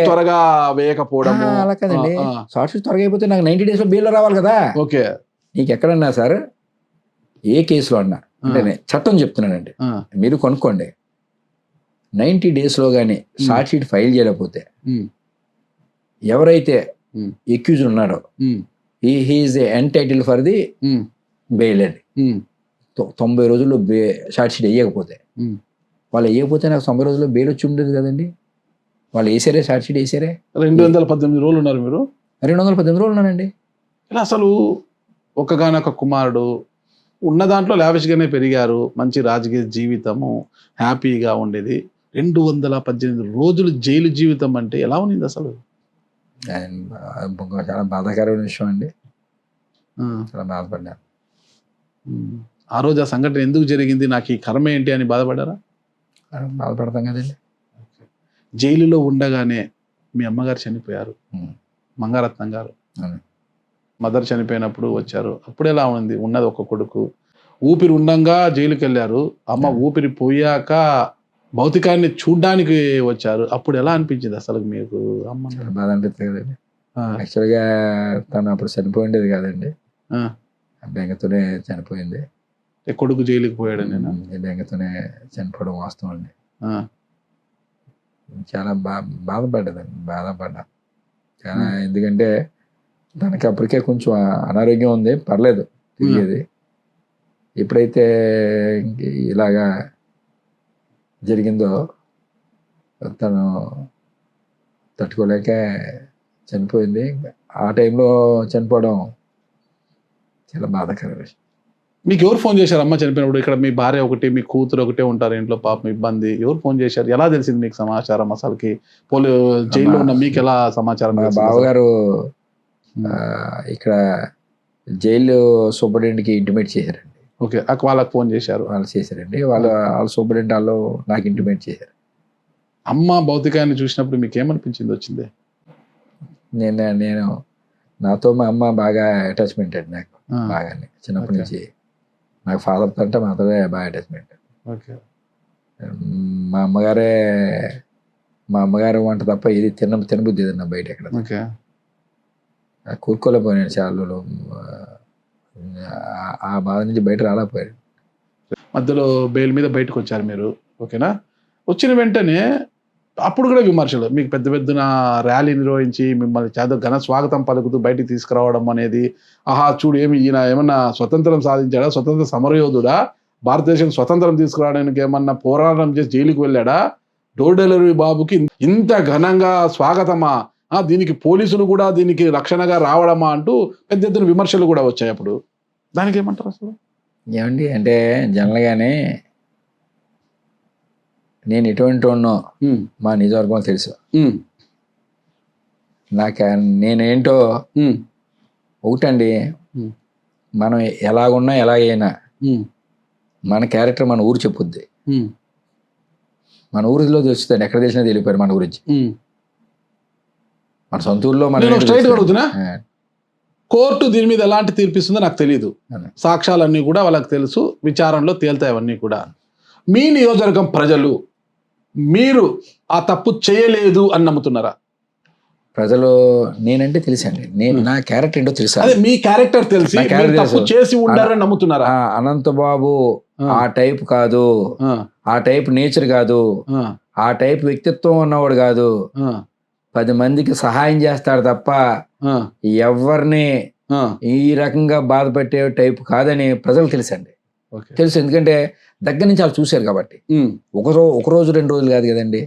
త్వరగా వేయకపోవడం. అలా కదండి, షార్ట్ షీట్ త్వరగా అయిపోతే నాకు 90 days లో బెయిల్ రావాలి కదా. ఓకే, నీకు ఎక్కడన్నా సార్ ఏ కేసులో అన్నా అంటే చట్టం చెప్తున్నానండి, మీరు కొనుక్కోండి. 90 days లో కానీ షార్ట్ షీట్ ఫైల్ చేయలేకపోతే ఎవరైతే ఎక్యూజ్డ్ ఉన్నాడో he's entitled for the bail అండి. 90 రోజుల్లో షార్ట్ షీట్ వేయకపోతే వాళ్ళు వేయకపోతే నాకు 90 రోజుల్లో బెయిల్ వచ్చి ఉండేది కదండి. వాళ్ళు వేసారే, షార్ట్ షీట్ వేసారే. 218 రోజులు ఉన్నారు మీరు. 218 రోజులు ఉన్నానండి. ఇలా అసలు ఒక్కగానొక్క కుమారుడు ఉన్న దాంట్లో లావిష్గానే పెరిగారు, మంచి రాజకీయ జీవితము హ్యాపీగా ఉండేది. 218 రోజులు జైలు జీవితం అంటే ఎలా ఉంది అసలు? చాలా బాధాకరమైన విషయం అండి. చాలా బాధపడ్డాను. ఆ రోజు ఆ సంఘటన ఎందుకు జరిగింది, నాకు ఈ కర్మ ఏంటి అని బాధపడ్డారా? బాధపడతాం కదండి. జైలులో ఉండగానే మీ అమ్మగారు చనిపోయారు, మంగారత్నం గారు. మదర్ చనిపోయినప్పుడు వచ్చారు. అప్పుడు ఎలా ఉంది? ఉన్నది ఒక కొడుకు, ఊపిరి ఉండంగా జైలుకి వెళ్ళారు. అమ్మ ఊపిరి పోయాక భౌతికాన్ని చూడ్డానికి వచ్చారు. అప్పుడు ఎలా అనిపించింది అసలు మీకు? అమ్మ చాలా బాధ అనిపిస్తుంది కదండి. యాక్చువల్గా తను అప్పుడు చనిపోయిండేది కాదండి, బెంగతోనే చనిపోయింది. కొడుకు జైలుకి పోయాడు. నేను బెంగతోనే చనిపోవడం వాస్తవం అండి. చాలా బాధపడ్డా చాలా. ఎందుకంటే తనకి అప్పటికే కొంచెం అనారోగ్యం ఉంది, పర్లేదు తిరిగేది. ఎప్పుడైతే ఇలాగా జరిగిందో తను తట్టుకోలేక చనిపోయింది. ఆ టైంలో చనిపోవడం చాలా బాధాకర విషయం. మీకు ఎవరు ఫోన్ చేశారు అమ్మ చనిపోయినప్పుడు? ఇక్కడ మీ భార్య ఒకటి, మీ కూతురు ఒకటే ఉంటారు ఇంట్లో, పాపం ఇబ్బంది. ఎవరు ఫోన్ చేశారు? ఎలా తెలిసింది మీకు సమాచారం? అసలుకి జైల్లో ఉన్న మీకు ఎలా సమాచారం? మా బావగారు ఇక్కడ జైలు సూపరింటెండెంట్కి ఇంటిమేట్ చేశారండి. ఓకే, వాళ్ళకి ఫోన్ చేశారు? వాళ్ళు చేశారండి. వాళ్ళ సూపరింటెండెంట్ వాళ్ళు నాకు ఇంటిమేట్ చేశారు. అమ్మ భౌతికాన్ని చూసినప్పుడు మీకు ఏమనిపించింది? వచ్చింది? నేను నాతో మా అమ్మ బాగా అటాచ్మెంట్ అండి. నాకు బాగా చిన్నప్పటి నుంచి నాకు ఫాదర్ అంటే మాత్రమే బాగా అటాచ్మెంట్. ఓకే. మా అమ్మగారు వంట తప్ప ఇది తినబుద్ధి ఏదన్నా బయట ఎక్కడ. ఓకే. కూరుకోలేకపోయాను చాలా. ఆ బాధ నుంచి బయట రాలేకపోయాడు. మధ్యలో బెయిల్ మీద బయటకు వచ్చారు మీరు, ఓకేనా? వచ్చిన వెంటనే అప్పుడు కూడా విమర్శలు, మీకు పెద్ద పెద్దన ర్యాలీ నిర్వహించి మిమ్మల్ని చాలా ఘన స్వాగతం పలుకుతూ బయటికి తీసుకురావడం అనేది, ఆహా చూడు ఈయన ఏమన్నా స్వతంత్రం సాధించాడా, స్వతంత్ర సమరయోధుడా, భారతదేశం స్వతంత్రం తీసుకురావడానికి ఏమన్నా పోరాటం చేసి జైలుకి వెళ్ళాడా, డోర్ డెలివరీ బాబుకి ఇంత ఘనంగా స్వాగతమా, దీనికి పోలీసులు కూడా దీనికి రక్షణగా రావడమా అంటూ పెద్ద ఎత్తున విమర్శలు కూడా వచ్చాయి. అప్పుడు దానికి ఏమంటారు అసలు? ఏమండి అంటే జనరల్గానే నేను ఎటువంటి ఉన్నో మా నిజవర్గం తెలుసు. నేనేంటో ఒకటండి, మనం ఎలాగున్నా ఎలాగైనా మన క్యారెక్టర్ మన ఊరు చెప్పుద్ది. మన ఊరిలో తెలుస్తుంది, ఎక్కడ తెలిసినా తెలిపారు మన గురించి. మన సొంత ఊర్లో స్ట్రైట్ అడుగుతున్నా, కోర్టు దీని మీద ఎలాంటి తీర్పిస్తుందో నాకు తెలియదు. సాక్ష్యాలన్నీ కూడా వాళ్ళకి తెలుసు, విచారణలో తేల్తాయి అవన్నీ కూడా. మీ నియోజకవర్గం ప్రజలు మీరు ఆ తప్పు చేయలేదు అని నమ్ముతున్నారా? ప్రజలు నేనంటే తెలుసండి, నా క్యారెక్టర్ ఏంటో తెలుసా? అదే మీ క్యారెక్టర్ తెలిసి తప్పు చేసి ఉండారని నమ్ముతున్నారా? అనంతబాబు ఆ టైప్ కాదు, ఆ టైప్ నేచర్ కాదు, ఆ టైప్ వ్యక్తిత్వం ఉన్నవాడు కాదు. 10 మందికి సహాయం చేస్తాడు తప్ప ఎవరిని ఈ రకంగా బాధ పెట్టే టైప్ కాదని ప్రజలు తెలుసండి. తెలుసు, ఎందుకంటే దగ్గర నుంచి వాళ్ళు చూశారు కాబట్టి. ఒక రోజు 2 రోజులు కాదు కదండి,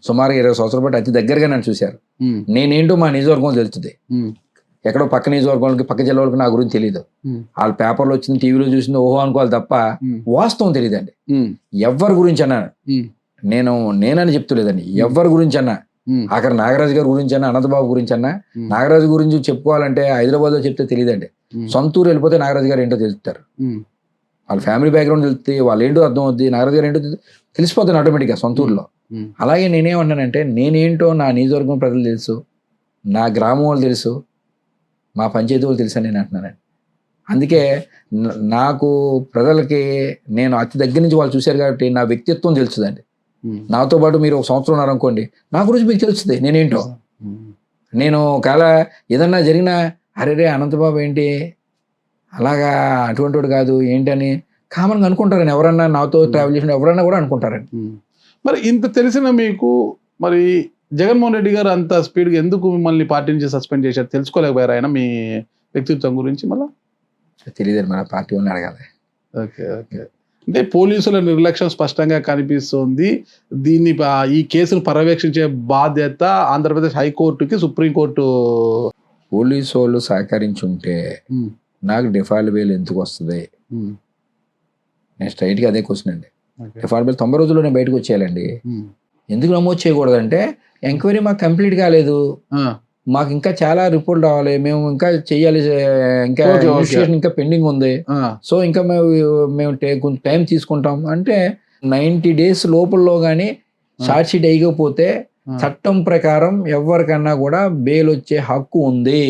సుమారు 20 సంవత్సరాల పాటు అతి దగ్గరగా నన్ను చూశారు. నేనేంటో మా నియోజకవర్గం తెలుస్తుంది. ఎక్కడో పక్క నియోజకవర్గానికి, పక్క జిల్లా వాళ్ళకి నా గురించి తెలియదు. వాళ్ళ పేపర్లో వచ్చింది, టీవీలో చూసింది ఓహో అనుకోవాలి తప్ప వాస్తవం తెలియదండి. ఎవరి గురించి అన్నా నేనని చెప్తలేదండి, ఎవరి గురించి అన్నా, అక్కడ నాగరాజు గారి గురించి అన్నా, అనంతబాబు గురించి అన్నా. నాగరాజు గురించి చెప్పుకోవాలంటే హైదరాబాద్ లో చెప్తే తెలియదండి, సొంతూరు వెళ్ళిపోతే నాగరాజు గారు ఏంటో తెలుస్తారు. వాళ్ళ ఫ్యామిలీ బ్యాక్గ్రౌండ్ తెలిస్తే వాళ్ళు ఏంటో అర్థం అవుద్ది, నాగరాజు గారు ఏంటో తెలిసిపోతాను ఆటోమేటిక్గా సొంతూరులో. అలాగే నేనేమన్నానంటే నేనేంటో నా నియోజకవర్గం ప్రజలు తెలుసు, నా గ్రామం వాళ్ళు తెలుసు, మా పంచాయతీ వాళ్ళు తెలుసు అని నేను అంటున్నానండి. అందుకే నాకు ప్రజలకి నేను అతి దగ్గర నుంచి వాళ్ళు చూశారు కాబట్టి నా వ్యక్తిత్వం తెలుస్తుందండి. నాతో పాటు మీరు 1 సంవత్సరం ఉన్నారనుకోండి, నా గురించి మీకు తెలుస్తుంది నేనేంటో. నేను ఒకవేళ ఏదన్నా జరిగినా అరే అనంతబాబు ఏంటి అలాగా అటువంటి వాడు కాదు ఏంటని కామన్గా అనుకుంటారని ఎవరన్నా నాతో ట్రావెల్ చేసిన ఎవరన్నా కూడా అనుకుంటారండి. మరి ఇంత తెలిసిన మీకు మరి జగన్మోహన్ రెడ్డి గారు అంత స్పీడ్గా ఎందుకు మిమ్మల్ని పార్టీ నుంచి సస్పెండ్ చేశారు? తెలుసుకోలేకపోయారు ఆయన మీ వ్యక్తిత్వం గురించి? మళ్ళీ తెలియదండి, మన పార్టీ వాళ్ళని అడగాలి. ఓకే. అంటే పోలీసుల నిర్లక్ష్యం స్పష్టంగా కనిపిస్తుంది. దీన్ని ఈ కేసును పర్యవేక్షించే బాధ్యత ఆంధ్రప్రదేశ్ హైకోర్టుకి సుప్రీంకోర్టు. పోలీసు వాళ్ళు సహకరించుంటే నాకు డిఫాల్ట్ బెయిల్ ఎందుకు వస్తుంది? నేను స్ట్రైట్గా అదే క్వశ్చన్ అండి. డిఫాల్ట్ బెయిల్ 90 రోజుల్లో నేను బయటకు వచ్చేయాలండి. ఎందుకు నమోదు చేయకూడదంటే ఎంక్వైరీ మాకు కంప్లీట్ కాలేదు, మాకు ఇంకా చాలా రిపోర్ట్ రావాలి, మేము ఇంకా చెయ్యాలి, ఇంకా ఇన్వెస్టిగేషన్ ఇంకా పెండింగ్ ఉంది, సో ఇంకా మేము కొంచెం టైం తీసుకుంటాం అంటే 90 days లోపల్లో కానీ షార్ట్ షీట్ వేయకపోతే చట్టం ప్రకారం ఎవరికన్నా కూడా బెయిల్ వచ్చే హక్కు ఉంది.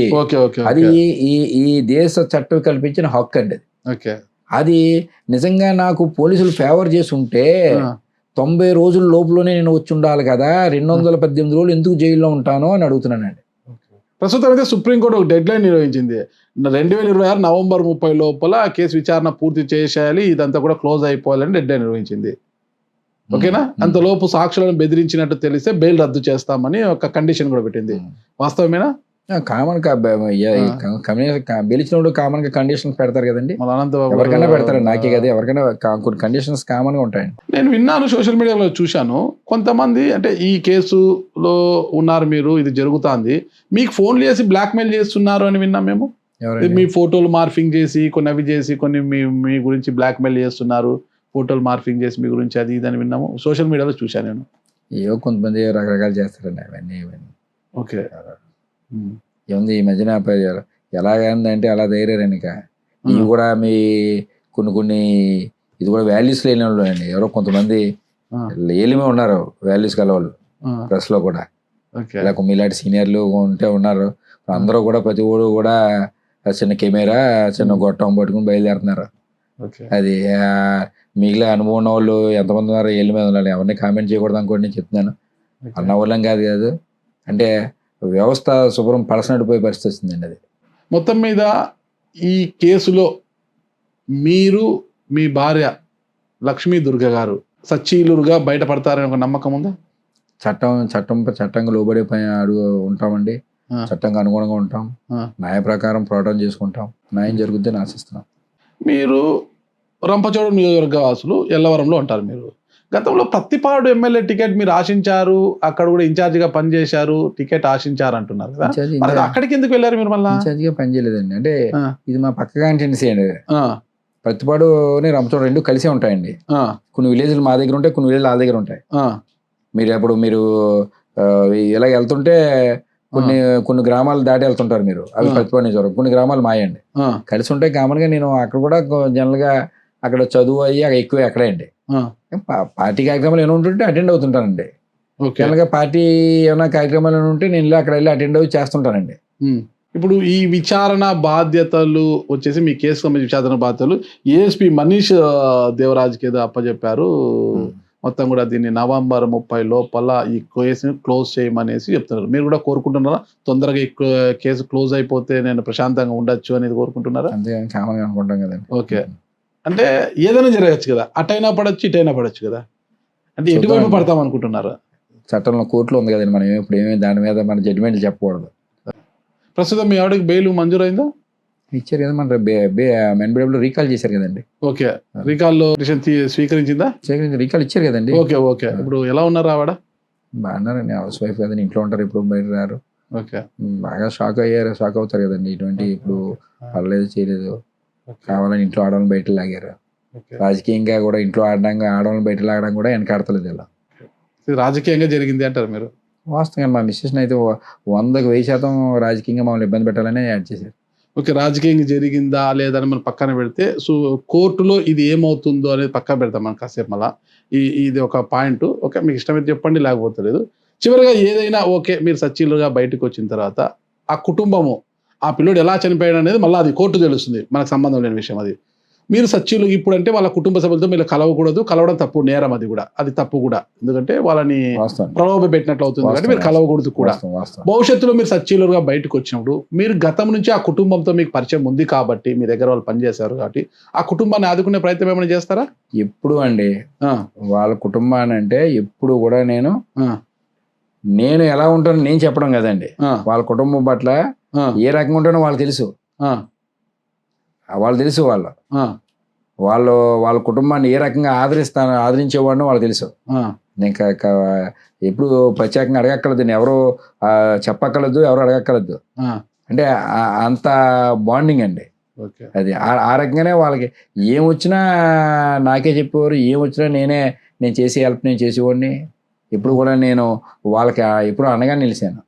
అది ఈ దేశ చట్టం కల్పించిన హక్కు అండి. అది నిజంగా నాకు పోలీసులు ఫేవర్ చేసి ఉంటే ఆ, 90 రోజుల లోపులోనే నేను వచ్చి ఉండాలి కదా, 218 రోజులు ఎందుకు జైల్లో ఉంటాను అని అడుగుతున్నానండి. ప్రస్తుతం అయితే సుప్రీంకోర్టు ఒక డెడ్ లైన్ నిర్వహించింది. 2026 నవంబర్ 30 లోపల కేసు విచారణ పూర్తి చేసేయాలి, ఇదంతా కూడా క్లోజ్ అయిపోవాలని డెడ్ లైన్ నిర్వహించింది. ఓకేనా? అంతలోపు సాక్షులను బెదిరించినట్టు తెలిస్తే బెయిల్ రద్దు చేస్తామని ఒక కండిషన్ కూడా పెట్టింది. వాస్తవమేనా? కామన్ గెలిచినప్పుడు కామన్ గా కండిషన్స్ పెడతారు కదండి. మన అనంతబాబు ఎవరికైనా గారు- పెడతారు, నాకే కదా, ఎవరికైనా కొన్ని కండిషన్స్ కామన్ గా ఉంటాయండి. నేను విన్నాను, సోషల్ మీడియాలో చూశాను, కొంతమంది అంటే ఈ కేసులో ఉన్నారు మీరు, ఇది జరుగుతుంది, మీకు ఫోన్లు చేసి బ్లాక్మెయిల్ చేస్తున్నారు అని విన్నాం మేము. ఎవరండి? మీ ఫోటోలు మార్ఫింగ్ చేసి కొన్ని అవి చేసి కొన్ని మీ గురించి బ్లాక్మెయిల్ చేస్తున్నారు, ఫోటోలు మార్ఫింగ్ చేసి మీ గురించి అది ఇది అని విన్నాము, సోషల్ మీడియాలో చూశాను నేను. ఏవో కొంతమంది రకరకాలు చేస్తారండి అవన్నీ. ఓకే. ఏముంది ఈ మధ్యన ఎలాగందంటే అలా ధైర్యారండి. ఇక ఇవి కూడా మీ కొన్ని ఇది కూడా వాల్యూస్ లేని వాళ్ళు అండి. ఎవరో కొంతమంది ఏలిమే ఉన్నారు వాల్యూస్ గల వాళ్ళు ప్రెస్ లో కూడా. ఓకే. ఇలా మీలాంటి సీనియర్లు ఉన్నారు, అందరూ కూడా ప్రతి ఊరు కూడా చిన్న కెమెరా చిన్న గొట్టం పట్టుకుని బయలుదేరుతున్నారు. ఓకే. అది మిగిలిన అనుభవం ఉన్న వాళ్ళు ఎంతమంది ఉన్నారు ఏళ్ళ మీద ఉన్నారు, ఎవరిని కామెంట్ చేయకూడదు అనుకోండి నేను చెప్తున్నాను. అన్న వాళ్ళం కాదు అంటే వ్యవస్థ శుభ్రం పడసనట్టు పోయే పరిస్థితి వస్తుందండి. అది మొత్తం మీద ఈ కేసులో మీరు మీ భార్య లక్ష్మీ దుర్గ గారు సచ్చీలుగా బయటపడతారని ఒక నమ్మకం ఉందా? చట్టంగా లోబడే పని అడుగు ఉంటామండి, చట్టంగా అనుగుణంగా ఉంటాం, న్యాయ ప్రకారం పోరాటం చేసుకుంటాం, న్యాయం జరుగుద్దని ఆశిస్తున్నాం. మీరు రంపచోడవరం నియోజకవర్గ వాసులు, ఎల్లవరంలో ఉంటారు మీరు. గతంలో ప్రత్తిపాడు ఎమ్మెల్యే టికెట్ మీరు ఆశించారు, అక్కడ కూడా ఇన్ఛార్జిగా పనిచేశారు, టికెట్ ఆశించారు అంటున్నారు కదా, మరి అక్కడికి ఎందుకు వెళ్ళారు మీరు? మళ్ళీ ఇన్ఛార్జిగా పని చేయలేదండి. అంటే ఇది మా పక్క కాన్స్టిట్యున్సీ అండి. ఆ, ప్రతిపాడుని రంపచోడవరం రెండు కలిసే ఉంటాయండి. ఆ, కొన్ని విలేజ్లు మా దగ్గర ఉంటాయి, కొన్ని విలేజ్లు వాళ్ళ దగ్గర ఉంటాయి. ఆ, మీరు ఇలా వెళ్తుంటే కొన్ని గ్రామాలు దాటి వెళ్తుంటారు మీరు, అవి ప్రతిపాడు నియోజకవర్గం. కొన్ని గ్రామాలు మాయండి, ఆ, కలిసి ఉంటాయి. కామన్ గా నేను అక్కడ కూడా జనరల్ గా అక్కడ చదువు అయ్యి అక్కడ ఎక్కువ అక్కడే అండి. ఆ, పార్టీ కార్యక్రమాలు ఏమైనా ఉంటుంటే అటెండ్ అవుతుంటానండి. ఓకే. జనరల్ గా పార్టీ ఏమైనా కార్యక్రమాలు ఏమైనా ఉంటే నేను అక్కడ వెళ్ళి అటెండ్ అయ్యి చేస్తుంటానండి. ఇప్పుడు ఈ విచారణ బాధ్యతలు వచ్చేసి మీ కేసు సంబంధించి విచారణ బాధ్యతలు ఏఎస్పీ మనీష్ దేవరాజ్కి ఏదో అప్పచెప్పారు. మొత్తం కూడా దీన్ని నవంబర్ 30 లోపల ఈ కేసుని క్లోజ్ చేయమనేసి చెప్తున్నారు. మీరు కూడా కోరుకుంటున్నారా తొందరగా ఈ కేసు క్లోజ్ అయిపోతే నేను ప్రశాంతంగా ఉండొచ్చు అనేది కోరుకుంటున్నారా? అంతే కామన్ అనుకుంటాం కదండి. ఓకే. అంటే ఏదైనా జరగచ్చు కదా, అటైనా పడచ్చు ఇటైనా పడచ్చు కదా, అంటే ఎటువైపు పడతాం అనుకుంటున్నారు? చట్టంలో కోర్టులో ఉంది కదండి, మనం ఇప్పుడు ఏమీ దాని మీద మన జడ్జిమెంట్ చెప్పకూడదు. ప్రస్తుతం మీ ఆవిడకి బెయిల్ మంజూరైందా? ఇచ్చారు కదా, మన మెన్బిడబ్ల్యూ రీకాల్ చేశారు కదండి. ఓకే. రీకాల్లో స్వీకరించిందా? రీకాల్ ఇచ్చారు కదండి. ఓకే. ఓకే. ఇప్పుడు ఎలా ఉన్నారు ఆవిడ? బాగున్నారండి, హౌస్ వైఫ్ కదండి, ఇంట్లో ఉంటారు, ఇప్పుడు బయట రారు. ఓకే. బాగా షాక్ అవుతారు కదండి. ఇటువంటి ఇప్పుడు పర్లేదు చేయలేదు, కావాలని ఇంట్లో ఆడవాళ్ళని బయట లాగారు. రాజకీయంగా కూడా ఇంట్లో ఆడవాళ్ళని బయట లాగడం కూడా వెనకాడతలేదు. ఇలా రాజకీయంగా జరిగింది అంటారు మీరు? వాస్తవంగా మా మిస్సెస్ అయితే 100% రాజకీయంగా మమ్మల్ని ఇబ్బంది పెట్టాలని యాడ్ చేశారు. ఓకే. రాజకీయంగా జరిగిందా లేదని మనం పక్కన పెడితే, సో కోర్టులో ఇది ఏమవుతుందో అనేది పక్కన పెడతాం మనం కాసేపు. మళ్ళా ఇది ఒక పాయింట్. ఓకే, మీకు ఇష్టమైతే చెప్పండి, లేకపోతే లేదు. చివరిగా ఏదైనా ఓకే, మీరు సచ్చీలుగా బయటకు వచ్చిన తర్వాత ఆ కుటుంబము, ఆ పిల్లోడు ఎలా చనిపోయాడు అనేది మళ్ళీ అది కోర్టు తెలుస్తుంది, మనకు సంబంధం లేని విషయం అది. మీరు సచ్చీలు ఇప్పుడు అంటే వాళ్ళ కుటుంబ సభ్యులతో మీరు కలవకూడదు, కలవడం తప్పు, నేరం, అది తప్పు కూడా, ఎందుకంటే వాళ్ళని ప్రలోభ పెట్టినట్లు అవుతుంది కాబట్టి మీరు కలవకూడదు కూడా. భవిష్యత్తులో మీరు సచ్చీలుగా బయటకు వచ్చినప్పుడు మీరు గతం నుంచి ఆ కుటుంబంతో మీకు పరిచయం ఉంది కాబట్టి, మీ దగ్గర వాళ్ళు పనిచేశారు కాబట్టి, ఆ కుటుంబాన్ని ఆదుకునే ప్రయత్నం ఏమైనా చేస్తారా? ఎప్పుడు అండి వాళ్ళ కుటుంబాన్ని అంటే ఎప్పుడు కూడా నేను ఎలా ఉంటానో నేను చెప్పడం కదండి, వాళ్ళ కుటుంబం పట్ల ఏ రకంగా ఉంటానో వాళ్ళు తెలుసు. వాళ్ళ కుటుంబాన్ని ఏ రకంగా ఆదరించేవాడినో వాళ్ళు తెలుసు. నేను ఎప్పుడు ప్రత్యేకంగా అడగక్కర్లేదు, నేను ఎవరు చెప్పక్కర్లేదు, ఎవరు అడగక్కర్లేదు. అంటే అంత బాండింగ్ అండి అది. ఆ రకంగానే వాళ్ళకి ఏం వచ్చినా నాకే చెప్పేవారు, ఏం వచ్చినా నేను చేసే హెల్ప్ నేను చేసేవాడిని. ఎప్పుడు కూడా నేను వాళ్ళకి ఎప్పుడు అనగా నిలిచాను.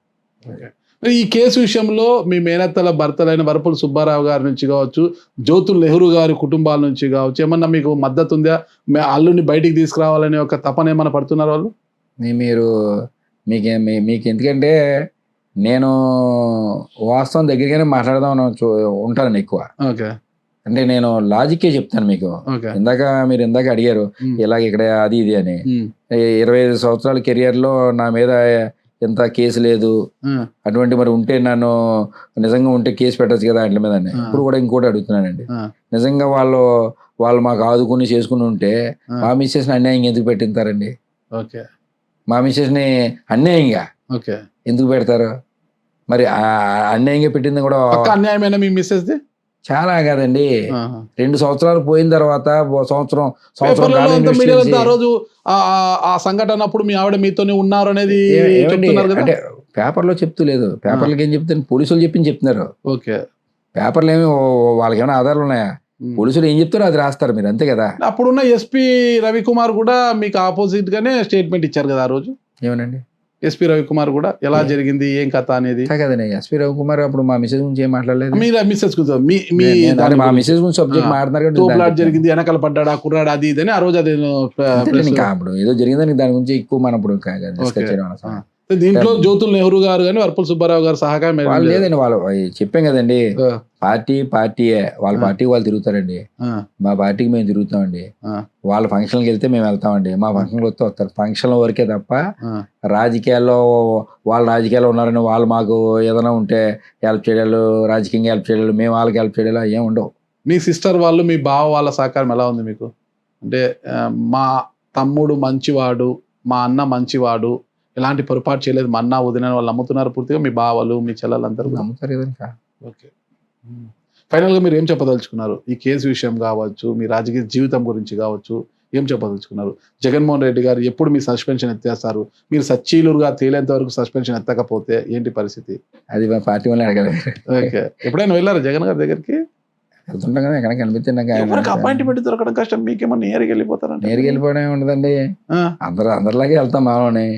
ఈ కేసు విషయంలో మీ మేనత్తల భర్తలైన వరపుల సుబ్బారావు గారి నుంచి కావచ్చు, జ్యోతుల్ నెహ్రూ గారి కుటుంబాల నుంచి కావచ్చు, ఏమన్నా మీకు మద్దతు ఉందా? అల్లుని బయటికి తీసుకురావాలనే ఒక తపన ఏమన్నా పడుతున్నారు వాళ్ళు? మీకు ఎందుకంటే నేను వాస్తవం దగ్గరగానే మాట్లాడదాం ఉంటాను ఎక్కువ. ఓకే. అంటే నేను లాజిక్కే చెప్తాను మీకు. ఓకే. మీరు ఇందాక అడిగారు ఇలాగ ఇక్కడ అది ఇది అని. 25 సంవత్సరాల కెరియర్ లో నా మీద ఎంత కేసు లేదు, అటువంటి మరి ఉంటే నన్ను నిజంగా ఉంటే కేసు పెట్టచ్చు కదా వాటి మీద. ఇప్పుడు కూడా ఇంకోటి అడుగుతున్నానండి, నిజంగా వాళ్ళు మాకు ఆదుకుని చేసుకుని ఉంటే మా మిస్సెస్ ని అన్యాయంగా ఎందుకు పెట్టింటారండి? మా మిస్సెస్ ని అన్యాయంగా ఎందుకు పెడతారు? మరి అన్యాయంగా పెట్టింది కూడా అన్యాయమైన మీ మిస్సెస్ ది చాలా కాదండి. 2 సంవత్సరాలు పోయిన తర్వాత సంవత్సరం ఆ రోజు ఆ సంఘటన అప్పుడు మీ ఆవిడ మీతోనే ఉన్నారు అనేది అంటే పేపర్లో చెప్తూ లేదు. పేపర్లకి ఏం చెప్తాను, పోలీసులు చెప్తున్నారు. ఓకే. పేపర్లు ఏమి వాళ్ళకి ఏమైనా ఆధారాలు ఉన్నాయా? పోలీసులు ఏం చెప్తారో అది రాస్తారు మీరు, అంతే కదా. అప్పుడున్న ఎస్పీ రవికుమార్ కూడా మీకు ఆపోజిట్ గానే స్టేట్మెంట్ ఇచ్చారు కదా ఆ రోజు. ఏమనండి ఎస్పీ రవికుమార్ కూడా ఎలా జరిగింది ఏం కథ అనేది? కదండి, ఎస్పీ రవికుమార్ అప్పుడు మా మిసెస్ గురించి ఏం మాట్లాడలేదు. మిస్సెస్ మా మిసెస్ గురించి సబ్జెక్ట్ మాట్లాడుతున్నారు, జరిగింది వెనకాల పడ్డా కుర్రాడు అది ఇది అని ఆ రోజు అది ఇంకా అప్పుడు ఏదో జరిగిందని దాని గురించి ఎక్కువ మనం ఇప్పుడు డిస్కస్ చేయడం. దీంట్లో జ్యోతుల్ నెహ్రూ గారు కానీ వర్పుల్ సుబ్బారావు గారు సహకారం లేదండి. వాళ్ళు చెప్పాం కదండి, పార్టీయే వాళ్ళ పార్టీకి వాళ్ళు తిరుగుతారండి, మా పార్టీకి మేము తిరుగుతామండి. వాళ్ళ ఫంక్షన్కి వెళ్తే మేము వెళ్తామండి, మా ఫంక్షన్కి వస్తే వస్తారు. ఫంక్షన్ వరకే తప్ప రాజకీయాల్లో వాళ్ళ రాజకీయాల్లో ఉన్నారని వాళ్ళు మాకు ఏదైనా ఉంటే హెల్ప్ చేయడాలు, రాజకీయంగా హెల్ప్ చేయడాలు, మేము వాళ్ళకి హెల్ప్ చేయడాలు ఏం ఉండవు. మీ సిస్టర్ వాళ్ళు మీ బావ వాళ్ళ సహకారం ఎలా ఉంది మీకు? అంటే మా తమ్ముడు మంచివాడు, మా అన్న మంచివాడు, ఎలాంటి పొరపాటు చేయలేదు, మా అన్న వదిన వాళ్ళు నమ్ముతున్నారు పూర్తిగా, మీ బావలు మీ చెల్లెలు అందరూ నమ్ముతారు కదా. ఓకే. ఫైనల్ గా మీరు ఏం చెప్పదలుచుకున్నారు ఈ కేసు విషయం కావచ్చు, మీ రాజకీయ జీవితం గురించి కావచ్చు, ఏం చెప్పదలుచుకున్నారు? జగన్మోహన్ రెడ్డి గారు ఎప్పుడు మీ సస్పెన్షన్ ఎత్తేస్తారు? మీరు సచ్చీలుగా తేలేంత వరకు సస్పెన్షన్ ఎత్తకపోతే ఏంటి పరిస్థితి? అది మా పార్టీ వల్ల అడగలేదు. ఓకే. ఎప్పుడైనా వెళ్ళారా జగన్ గారి దగ్గరికి? వెళ్తుంటాం కదా, ఎక్కడ కనిపించింది. అపాయింట్మెంట్ దొరకడం కష్టం, మీకేమో నేరుగా వెళ్ళిపోతారా? నేరుగా వెళ్ళిపోవడం ఉండదండి, అందరిలాగే వెళ్తాం మాలోని.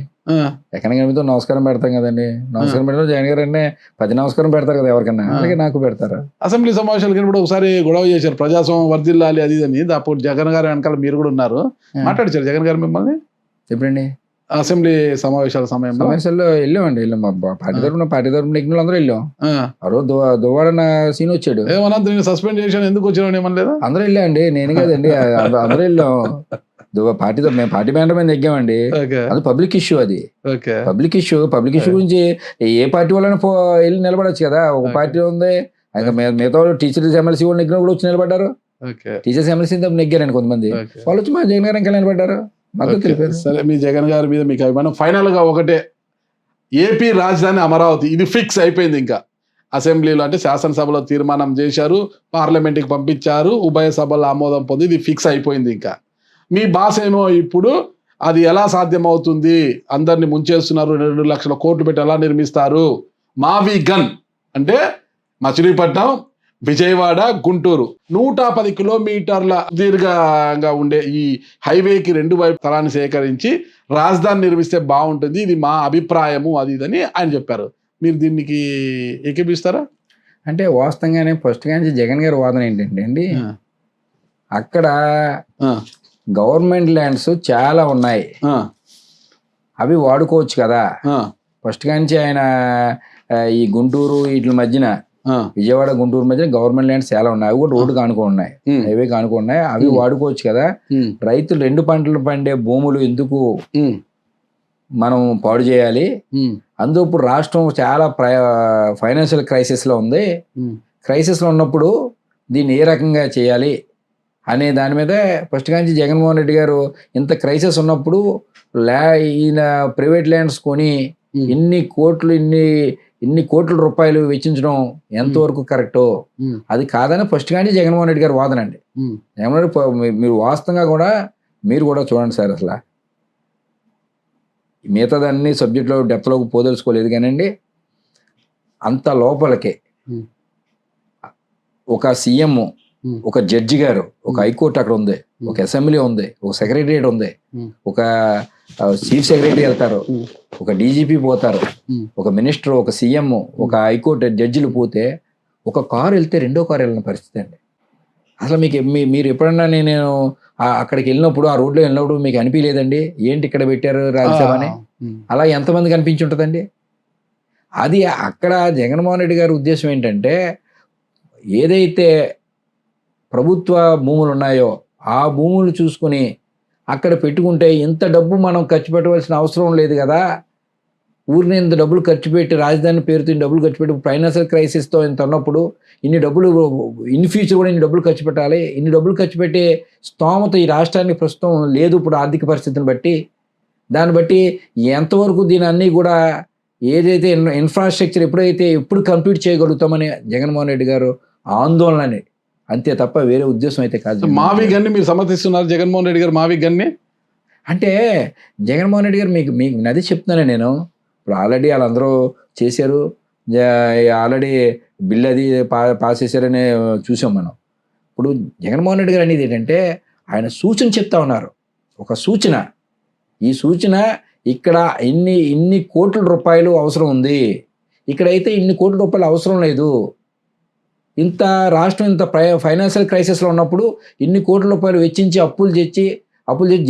ఎక్కడ కనిపిస్తే నమస్కారం పెడతాం కదండి. నమస్కారం పెట్టడం జగన్ గారు అన్నీ 10 నమస్కారం పెడతారు కదా ఎవరికన్నా, అలాగే నాకు పెడతారు. అసెంబ్లీ సమావేశాలు కూడా ఒకసారి గొడవ చేశారు, ప్రజాస్వామ్యం వర్ధిల్లాలి అది అని. అప్పుడు జగన్ గారు వెనకాల మీరు కూడా ఉన్నారు, మాట్లాడించారు జగన్ గారు మిమ్మల్ని ఎప్పుడండి? అసెంబ్లీ సమావేశాల సమావేశాల్లో వెళ్ళామండి. పార్టీ తరపున నెగ్గిన అందరూ వెళ్ళాం. ఆ రోజు దువ్వాడన్న సీన్ వచ్చాడు, ఏమన్నా నేను సస్పెండ్ చేశాను ఎందుకు వచ్చినా ఏమనలేదా? అందరూ వెళ్ళామండి, నేను కదండి, అందరూ వెళ్ళాం. మేము పార్టీ బ్యానర్ మీద నెగ్గామండి. అది పబ్లిక్ ఇష్యూ, అది పబ్లిక్ ఇష్యూ గురించి ఏ పార్టీ వాళ్ళని వెళ్ళి నిలబడచ్చు కదా. ఒక పార్టీ ఉంది, ఇంకా మిగతా వాళ్ళు టీచర్స్ ఎమ్మెల్సీ వాళ్ళు నెగ్గిన కూడా వచ్చి నిలబడ్డారు. టీచర్స్ ఎమ్మెల్సీ నెగ్గారండి కొంతమంది, వాళ్ళు వచ్చి మా జగన్ గారు ఇంకా నిలబడ్డారు. సరే, మీ జగన్ గారి మీద మీకు అభిమానం. ఫైనల్ గా ఒకటే, ఏపీ రాజధాని అమరావతి ఇది ఫిక్స్ అయిపోయింది. ఇంకా అసెంబ్లీలో అంటే శాసనసభలో తీర్మానం చేశారు, పార్లమెంట్కి పంపించారు, ఉభయ సభలో ఆమోదం పొంది ఇది ఫిక్స్ అయిపోయింది. ఇంకా మీ బాస్ ఏమో ఇప్పుడు అది ఎలా సాధ్యమవుతుంది, అందరిని ముంచేస్తున్నారు, 2 లక్షల కోట్లు పెట్టి ఎలా నిర్మిస్తారు, మావి గన్ అంటే మచిలీపట్నం, విజయవాడ, గుంటూరు 110 కిలోమీటర్ల దీర్ఘంగా ఉండే ఈ హైవేకి 2 వైపు స్థలాన్ని సేకరించి రాజధాని నిర్మిస్తే బాగుంటుంది, ఇది మా అభిప్రాయము అది ఇదని ఆయన చెప్పారు. మీరు దీనికి ఏకీపిస్తారా? అంటే వాస్తవంగానే ఫస్ట్ కానీ జగన్ గారి వాదన ఏంటంటే అండి, అక్కడ గవర్నమెంట్ ల్యాండ్స్ చాలా ఉన్నాయి, అవి వాడుకోవచ్చు కదా. ఫస్ట్ కాంచి ఆయన ఈ గుంటూరు వీటి మధ్యన, విజయవాడ గుంటూరు మధ్యన గవర్నమెంట్ ల్యాండ్స్ చాలా ఉన్నాయి, అవి కూడా రోడ్డు కానుకో ఉన్నాయి, హైవే కానుకో ఉన్నాయి, అవి వాడుకోవచ్చు కదా. రైతులు 2 పంటలు పండే భూములు ఎందుకు మనం పాడు చేయాలి? అందుకు ఇప్పుడు రాష్ట్రం చాలా ఫైనాన్షియల్ క్రైసిస్ లో ఉంది. క్రైసిస్ లో ఉన్నప్పుడు దీన్ని ఏ రకంగా చేయాలి అనే దాని మీద ఫస్ట్ కాంచి జగన్మోహన్ రెడ్డి గారు ఇంత క్రైసిస్ ఉన్నప్పుడు ఈయన ప్రైవేట్ ల్యాండ్స్ కొని ఇన్ని కోట్ల రూపాయలు వెచ్చించడం ఎంతవరకు కరెక్టో అది కాదని ఫస్ట్ కానీ జగన్మోహన్ రెడ్డి గారు వాదన అండి. జగన్మోహన్ రెడ్డి మీరు వాస్తవంగా కూడా మీరు కూడా చూడండి సార్, అసలు మిగతాదన్ని సబ్జెక్టులో డెప్త్లోకి పోదలుచుకోలేదు కానండి, అంత లోపలికే ఒక సీఎం, ఒక జడ్జి గారు, ఒక హైకోర్టు అక్కడ ఉంది, ఒక అసెంబ్లీ ఉంది, ఒక సెక్రటరియట్ ఉంది, ఒక చీఫ్ సెక్రటరీ వెళ్తారు, ఒక డీజీపీ పోతారు, ఒక మినిస్టర్, ఒక సీఎం, ఒక హైకోర్టు జడ్జిలు పోతే ఒక కారు వెళ్తే 2వ కారు వెళ్ళిన పరిస్థితి అండి. అసలు మీరు ఎప్పుడన్నా నేను అక్కడికి వెళ్ళినప్పుడు, ఆ రోడ్లో వెళ్ళినప్పుడు మీకు అనిపించలేదండి ఏంటి ఇక్కడ పెట్టారు రాజ్యసభ అని? అలా ఎంతమంది కనిపించి ఉంటుందండి? అది అక్కడ జగన్మోహన్ రెడ్డి గారి ఉద్దేశం ఏంటంటే, ఏదైతే ప్రభుత్వ భూములు ఉన్నాయో ఆ భూములు చూసుకుని అక్కడ పెట్టుకుంటే ఇంత డబ్బు మనం ఖర్చు పెట్టవలసిన అవసరం లేదు కదా. ఊరిని ఇంత డబ్బులు ఖర్చు పెట్టి రాజధాని పేరుతో ఇన్ని డబ్బులు ఖర్చు పెట్టి ఫైనాన్షియల్ క్రైసిస్తో ఇంత ఉన్నప్పుడు ఇన్ని డబ్బులు ఇన్ ఫ్యూచర్ కూడా ఇన్ని డబ్బులు ఖర్చు పెట్టాలి. ఇన్ని డబ్బులు ఖర్చు పెట్టే స్తోమత ఈ రాష్ట్రానికి ప్రస్తుతం లేదు ఇప్పుడు ఆర్థిక పరిస్థితిని బట్టి. దాన్ని బట్టి ఎంతవరకు దీని అన్నీ కూడా ఏదైతే ఇన్ఫ్రాస్ట్రక్చర్ ఎప్పుడు కంప్లీట్ చేయగలుగుతామని జగన్మోహన్ రెడ్డి గారు ఆందోళనని, అంతే తప్ప వేరే ఉద్దేశం అయితే కాదు. మావి గన్ని మీరు సమర్థిస్తున్నారు జగన్మోహన్ రెడ్డి గారు మావి గన్ని అంటే జగన్మోహన్ రెడ్డి గారు మీకు నది చెప్తున్నాను నేను. ఇప్పుడు ఆల్రెడీ వాళ్ళందరూ చేశారు, ఆల్రెడీ బిల్ అది పాస్ చేశారని చూసాం మనం. ఇప్పుడు జగన్మోహన్ రెడ్డి గారు అనేది ఏంటంటే ఆయన సూచన చెప్తా ఉన్నారు. ఒక సూచన, ఈ సూచన ఇక్కడ ఇన్ని కోట్ల రూపాయలు అవసరం ఉంది, ఇక్కడైతే ఇన్ని కోట్ల రూపాయలు అవసరం లేదు. ఇంత రాష్ట్రం ఇంత ఫైనాన్షియల్ క్రైసిస్లో ఉన్నప్పుడు ఇన్ని కోట్ల రూపాయలు వెచ్చించి అప్పులు చేసి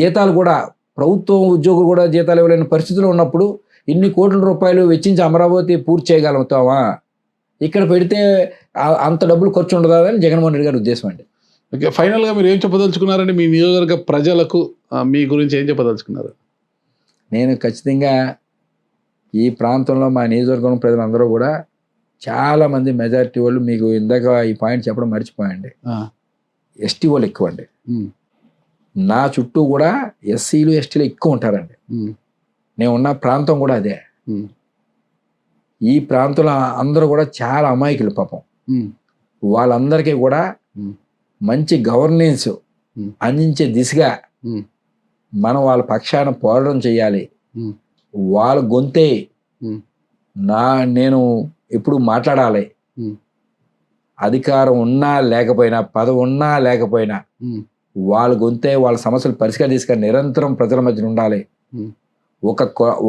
జీతాలు కూడా ప్రభుత్వ ఉద్యోగులు కూడా జీతాలు ఇవ్వలేని పరిస్థితుల్లో ఉన్నప్పుడు ఇన్ని కోట్ల రూపాయలు వెచ్చించి అమరావతి పూర్తి చేయగలుగుతామా? ఇక్కడ పెడితే అంత డబ్బులు ఖర్చు ఉండదా అని జగన్మోహన్ రెడ్డి గారి ఉద్దేశం అండి. ఓకే, ఫైనల్గా మీరు ఏం చెప్పదలుచుకున్నారండి మీ నియోజకవర్గ ప్రజలకు? మీ గురించి ఏం చెప్పదలుచుకున్నారు? నేను ఖచ్చితంగా ఈ ప్రాంతంలో మా నియోజకవర్గం ప్రజలందరూ కూడా చాలామంది మెజారిటీ వాళ్ళు, మీకు ఇందాక ఈ పాయింట్ చెప్పడం మర్చిపోయండి, ఎస్టీ వాళ్ళు ఎక్కువ అండి. నా చుట్టూ కూడా ఎస్సీలు ఎస్టీలు ఎక్కువ ఉంటారండి. నేను ఉన్న ప్రాంతం కూడా అదే. ఈ ప్రాంతంలో అందరూ కూడా చాలా అమాయకులు పాపం. వాళ్ళందరికీ కూడా మంచి గవర్నెన్స్ అందించే దిశగా మనం వాళ్ళ పక్షాన పోరాటం చేయాలి. వాళ్ళ గొంతే నేను ఎప్పుడు మాట్లాడాలి. అధికారం ఉన్నా లేకపోయినా, పదవి ఉన్నా లేకపోయినా వాళ్ళ గొంతే వాళ్ళ సమస్యలు పరిష్కరించుకొని నిరంతరం ప్రజల మధ్య ఉండాలి.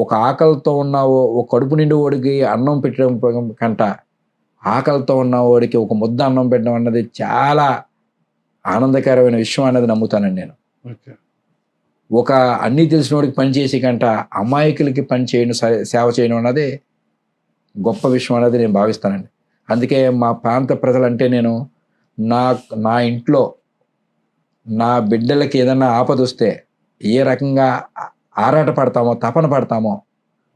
ఒక ఆకలితో ఉన్న ఒక కడుపు నిండి వాడికి అన్నం పెట్టడం కంట ఆకలితో ఉన్న వాడికి ఒక ముద్ద అన్నం పెట్టడం అన్నది చాలా ఆనందకరమైన విషయం అనేది నమ్ముతానండి నేను. ఒక అన్నీ తెలిసిన వాడికి పని చేసి కంట అమాయకులకి పని చేయడం, సేవ చేయడం అన్నది గొప్ప విషయం అనేది నేను భావిస్తానండి. అందుకే మా ప్రాంత ప్రజలంటే నేను నా ఇంట్లో నా బిడ్డలకి ఏదన్నా ఆపద వస్తే ఏ రకంగా ఆరాట పడతామో, తపన పడతామో,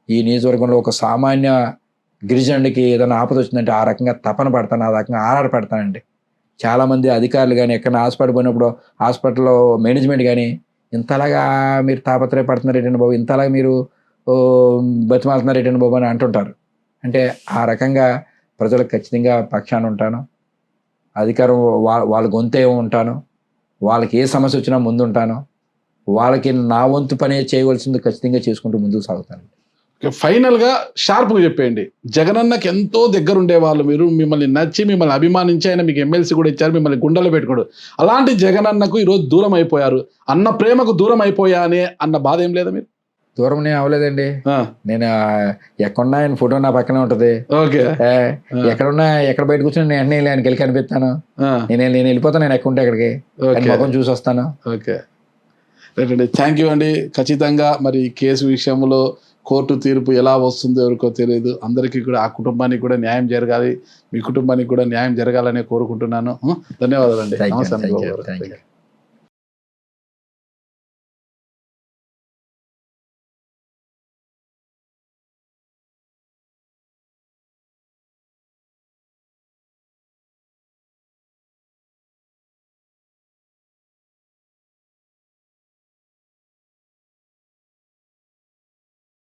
ఈ నియోజకవర్గంలో ఒక సామాన్య గిరిజనుడికి ఏదైనా ఆపద వచ్చిందంటే ఆ రకంగా తపన పడతాను, ఆ రకంగా ఆరాట పడతానండి. చాలామంది అధికారులు కానీ ఎక్కడైనా హాస్పిటల్ పోయినప్పుడు హాస్పిటల్లో మేనేజ్మెంట్ కానీ ఇంతలాగా మీరు తాపత్రయపడుతున్నారు ఏంటండి బాబు, ఇంతలాగా మీరు బతిమాలుతున్నారు ఏంటండి బాబు అని అంటుంటారు. అంటే ఆ రకంగా ప్రజలకు ఖచ్చితంగా పక్షాన ఉంటాను. అధికారం వాళ్ళ గొంతే ఉంటాను. వాళ్ళకి ఏ సమస్య వచ్చినా ముందుంటాను. వాళ్ళకి నా వంతు పని చేయవలసింది ఖచ్చితంగా చేసుకుంటూ ముందుకు సాగుతాను. ఫైనల్గా షార్ప్గా చెప్పేయండి, జగనన్నకి ఎంతో దగ్గర ఉండేవాళ్ళు మీరు, మిమ్మల్ని నచ్చి మిమ్మల్ని అభిమానించి ఆయన మీకు ఎమ్మెల్సీ కూడా ఇచ్చారు, మిమ్మల్ని గుండెలో పెట్టుకోడు. అలాంటి జగనన్నకు ఈరోజు దూరం అయిపోయారు, అన్న ప్రేమకు దూరం అయిపోయానే అన్న బాధ ఏం లేదా మీరు? దూరం నేను అవ్వలేదండి. నేను ఎక్కడున్నా ఆయన ఫోటో నా పక్కనే ఉంటది. ఎక్కడ బయట కూర్చొని నేను వెంటనే ఆయనకి వెళ్ళి కనిపిస్తాను. నేను వెళ్ళిపోతాను, నేను ఎక్కడ ఉంటే అక్కడికి ముఖం చూసి వస్తాను. ఓకే, రైట్ అండి, థ్యాంక్ యూ అండి. ఖచ్చితంగా మరి కేసు విషయంలో కోర్టు తీర్పు ఎలా వస్తుందో ఎవరికో తెలియదు. అందరికీ కూడా ఆ కుటుంబానికి కూడా న్యాయం జరగాలి, మీ కుటుంబానికి కూడా న్యాయం జరగాలని కోరుకుంటున్నాను. ధన్యవాదాలండి. నమస్తే.